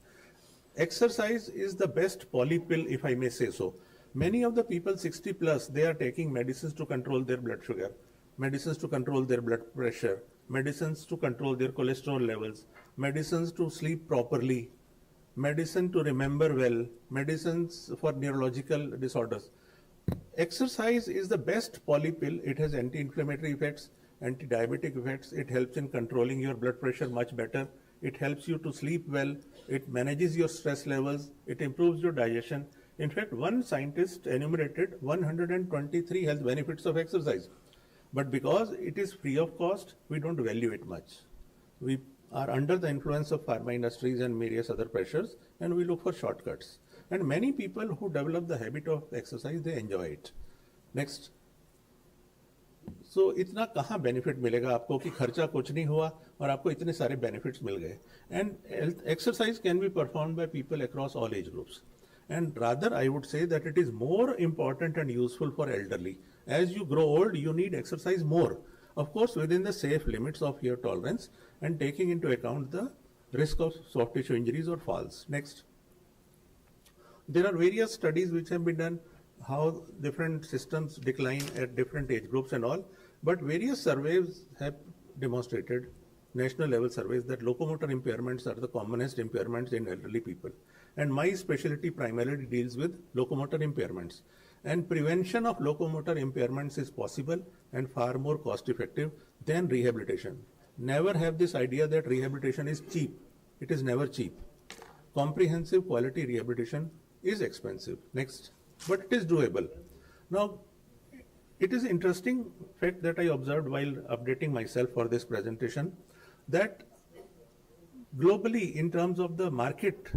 Speaker 15: exercise is the best polypill, if I may say so. Many of the people 60 plus, they are taking medicines to control their blood sugar, medicines to control their blood pressure, medicines to control their cholesterol levels, medicines to sleep properly, medicine to remember well, medicines for neurological disorders. Exercise is the best polypill. It has anti-inflammatory effects, anti-diabetic effects. It helps in controlling your blood pressure much better. It helps you to sleep well. It manages your stress levels. It improves your digestion. In fact, one scientist enumerated 123 health benefits of exercise. But because it is free of cost, we don't value it much. We are under the influence of pharma industries and various other pressures, and we look for shortcuts. And many people who develop the habit of exercise, they enjoy it. Next. So इतना कहाँ benefit मिलेगा आपको कि खर्चा कुछ नहीं हुआ और आपको इतने सारे benefits मिल गए. And exercise can be performed by people across all age groups. And rather, I would say that it is more important and useful for elderly. As you grow old, you need exercise more. Of course, within the safe limits of your tolerance and taking into account the risk of soft tissue injuries or falls. Next. There are various studies which have been done, how different systems decline at different age groups and all, but various surveys have demonstrated, national level surveys, that locomotor impairments are the commonest impairments in elderly people. And my specialty primarily deals with locomotor impairments. And prevention of locomotor impairments is possible and far more cost effective than rehabilitation. Never have this idea that rehabilitation is cheap. It is never cheap. Comprehensive quality rehabilitation is expensive. Next. But it is doable. Now, it is interesting fact that I observed while updating myself for this presentation, that globally in terms of the market,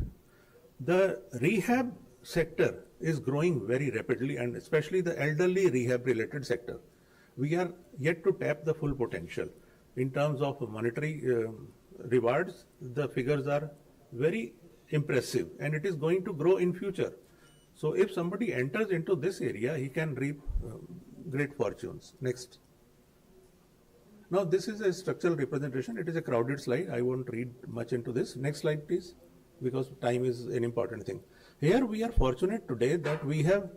Speaker 15: the rehab sector is growing very rapidly, and especially the elderly rehab related sector. We are yet to tap the full potential. In terms of monetary rewards, the figures are very impressive, and it is going to grow in future. So if somebody enters into this area, he can reap great fortunes. Next. Now this is a structural representation. It is a crowded slide. I won't read much into this. Next slide, please, because time is an important thing. Here we are fortunate today that we have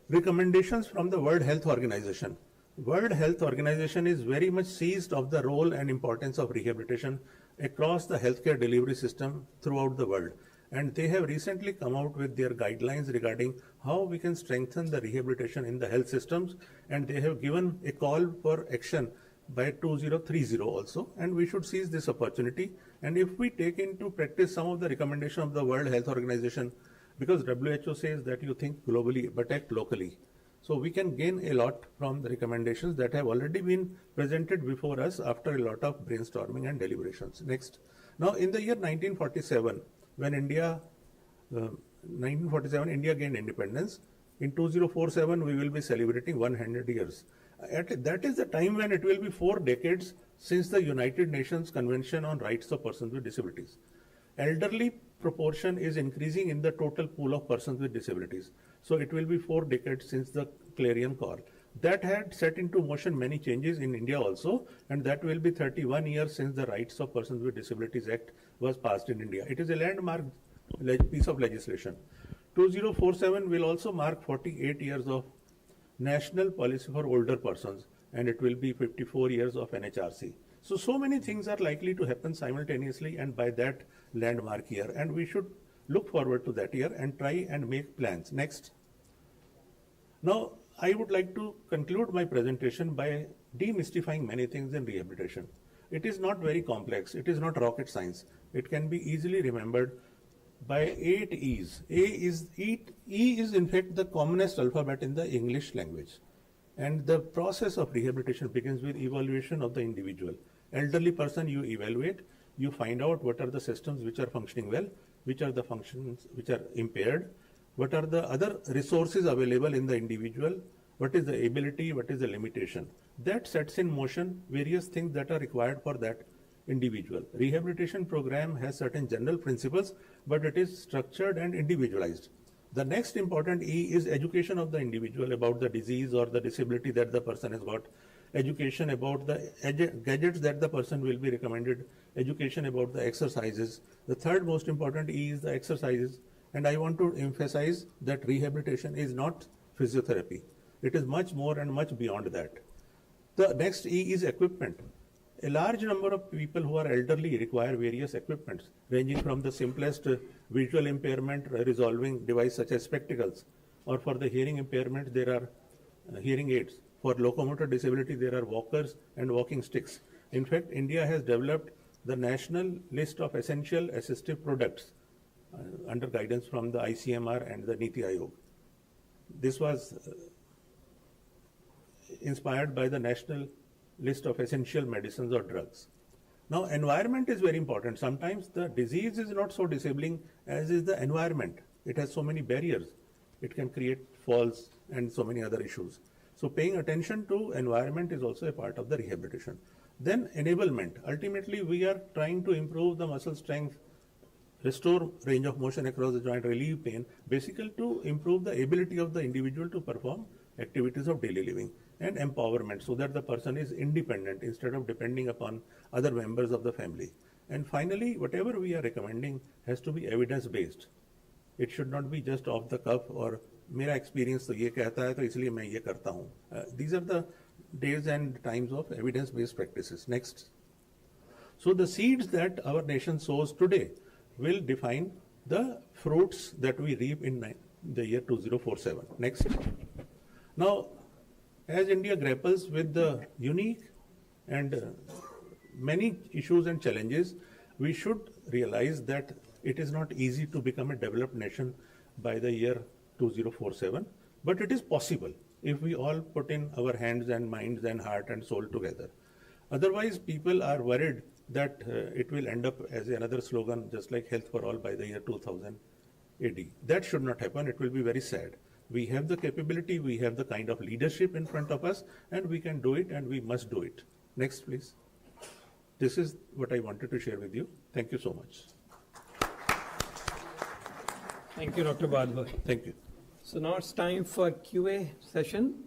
Speaker 15: recommendations from the World Health Organization. World Health Organization is very much seized of the role and importance of rehabilitation across the healthcare delivery system throughout the world. And they have recently come out with their guidelines regarding how we can strengthen the rehabilitation in the health systems. And they have given a call for action by 2030 also. And we should seize this opportunity. And if we take into practice some of the recommendations of the World Health Organization, because WHO says that you think globally but act locally. So we can gain a lot from the recommendations that have already been presented before us after a lot of brainstorming and deliberations. Next. Now in the year 1947, when India gained independence, in 2047 we will be celebrating 100 years. That is the time when it will be 4 decades since the United Nations Convention on Rights of Persons with Disabilities. Elderly proportion is increasing in the total pool of persons with disabilities. So it will be 4 decades since the clarion call. That had set into motion many changes in India also, and that will be 31 years since the Rights of Persons with Disabilities Act was passed in India. It is a landmark piece of legislation. 2047 will also mark 48 years of National Policy for Older Persons, and it will be 54 years of NHRC. So many things are likely to happen simultaneously and by that landmark year, and we should look forward to that year and try and make plans. Next. Now, I would like to conclude my presentation by demystifying many things in rehabilitation. It is not very complex. It is not rocket science. It can be easily remembered by 8 E's. E is in fact the commonest alphabet in the English language. And the process of rehabilitation begins with evaluation of the individual. Elderly person you evaluate, you find out what are the systems which are functioning well, which are the functions which are impaired, what are the other resources available in the individual, what is the ability, what is the limitation. That sets in motion various things that are required for that individual. Rehabilitation program has certain general principles, but it is structured and individualized. The next important E is education of the individual about the disease or the disability that the person has got. education about the gadgets that the person will be recommended, education about the exercises. The third most important E is the exercises. And I want to emphasize that rehabilitation is not physiotherapy. It is much more and much beyond that. The next E is equipment. A large number of people who are elderly require various equipments, ranging from the simplest visual impairment resolving device such as spectacles, or for the hearing impairment there are hearing aids. For locomotor disability there are walkers and walking sticks. In fact, India has developed the national list of essential assistive products under guidance from the ICMR and the Niti Aayog. This was inspired by the national list of essential medicines or drugs. Now, environment is very important. Sometimes the disease is not so disabling as is the environment. It has so many barriers. It can create falls and so many other issues. So paying attention to environment is also a part of the rehabilitation. Then enablement. Ultimately, we are trying to improve the muscle strength, restore range of motion across the joint, relieve pain, basically to improve the ability of the individual to perform activities of daily living, and empowerment so that the person is independent instead of depending upon other members of the family. And finally, whatever we are recommending has to be evidence-based. It should not be just off the cuff or मेरा experience तो ये कहता है तो इसलिए मैं ये करता हूँ. These are the days and times of evidence-based practices. Next. So the seeds that our nation sows today will define the fruits that we reap in the year 2047. Next. Now, as India grapples with the unique and many issues and challenges, we should realize that it is not easy to become a developed nation by the year 2047, but it is possible if we all put in our hands and minds and heart and soul together. Otherwise, people are worried that it will end up as another slogan, just like Health for All by the year 2000 AD. That should not happen. It will be very sad. We have the capability, we have the kind of leadership in front of us, and we can do it, and we must do it. Next, please. This is what I wanted to share with you. Thank you so much.
Speaker 8: Thank you, Dr. Badwar.
Speaker 15: Thank you.
Speaker 8: So now it's time for QA session.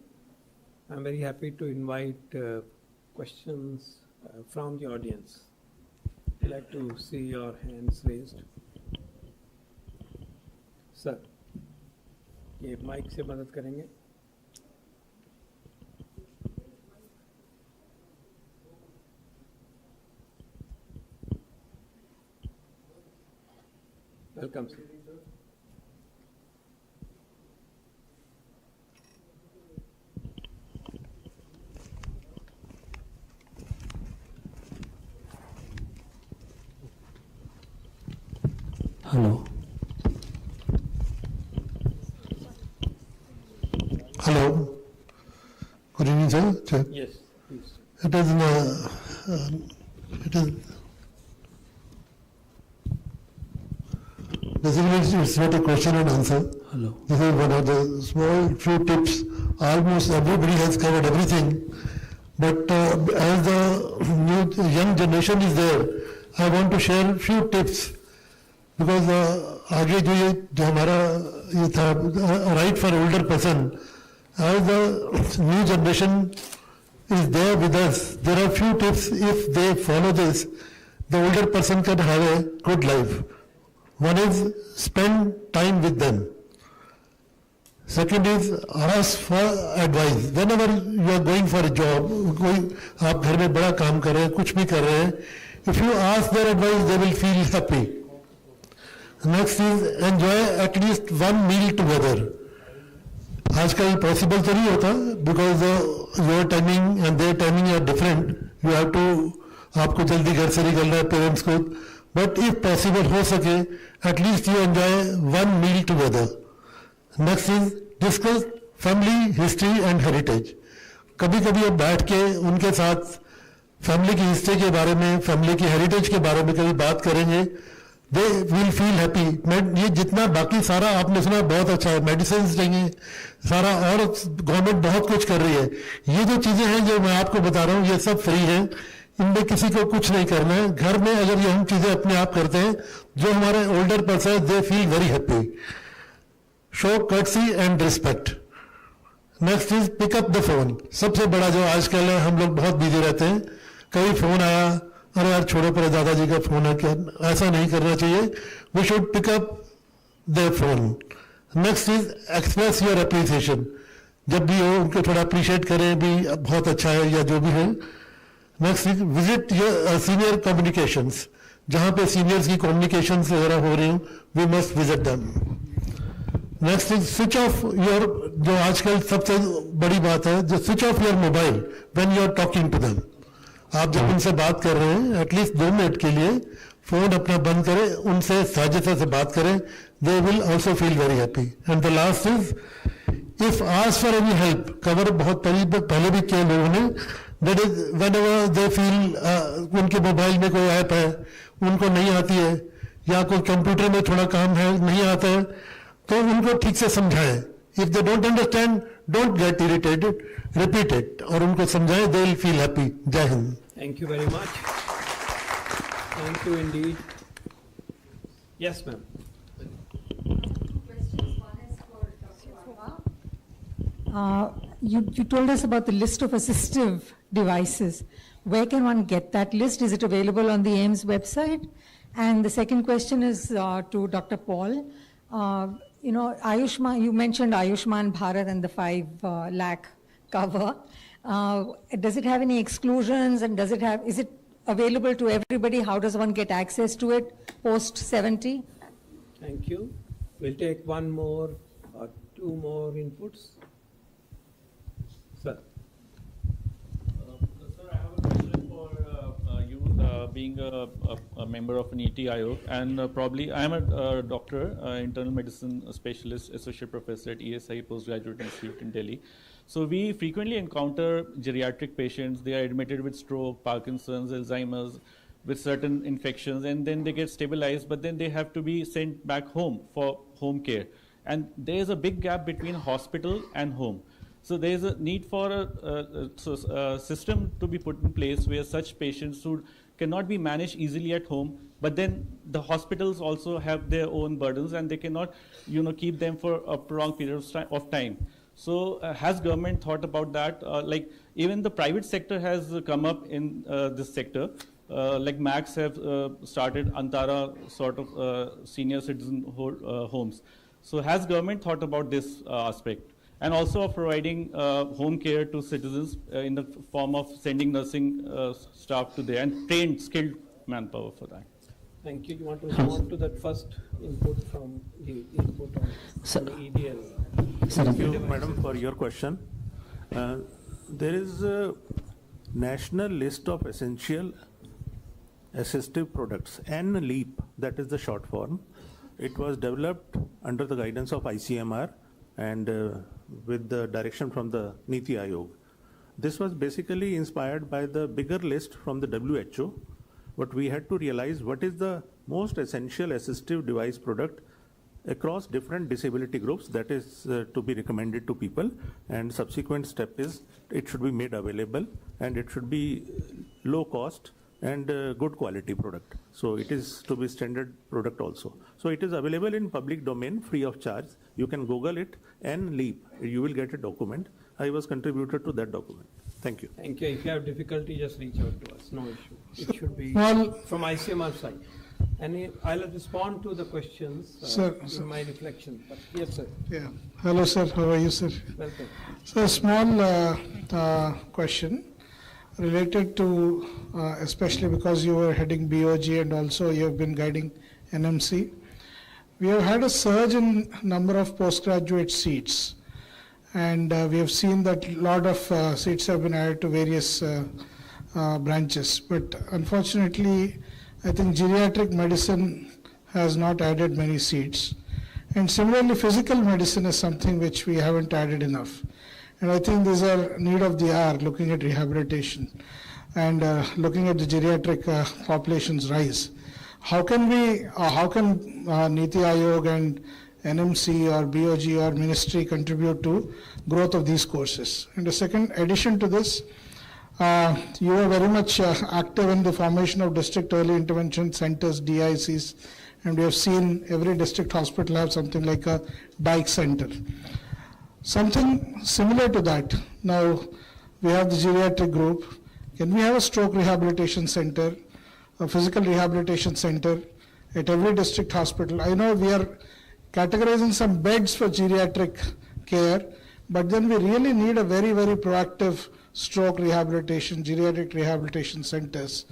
Speaker 8: I'm very happy to invite questions from the audience. I'd like to see your hands raised. Sir, ये mic से मदद करेंगे. Welcome, sir.
Speaker 16: Hello. Hello. Good evening, sir.
Speaker 8: Yes, please.
Speaker 16: It is basically it's not a question and answer.
Speaker 8: Hello.
Speaker 16: This is one of the small few tips. Almost everybody has covered everything, but as the new young generation is there, I want to share a few tips because आगे जो हमारा ये था right for older person. As the new generation is there with us, there are few tips. If they follow this, the older person can have a good life. One is spend time with them. Second is ask for advice. Whenever you are going for a job, आप घर में बड़ा काम कर रहे हैं, कुछ भी कर रहे हैं, if you ask their advice, they will feel happy. Next is enjoy at least one meal together. आजकल पॉसिबल तो नहीं होता because your timing and their timing are different. You have to आपको जल्दी घर से निकलना है पेरेंट्स को, बट इफ पॉसिबल हो सके at least you enjoy one meal together. Next is discuss family history and heritage. कभी कभी अब बैठ के उनके साथ फैमिली की हिस्ट्री के बारे में, फैमिली की हेरिटेज के बारे में कभी बात करेंगे, दे विल फील हैप्पी. ये जितना बाकी सारा आपने सुना बहुत अच्छा है, मेडिसिन चाहिए सारा, और गवर्नमेंट बहुत कुछ कर रही है. ये जो चीजें हैं जो मैं आपको बता रहा हूँ ये सब फ्री है, इनमें किसी को कुछ नहीं करना है. घर में अगर ये हम चीजें अपने आप करते हैं, जो हमारे older person they feel very happy. Show courtesy and respect. Next is pick up the phone. सबसे बड़ा जो आजकल है, हम लोग बहुत बिजी रहते हैं, कहीं फोन आया, अरे यार छोड़ो पर दादाजी का फोन है, क्या ऐसा नहीं करना चाहिए. We should pick up the phone. Next is express your appreciation. जब भी हो उनको थोड़ा अप्रिशिएट करें भी, बहुत अच्छा है या जो भी है. Next is visit your senior communications. जहाँ पे सीनियर्स की कम्युनिकेशंस वगैरह हो रही हो, we must visit them. Next is switch off your, जो आजकल सबसे बड़ी बात है, जो switch off your mobile when you are talking to them. आप जब उनसे बात कर रहे हैं एटलीस्ट 2 मिनट के लिए फोन अपना बंद करें, उनसे साजिशा से बात करें. They will also feel very happy. And the last is if ask for any help. Cover बहुत पहले भी किया लोगों ने. That is when ever they feel उनके मोबाइल में कोई ऐप है उनको नहीं आती है, या कोई कंप्यूटर में थोड़ा काम है नहीं आता है, तो उनको ठीक से समझाएं. If they don't understand, don't get irritated, repeat it और उनको समझाएं. They will feel happy. जय Hind.
Speaker 8: Thank you very much. Thank you indeed. Yes, ma'am.
Speaker 4: You told us about the list of assistive devices. Where can one get that list? Is it available on the AIIMS website? And the second question is to Dr. Paul. Ayushman, you mentioned Ayushman Bharat and the 5 lakh cover. Does it have any exclusions, and is it available to everybody? How does one get access to it post 70?
Speaker 8: Thank you. We'll take one more or 2 more inputs. Sir.
Speaker 17: Sir, I have a question for you, being a member of NITI Aayog, and probably I am a doctor, internal medicine specialist, associate professor at ESI Postgraduate Institute in Delhi. So we frequently encounter geriatric patients. They are admitted with stroke, Parkinson's, Alzheimer's, with certain infections, and then they get stabilized, but then they have to be sent back home for home care. And there is a big gap between hospital and home. So there is a need for a system to be put in place where such patients who cannot be managed easily at home, but then the hospitals also have their own burdens and they cannot, keep them for a prolonged period of time. So has government thought about that? Like even the private sector has come up in this sector. Like Max have started Antara sort of senior citizen homes. So has government thought about this aspect? And also of providing home care to citizens in the form of sending nursing staff to there and trained, skilled manpower for that.
Speaker 8: Thank you. You want to respond to that first input from the input on the EDL?
Speaker 15: Thank you, madam, for your question. There is a national list of essential assistive products, NLEAP, that is the short form. It was developed under the guidance of ICMR and with the direction from the NITI Aayog. This was basically inspired by the bigger list from the WHO, but we had to realize what is the most essential assistive device product across different disability groups that is to be recommended to people, and subsequent step is it should be made available and it should be low cost and good quality product. So it is to be standard product also. So it is available in public domain free of charge. You can Google it and leap. You will get a document. I was contributor to that document. Thank you.
Speaker 8: Thank you. If you have difficulty, just reach out to us. No issue. It should be from ICMR side. And I'll respond to the questions in my reflection. But yes, sir.
Speaker 18: Yeah. Hello, sir. How are you, sir?
Speaker 8: Welcome.
Speaker 18: So a small question related to, especially because you were heading BOG and also you have been guiding NMC. We have had a surge in number of postgraduate seats, and we have seen that a lot of seats have been added to various branches. But unfortunately, I think geriatric medicine has not added many seats. And similarly, physical medicine is something which we haven't added enough. And I think these are need of the hour, looking at rehabilitation and looking at the geriatric population's rise. How can Niti Aayog and NMC or BOG or ministry contribute to growth of these courses? And the second addition to this, you are very much active in the formation of district early intervention centers, DICs, and we have seen every district hospital have something like a DIC center. Something similar to that. Now, we have the geriatric group. Can we have a stroke rehabilitation center, a physical rehabilitation center at every district hospital? I know we are categorizing some beds for geriatric care, but then we really need a very, very proactive stroke rehabilitation, geriatric rehabilitation centers.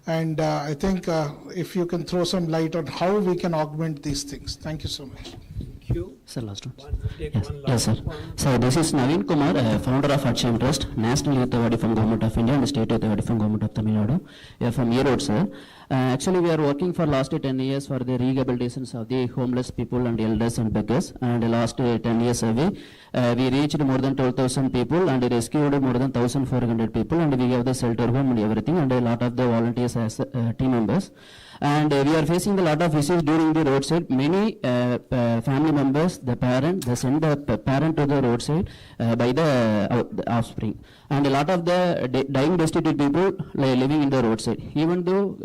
Speaker 18: And I think if you can throw some light on how we can augment these things. Thank you so much.
Speaker 19: Sir, last one. Yes, sir. So this is Naveen Kumar, founder of Action Trust, National Youth Award from Government of India and State Youth Award from Government of Tamil Nadu. We are from Erode, sir. Actually, we are working for last 10 years for the rehabilitations of the homeless people and elders and beggars. And the last 10 years survey, we reached more than 12,000 people and rescued more than 1,400 people. And we have the shelter home and everything, and a lot of the volunteers as team members. And we are facing a lot of issues during the roadside. Many family members, the parent, they send the parent to the roadside by the offspring. And a lot of the dying destitute people living in the roadside. Even though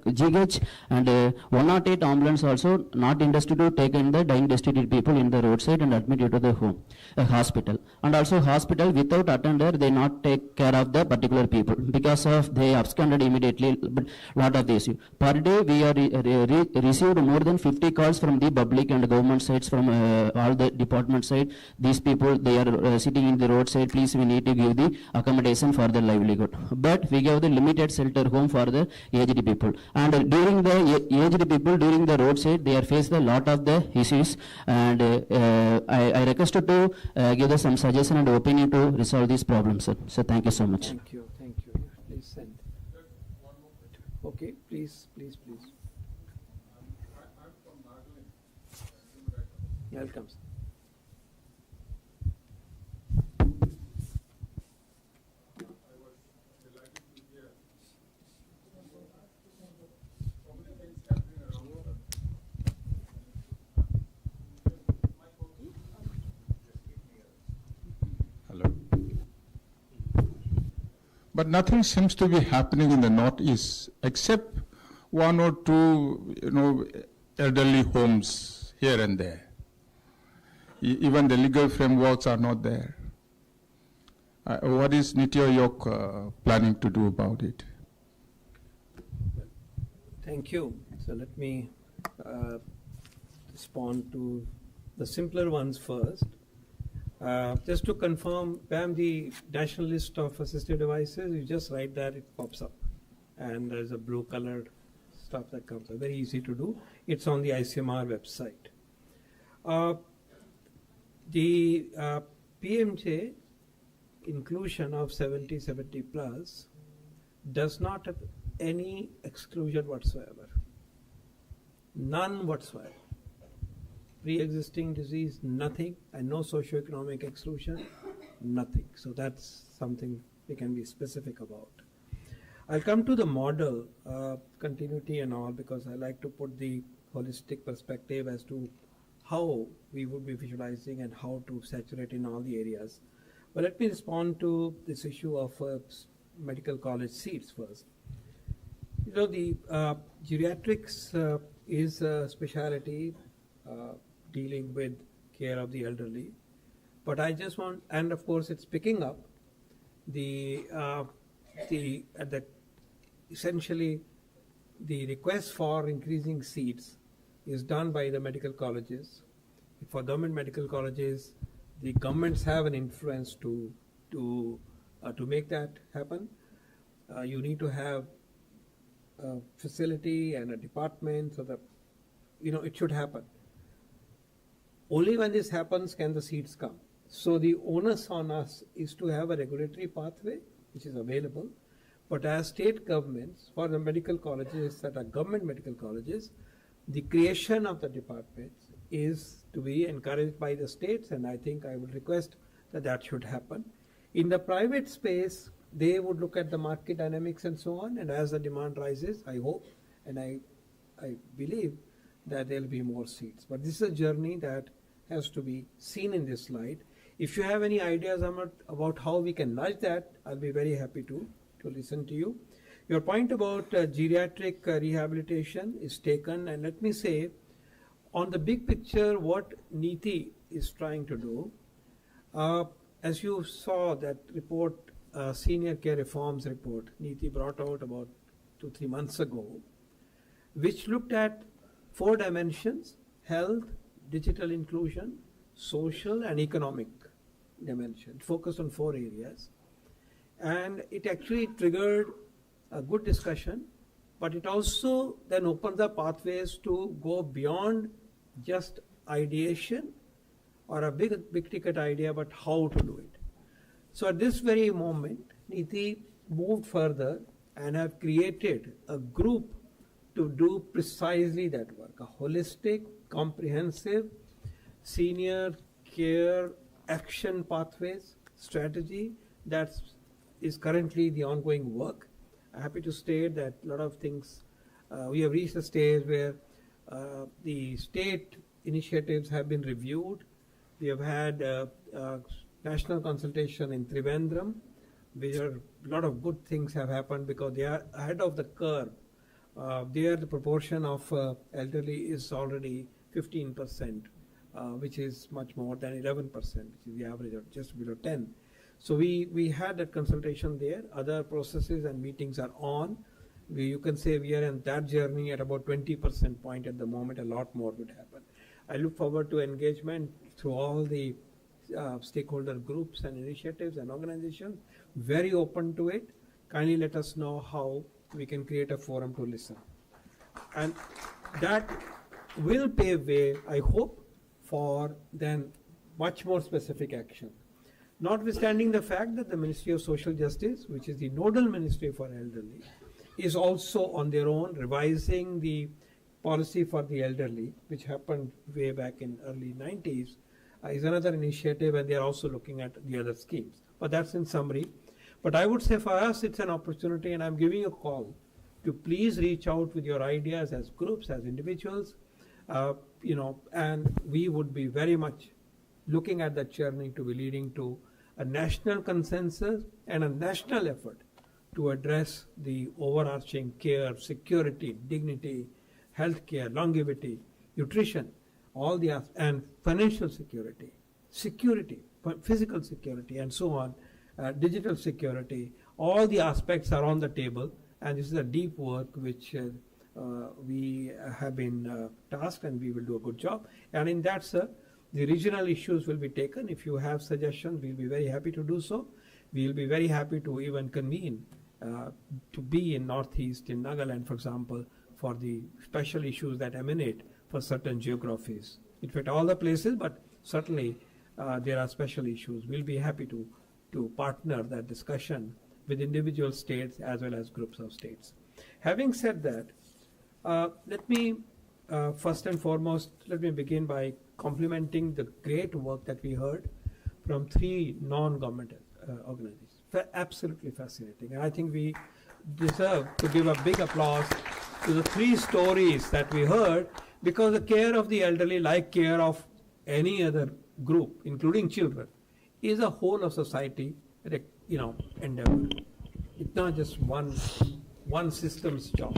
Speaker 19: GH and 108 ambulance also not interested to take in the dying destitute people in the roadside and admit you to the home, hospital. And also hospital without attender, they not take care of the particular people because of they absconded immediately. But lot of the issue. Per day we are received more than 50 calls from the public and government sides from all the department side. These people, they are sitting in the roadside. Please, we need to give the accommodation for their livelihood. But we give the limited shelter home for the aged people. And during the aged people, during the roadside, they are faced a lot of the issues. And I request to give us some suggestion and opinion to resolve these problems, sir. So thank you so much.
Speaker 8: Thank you. Thank you. Please send. Okay, please. Welcome.
Speaker 20: Hello. But nothing seems to be happening in the Northeast except one or two, elderly homes here and there. Even the legal frameworks are not there. What is Niti Aayog planning to do about it?
Speaker 8: Thank you. So let me respond to the simpler ones first. Just to confirm, Pam, the national list of assistive devices, you just write that, it pops up. And there's a blue colored stuff that comes up. Very easy to do. It's on the ICMR website. The PMJ inclusion of 70 plus does not have any exclusion whatsoever. None whatsoever. Pre-existing disease, nothing, and no socioeconomic exclusion, nothing. So that's something we can be specific about. I'll come to the model, continuity and all, because I like to put the holistic perspective as to how we would be visualizing and how to saturate in all the areas. But let me respond to this issue of medical college seats first. The geriatrics is a specialty dealing with care of the elderly. But I just want, and of course it's picking up essentially the request for increasing seats is done by the medical colleges. For government medical colleges, the governments have an influence to make that happen. You need to have a facility and a department so that it should happen. Only when this happens can the seats come. So the onus on us is to have a regulatory pathway which is available. But as state governments, for the medical colleges that are government medical colleges, the creation of the departments is to be encouraged by the states, and I think I would request that that should happen. In the private space, they would look at the market dynamics and so on, and as the demand rises, I hope and I believe that there will be more seats. But this is a journey that has to be seen in this slide. If you have any ideas about how we can nudge that, I'll be very happy to listen to you. Your point about geriatric rehabilitation is taken, and let me say, on the big picture, what NITI is trying to do, As you saw that report, Senior Care Reforms Report, NITI brought out about 2-3 months ago, which looked at 4 dimensions: health, digital inclusion, social and economic dimension, focused on 4 areas. And it actually triggered a good discussion, but it also then opens up pathways to go beyond just ideation or a big ticket idea, but how to do it. So at this very moment, NITI moved further and have created a group to do precisely that work, a holistic, comprehensive senior care action pathways strategy that is currently the ongoing work. I'm happy to state that a lot of things, we have reached a stage where the state initiatives have been reviewed. We have had national consultation in Trivandrum, where a lot of good things have happened because they are ahead of the curve. There the proportion of elderly is already 15%, which is much more than 11%, which is the average of just below 10. So we had that consultation there. Other processes and meetings are on. You can say we are in that journey at about 20% point at the moment. A lot more would happen. I look forward to engagement through all the stakeholder groups and initiatives and organizations. Very open to it. Kindly let us know how we can create a forum to listen. And that will pave way, I hope, for then much more specific action. Notwithstanding the fact that the Ministry of Social Justice, which is the nodal ministry for elderly, is also on their own revising the policy for the elderly, which happened way back in early 90s, is another initiative, and they are also looking at the other schemes. But that's in summary. But I would say for us it's an opportunity, and I'm giving you a call to please reach out with your ideas as groups, as individuals, and we would be very much looking at that journey to be leading to a national consensus and a national effort to address the overarching care, security, dignity, healthcare, longevity, nutrition, all the and financial security, physical security, and so on, digital security. All the aspects are on the table, and this is a deep work which we have been tasked, and we will do a good job. And in that, sir, the regional issues will be taken. If you have suggestions, we'll be very happy to do so. We'll be very happy to even convene to be in Northeast, in Nagaland, for example, for the special issues that emanate for certain geographies. In fact, all the places, but certainly there are special issues. We'll be happy to partner that discussion with individual states as well as groups of states. Having said that, let me first and foremost, let me begin by complimenting the great work that we heard from 3 non-government organizations. Absolutely fascinating. And I think we deserve to give a big applause to the 3 stories that we heard, because the care of the elderly, like care of any other group, including children, is a whole of society, endeavor. It's not just one system's job,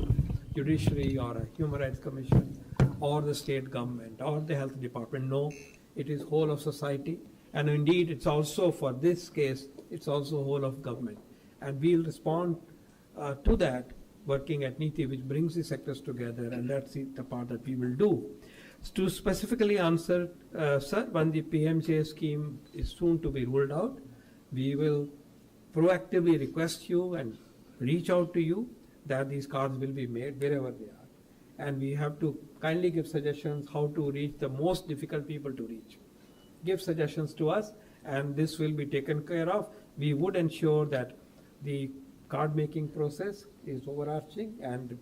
Speaker 8: judiciary or a human rights commission or the state government or the health department. No, it is whole of society. And indeed, it's also, for this case, it's also whole of government. And we'll respond to that working at NITI, which brings the sectors together, and that's the part that we will do. To specifically answer, sir, when the PMJ scheme is soon to be rolled out, we will proactively request you and reach out to you that these cards will be made wherever they are. And we have to kindly give suggestions how to reach the most difficult people to reach. Give suggestions to us, and this will be taken care of. We would ensure that the card making process is overarching, and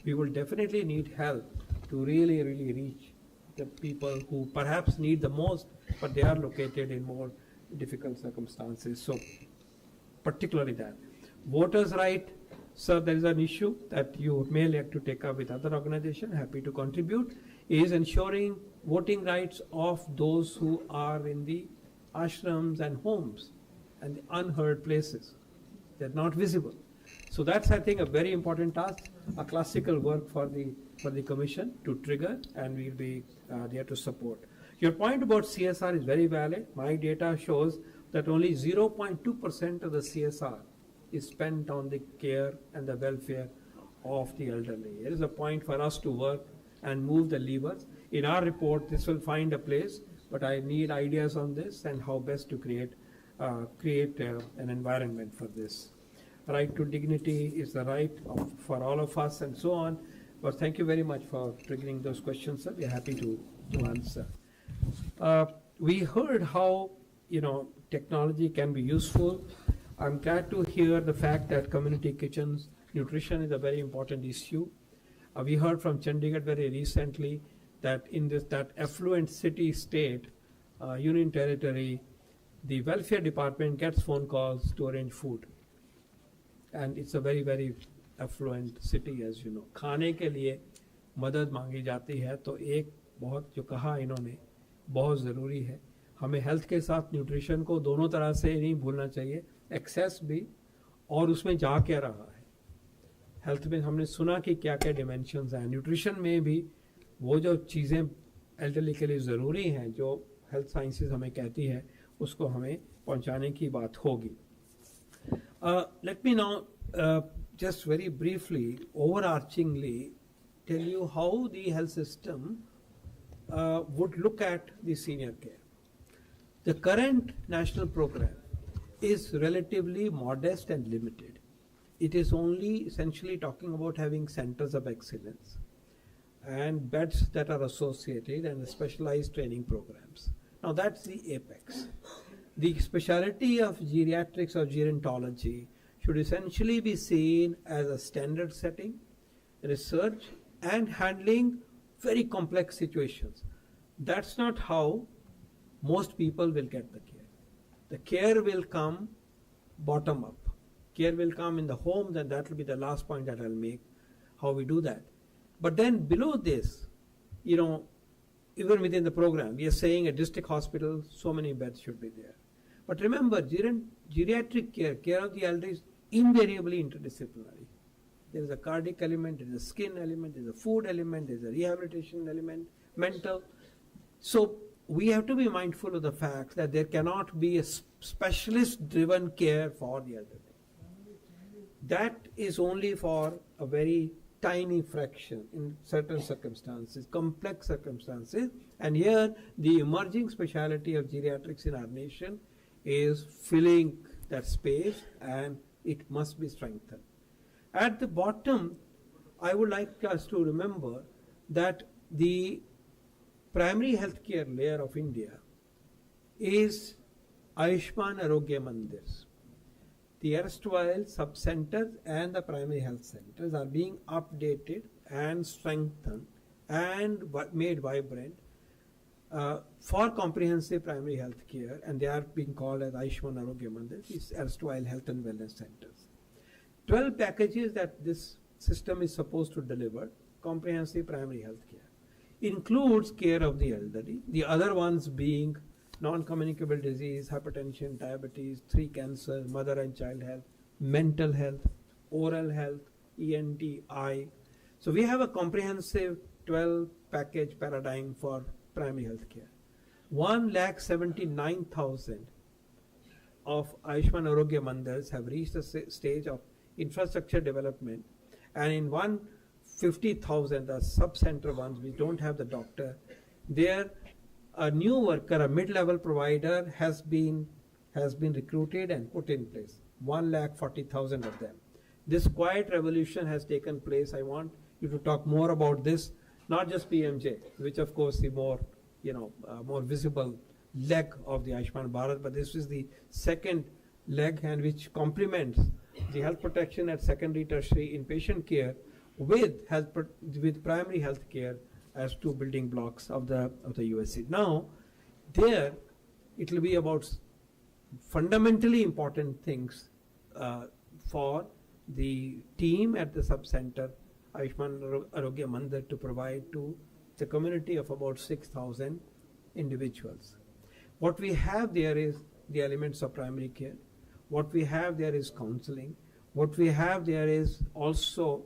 Speaker 8: we will definitely need help to really reach the people who perhaps need the most, but they are located in more difficult circumstances. So particularly that. Voters' right, sir, there is an issue that you may like to take up with other organizations, happy to contribute, is ensuring voting rights of those who are in the ashrams and homes and the unheard places. They're not visible. So that's, I think, a very important task, a classical work for the commission to trigger, and we'll be there to support. Your point about CSR is very valid. My data shows that only 0.2% of the CSR is spent on the care and the welfare of the elderly. It is a point for us to work and move the levers. In our report, this will find a place, but I need ideas on this and how best to create an environment for this. Right to dignity is the right for all of us and so on. But thank you very much for triggering those questions, sir. We are happy to answer. We heard how, technology can be useful. I'm glad to hear the fact that community kitchens, nutrition is a very important issue. We heard from Chandigarh very recently that in that affluent city state, union territory, the welfare department gets phone calls to arrange food. And it's a very, very affluent city, as you know. खाने के लिए मदद मांगी जाती है, तो एक बहुत जो कहा इन्होंने बहुत ज़रूरी है. हमें हेल्थ के साथ न्यूट्रिशन को दोनों तरह से नहीं भूलना चाहिए, एक्सेस भी और उसमें जा क्या रहा है. हेल्थ में हमने सुना कि क्या क्या डिमेंशंस हैं, न्यूट्रिशन में भी वो जो चीज़ें एल्डरली के लिए ज़रूरी हैं जो हेल्थ साइंसेज हमें कहती है उसको हमें पहुंचाने की बात होगी. Let me now just very briefly, overarchingly, tell you how the health system would look at the senior care. The current national program is relatively modest and limited. It is only essentially talking about having centers of excellence and beds that are associated and specialized training programs. Now that's the apex. The specialty of geriatrics or gerontology should essentially be seen as a standard setting, research and handling very complex situations. That's not how most people will get the care. The care will come bottom up. Care will come in the homes, and that will be the last point that I'll make, how we do that. But then below this, even within the program, we are saying a district hospital, so many beds should be there. But remember, geriatric care of the elderly is invariably interdisciplinary. There is a cardiac element, there is a skin element, there is a food element, there is a rehabilitation element, mental. So we have to be mindful of the fact that there cannot be a specialist-driven care for the elderly. That is only for a very tiny fraction in certain circumstances, complex circumstances. And here, the emerging specialty of geriatrics in our nation is filling that space, and it must be strengthened. At the bottom, I would like us to remember that the primary healthcare layer of India is Ayushman Arogya Mandirs. The erstwhile sub-centers and the primary health centers are being updated and strengthened and made vibrant for comprehensive primary health care, and they are being called as Ayushman Arogya Mandirs, these erstwhile health and wellness centers. 12 packages that this system is supposed to deliver, comprehensive primary health care, includes care of the elderly, the other ones being non-communicable disease, hypertension, diabetes, 3 cancers, mother and child health, mental health, oral health, ENT, eye. So we have a comprehensive 12 package paradigm for primary health care. 1,79,000 of Ayushman Arogya Mandirs have reached a stage of infrastructure development, and in 150,000, the sub-center ones which don't have the doctor, there a new worker, a mid-level provider has been recruited and put in place. 1,40,000 of them. This quiet revolution has taken place. I want you to talk more about this, not just PMJ, which of course the more visible leg of the Ayushman Bharat, but this is the second leg, and which complements the health protection at secondary, tertiary inpatient care with primary health care as two building blocks of the USC. Now, there it will be about fundamentally important things for the team at the sub-center Ayushman Arogya Mandir to provide to the community of about 6,000 individuals. What we have there is the elements of primary care. What we have there is counseling. What we have there is also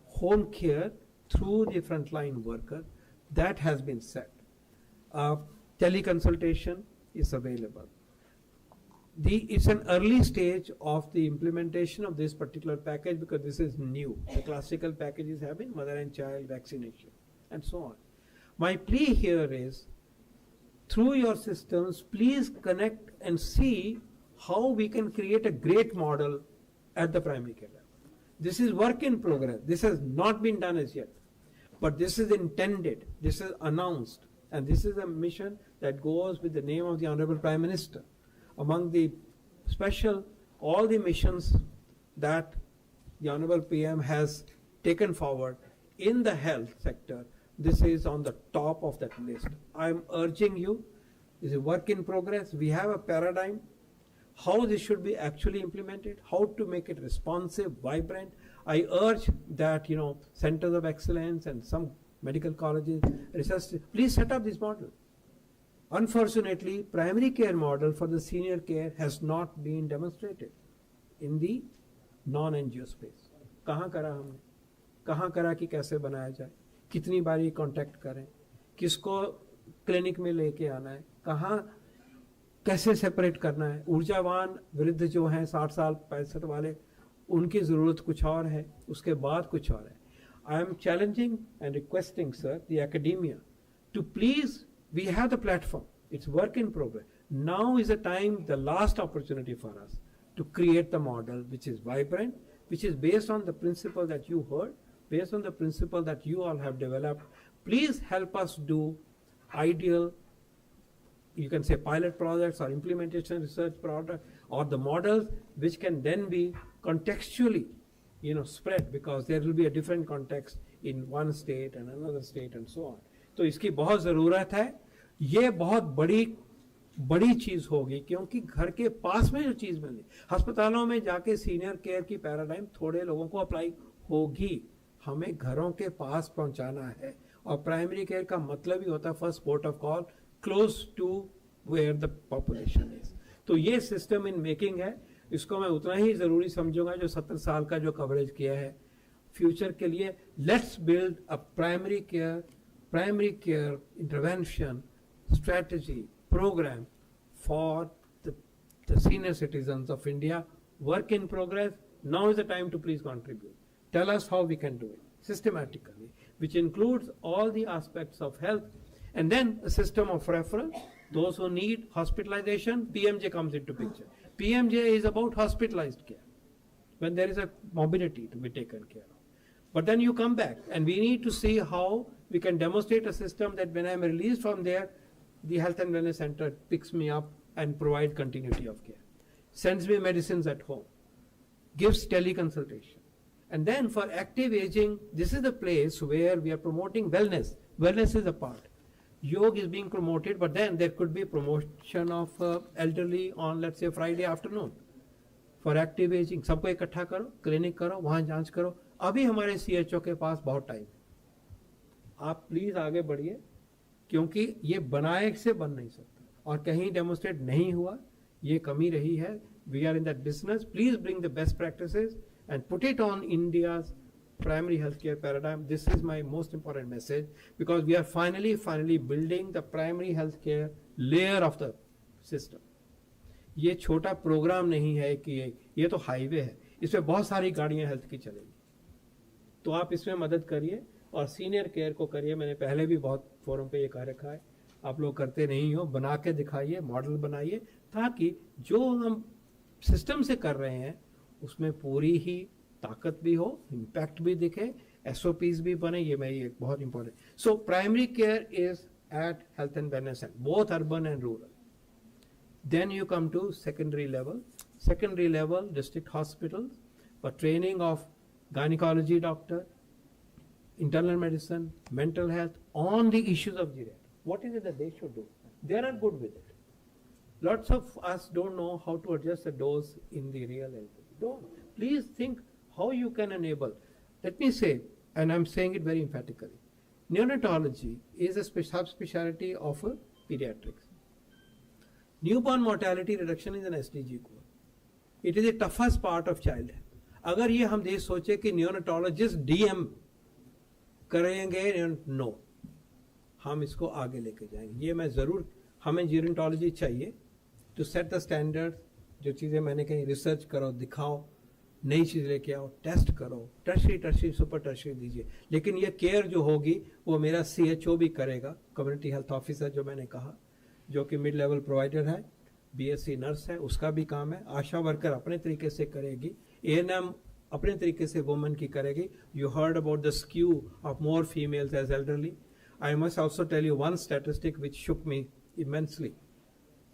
Speaker 8: home care through the frontline worker. That has been set. Teleconsultation is available. It's an early stage of the implementation of this particular package because this is new. The classical packages have been mother and child vaccination and so on. My plea here is, through your systems, please connect and see how we can create a great model at the primary care level. This is work in progress. This has not been done as yet. But this is intended, this is announced, and this is a mission that goes with the name of the Honorable Prime Minister. Among the all the missions that the Honorable PM has taken forward in the health sector, this is on the top of that list. I'm urging you, this is work in progress. We have a paradigm, how this should be actually implemented, how to make it responsive, vibrant. I urge that, centers of excellence and some medical colleges, research, please set up this model. Unfortunately, primary care model for the senior care has not been demonstrated in the non-NGO space. कहाँ करा हमने? कहाँ करा कि कैसे बनाया जाए? कितनी बार ये कांटेक्ट करें? किसको क्लिनिक में लेके आना है? कहाँ कैसे सेपरेट करना है? ऊर्जावान वृद्ध जो हैं 60 साल 65 वाले, उनकी ज़रूरत कुछ और है, उसके बाद कुछ और है. I am challenging and requesting, sir, the academia to please. We have the platform. It's work in progress. Now is the time, the last opportunity for us to create the model which is vibrant, which is based on the principle that you heard, based on the principle that you all have developed. Please help us do ideal, you can say pilot projects or implementation research product or the models which can then be contextually, spread, because there will be a different context in one state and another state and so on. तो इसकी बहुत ज़रूरत है. ये बहुत बड़ी चीज़ होगी क्योंकि घर के पास में जो चीज़ मिली, अस्पतालों में जाके सीनियर केयर की पैराडाइम थोड़े लोगों को अप्लाई होगी. हमें घरों के पास पहुंचाना है और प्राइमरी केयर का मतलब ही होता है first port of call, close to where the population is. तो ये सिस्टम इन मेकिंग है. इसको मैं उतना ही ज़रूरी समझूंगा जो 70 साल का जो कवरेज किया है फ्यूचर के लिए. Let's build a primary care intervention strategy program for the senior citizens of India. Work in progress. Now is the time to please contribute. Tell us how we can do it systematically, which includes all the aspects of health, and then a system of referral. Those who need hospitalization, PMJ comes into picture. PMJ is about hospitalized care when there is a morbidity to be taken care of. But then you come back, and we need to see how we can demonstrate a system that when I am released from there, the health and wellness center picks me up and provides continuity of care, sends me medicines at home, gives teleconsultation. And then for active aging, this is the place where we are promoting wellness. Wellness is a part. Yoga is being promoted, but then there could be promotion of elderly on, let's say, Friday afternoon. For active aging, सबको इकट्ठा करो, clinic करो, वहाँ जांच करो. अभी हमारे CHO के पास बहुत टाइम है. आप प्लीज आगे बढ़िए क्योंकि ये बनाए से बन नहीं सकता और कहीं डेमोन्स्ट्रेट नहीं हुआ. ये कमी रही है. We are in that business. Please bring the best practices and put it on India's primary healthcare paradigm. This is my most important message, because we are finally building the primary healthcare layer of the system. ये छोटा programme नहीं है कि ये तो highway है, इसमें बहुत सारी गाड़ियां हेल्थ की चलेगी. तो आप इसमें मदद करिए और सीनियर केयर को करिए. मैंने पहले भी बहुत फोरम पे ये कह रखा है, आप लोग करते नहीं हो, बना के दिखाइए, मॉडल बनाइए, ताकि जो हम सिस्टम से कर रहे हैं उसमें पूरी ही ताकत भी हो, इम्पैक्ट भी दिखे, SOPs भी बने. ये बहुत important. So primary care is at health and wellness and both urban and rural. Then you come to secondary level district hospitals for training of gynecology doctor, internal medicine, mental health on the issues of geriatrics. What is it that they should do? They are not good with it. Lots of us don't know how to adjust the dose in the real health. Don't. Please think how you can enable. Let me say, and I'm saying it very emphatically, neonatology is a subspecialty of pediatrics. Newborn mortality reduction is an SDG goal. It is the toughest part of childhood. अगर ये हम देश सोचे कि neonatologist DM करेंगे, no, हम इसको आगे लेके जाएंगे. ये मैं ज़रूर हमें जीरोंटोलॉजी चाहिए टू सेट द स्टैंडर्ड। जो चीज़ें मैंने कहीं रिसर्च करो, दिखाओ, नई चीज़ लेके आओ, टेस्ट करो, टर्शरी सुपर टर्शरी दीजिए। लेकिन ये केयर जो होगी वो मेरा CHO भी करेगा, कम्युनिटी हेल्थ ऑफिसर जो मैंने कहा, जो कि मिड लेवल प्रोवाइडर है, BSc नर्स है, उसका भी काम है। आशा वर्कर अपने तरीके से करेगी, ANM अपने तरीके से वुमेन की करेगी। You heard about the skew of more females as elderly. I must also tell you one statistic which shook me immensely.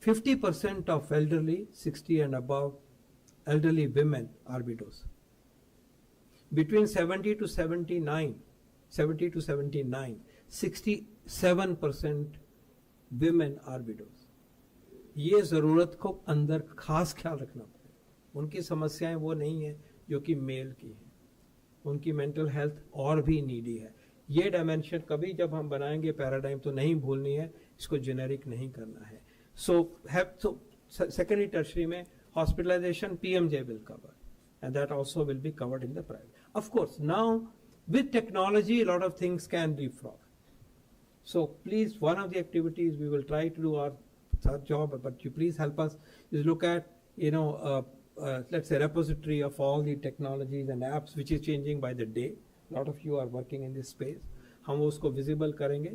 Speaker 8: 50% of elderly, 60 and above, elderly women are widows. Between 70 to 79, 67% women are widows. ये ज़रूरत को अंदर खास ख्याल रखना पड़ेगा। उनकी समस्याएं वो नहीं है जो कि मेल की है, उनकी मेंटल हेल्थ और भी नीडी है। ये डायमेंशन कभी जब हम बनाएंगे पैराडाइम तो नहीं भूलनी है, इसको जेनेरिक नहीं करना है। सो सेकेंडरी टर्शरी में hospitalisation PMJ will cover, and that also will be covered in the private. Of course, now with technology, a lot of things can leapfrog. So please, one of the activities we will try to do our job, but you please help us, is look at, let's say, repository of all the technologies and apps which is changing by the day. A lot of you are working in this space. हम उसको visible करेंगे,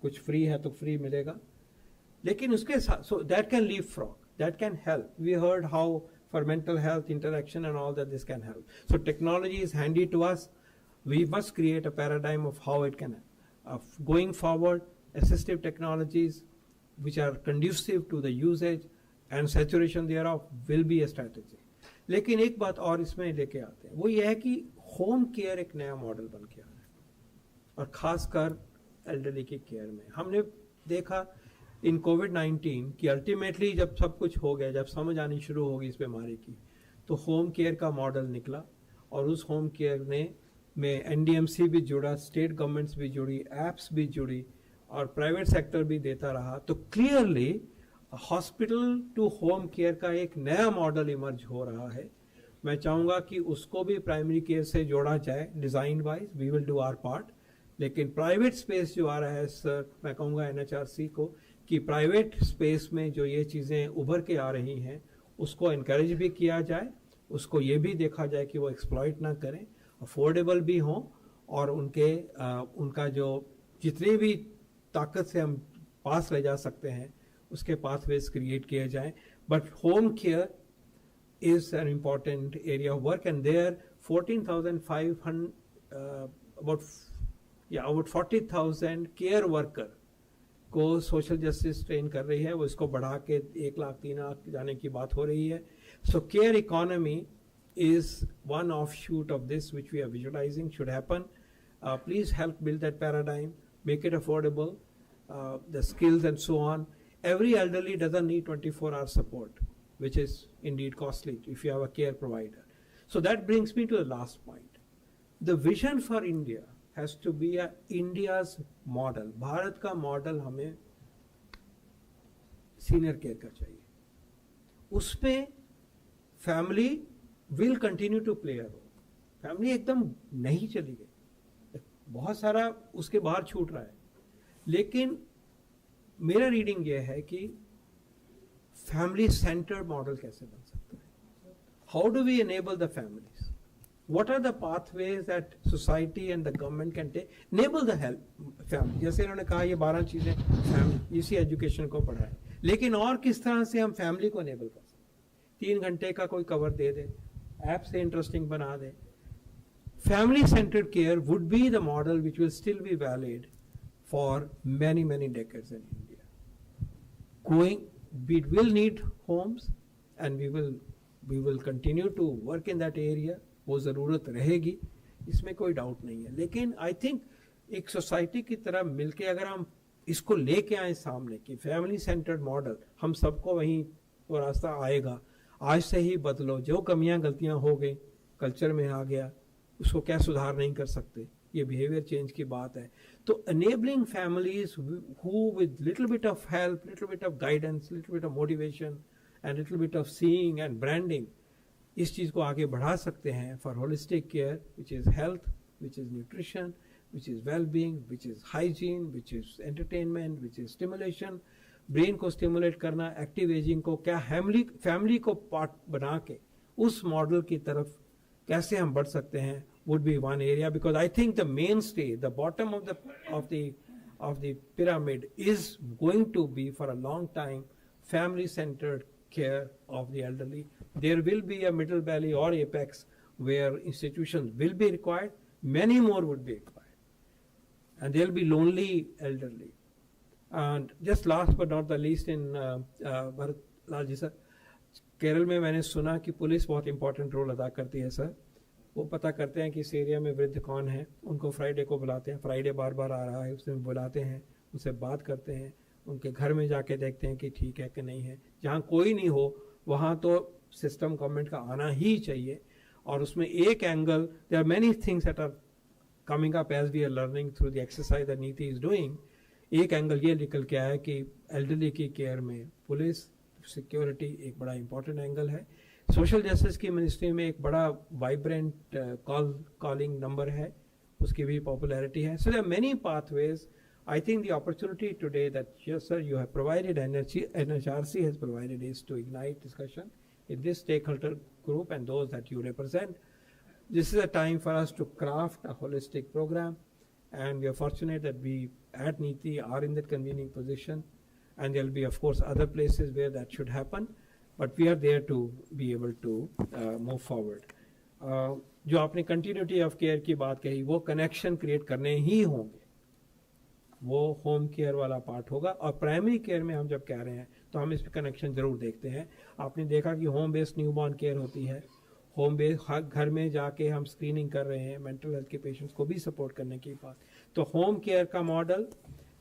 Speaker 8: कुछ free है तो free मिलेगा, लेकिन उसके साथ, so that can leapfrog, that can help. We heard how for mental health, interaction and all that this can help. So technology is handy to us. We must create a paradigm of how it can, going forward, assistive technologies which are conducive to the usage and saturation thereof will be a strategy. लेकिन एक बात और इसमें लेके आते हैं, वो ये है कि होम केयर एक नया मॉडल बन के आ रहा है, और खासकर एल्डरली की केयर में हमने देखा इन कोविड-19 कि अल्टीमेटली जब सब कुछ हो गया, जब समझ आनी शुरू होगी इस बीमारी की, तो होम केयर का मॉडल निकला, और उस होम केयर में NDMC भी जुड़ा, स्टेट गवर्नमेंट्स भी जुड़ी, एप्स भी जुड़ी, और प्राइवेट सेक्टर भी देता रहा। तो clearly hospital to home care का एक नया मॉडल इमर्ज हो रहा है। मैं चाहूँगा कि उसको भी प्राइमरी केयर से जोड़ा जाए design wise, we will do our part. लेकिन प्राइवेट स्पेस जो आ रहा है सर, मैं कहूँगा NHRC को कि प्राइवेट स्पेस में जो ये चीज़ें उभर के आ रही हैं उसको इनकरेज भी किया जाए, उसको ये भी देखा जाए कि वो एक्सप्लॉइट ना करें, अफोर्डेबल भी हों, और उनका जो जितनी भी ताकत से हम पास ले जा सकते हैं उसके पाथवेज क्रिएट किए जाएं। But home care is an important area of work, and there 14,500 about 40,000 care worker को सोशल जस्टिस ट्रेन कर रही है, वो इसको बढ़ा के 1 लाख 3 लाख जाने की बात हो रही है। So care economy is one offshoot of this which we are visualizing should happen. Please help build that paradigm, make it affordable, the skills and so on. Every elderly doesn't need 24-hour support, which is indeed costly if you have a care provider. So that brings me to the last point. The vision for India has to be India's model. Bharat का model हमें senior care का चाहिए, उसमें family will continue to play a role. Family एकदम नहीं चली गई, बहुत सारा उसके बाहर छूट रहा है, लेकिन मेरा रीडिंग यह है कि फैमिली सेंटर्ड मॉडल कैसे बन सकता है. How do we enable the families? What are the pathways that society and the government can take? Enable the help family. जैसे इन्होंने कहा ये 12 चीजें फैमिली इसी एजुकेशन को पढ़ाए, लेकिन और किस तरह से हम फैमिली को एनेबल कर सकते? 3 घंटे का कोई कवर दे दे, ऐप से इंटरेस्टिंग बना दे. Family centered care would be the model which will still be valid for many decades in India. We will need homes and we will continue to work in that area. वो ज़रूरत रहेगी, इसमें कोई doubt नहीं है. लेकिन I think एक society की तरह मिलके अगर हम इसको लेके आए सामने कि फैमिली सेंटर्ड मॉडल, हम सबको वहीं वो रास्ता आएगा. आज से ही बदलो, जो कमियां गलतियां हो गई, कल्चर में आ गया, उसको क्या सुधार नहीं कर सकते, ये बिहेवियर चेंज की बात है. तो enabling families who with little bit of help, little bit of guidance, little bit of motivation and little bit of seeing and branding, इस चीज़ को आगे बढ़ा सकते हैं for holistic care, which is health, which is nutrition, which is well-being, which is hygiene, which is entertainment, which is stimulation. Brain को stimulate करना, active ageing को क्या फैमिली को पार्ट बना के उस मॉडल की तरफ कैसे हम बढ़ सकते हैं would be one area, because I think the mainstay, the bottom of the pyramid is going to be for a long time family-centered care of the elderly. There will be a middle valley or apex where institutions will be required, many more would be required, and there will be lonely elderly. And just last but not the least, in Bharat Lal ji sir, Kerala में मैंने सुना कि police बहुत important role अदा करती है sir. वो पता करते हैं कि इस एरिया में वृद्ध कौन है, उनको फ्राइडे को बुलाते हैं, फ्राइडे बार बार आ रहा है, उसमें बुलाते हैं, उनसे बात करते हैं, उनके घर में जाके देखते हैं कि ठीक है कि नहीं है. जहाँ कोई नहीं हो वहाँ तो सिस्टम गवर्नमेंट का आना ही चाहिए. और उसमें एक angle, there are many things that are coming up as we are learning through the exercise that NITI is doing. एक एंगल ये निकल के आया है कि एल्डरली की केयर में पुलिस सिक्योरिटी एक बड़ा इंपॉर्टेंट एंगल है. सोशल जस्टिस की मिनिस्ट्री में एक बड़ा वाइब्रेंट कॉलिंग नंबर है, उसकी भी पॉपुलैरिटी है. So there are many pathways. I think the opportunity today that, yes sir, you have provided, NHRC has provided, is to ignite discussion in this stakeholder group and those that you represent. This is a time for us to craft a holistic program, and we are fortunate that we at NITI are in that convening position, and there will be of course other places where that should happen, but we are there to be able to move forward. जो आपने continuity of care की बात कही, वो connection create करने ही होंगे, वो home care वाला पार्ट होगा. और प्राइमरी केयर में हम जब कह रहे हैं तो हम इस पर कनेक्शन जरूर देखते हैं. आपने देखा कि होम बेस्ड न्यूबॉर्न केयर होती है, होम बेस्ड घर में जाके हम स्क्रीनिंग कर रहे हैं, मेंटल हेल्थ के पेशेंट्स को भी सपोर्ट करने की बात. तो होम केयर का model,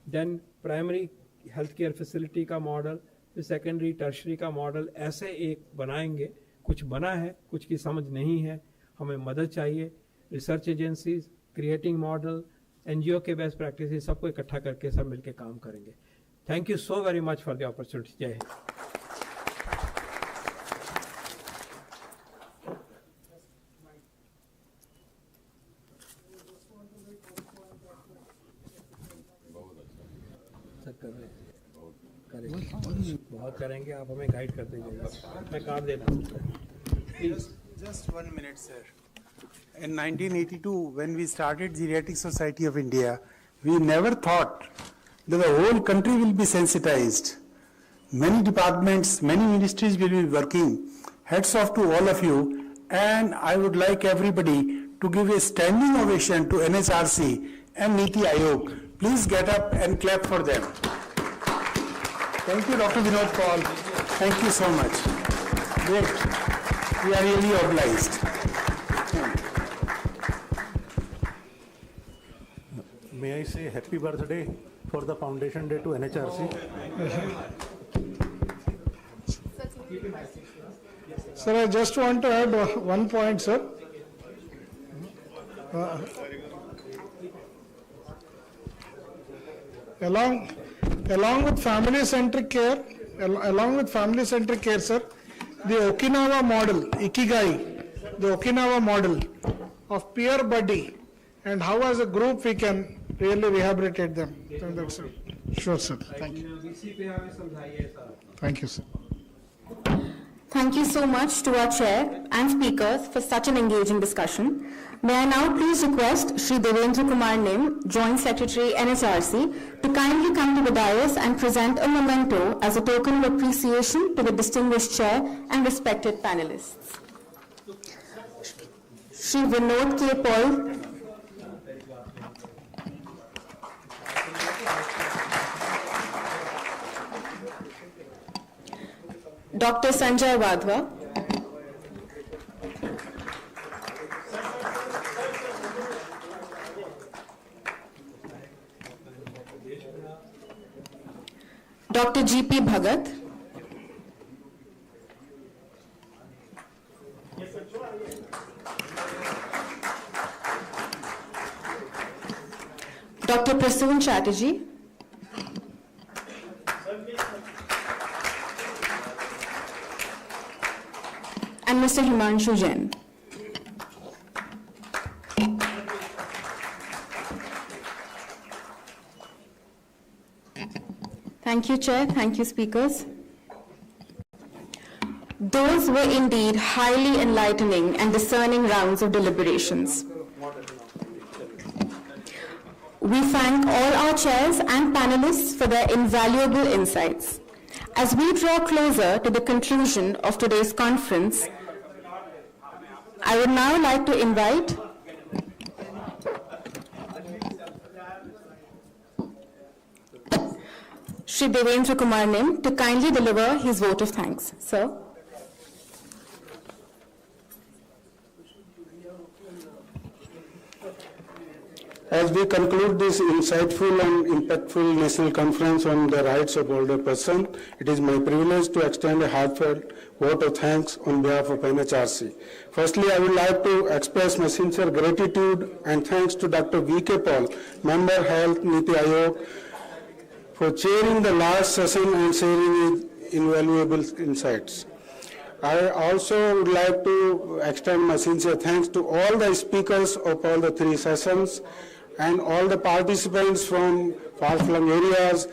Speaker 8: then primary health care facility का मॉडल, फिर सेकेंडरी टर्शरी का मॉडल, ऐसे एक बनाएंगे. कुछ बना है, कुछ की समझ नहीं है, हमें मदद चाहिए. Research agencies, creating model, NGO के बेस्ट प्रैक्टिसेस, सबको इकट्ठा करके सब मिलके काम करेंगे. Thank you so very much for the opportunity. जय हिंद. बहुत करेंगे, आप हमें गाइड करते जाइए. मैं काम देना please.
Speaker 21: Just 1 minute, sir. In 1982, when we started Geriatric Society of India, we never thought that the whole country will be sensitized. Many departments, many ministries will be working. Hats off to all of you, and I would like everybody to give a standing ovation to NHRC and Niti Aayog. Please get up and clap for them. Thank you, Dr. Vinod Paul. Thank you so much. Great. We are really obliged.
Speaker 15: May I say happy birthday for the Foundation Day to NHRC?
Speaker 18: Sir, I just want to add one point, sir. Along with family-centric care, sir, the Okinawa model, Ikigai, the Okinawa model of peer buddy, and how as a group we can really rehabilitate them. That's it. Sure, sir. Thank you. Thank you, sir.
Speaker 1: Thank you so much to our chair and speakers for such an engaging discussion. May I now please request Shri Devendra Kumar Nim, Joint Secretary NHRC, to kindly come to the dais and present a memento as a token of appreciation to the distinguished chair and respected panelists. Shri Vinod K. Paul, Dr. Sanjay Wadhwa, Dr. G.P. Bhagat, Dr. Prasoon Chatterjee, and Mr. Himanshu Jain. Thank you, Chair. Thank you, speakers. Those were indeed highly enlightening and discerning rounds of deliberations. We thank all our chairs and panelists for their invaluable insights. As we draw closer to the conclusion of today's conference, I would now like to invite Shri Devendra Kumar Nim to kindly deliver his vote of thanks. Sir.
Speaker 21: As we conclude this insightful and impactful national conference on the rights of older persons, it is my privilege to extend a heartfelt vote of thanks on behalf of NHRC. Firstly, I would like to express my sincere gratitude and thanks to Dr. V.K. Paul, Member Health Niti Aayog, for chairing the last session and sharing his invaluable insights. I also would like to extend my sincere thanks to all the speakers of all the three sessions and all the participants from far-flung areas,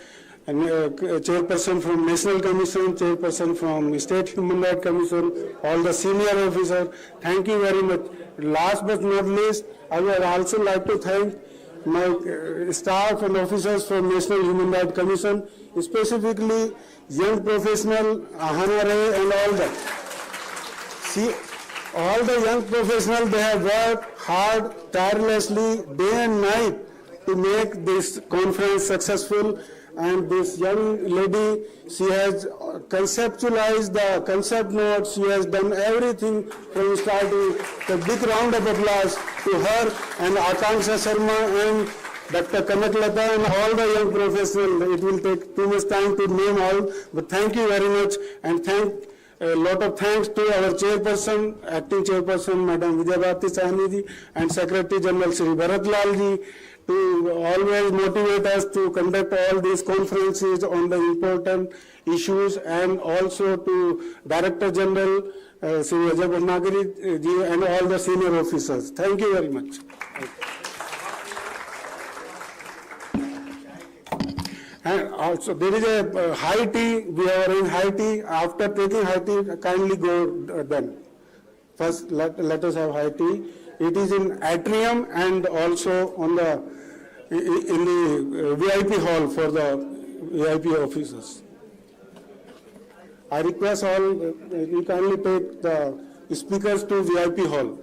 Speaker 21: and chairperson from National Commission, chairperson from State Human Rights Commission, all the senior officers. Thank you very much. Last but not least, I would also like to thank my staff and officers from National Human Rights Commission, specifically young professional, Ahana Ray and all that. See, all the young professionals, they have worked hard, tirelessly, day and night to make this conference successful. And this young lady, she has conceptualized the concept notes, she has done everything from starting. A big round of applause to her and Akanksha Sharma and Dr. Kanaklata and all the young professionals. It will take too much time to name all, but thank you very much, and a lot of thanks to our chairperson, acting chairperson, Madam Vijayabhati Sahni ji, and Secretary General Shri Bharat Lal ji, to always motivate us to conduct all these conferences on the important issues, and also to Director General Shri Ajay Bhatnagari ji and all the senior officers. Thank you very much. And also there is a high tea, we are in high tea. After taking high tea, kindly go then. First let us have high tea. It is in atrium and also on the in the VIP hall for the VIP officers. I request all you kindly take the speakers to VIP hall.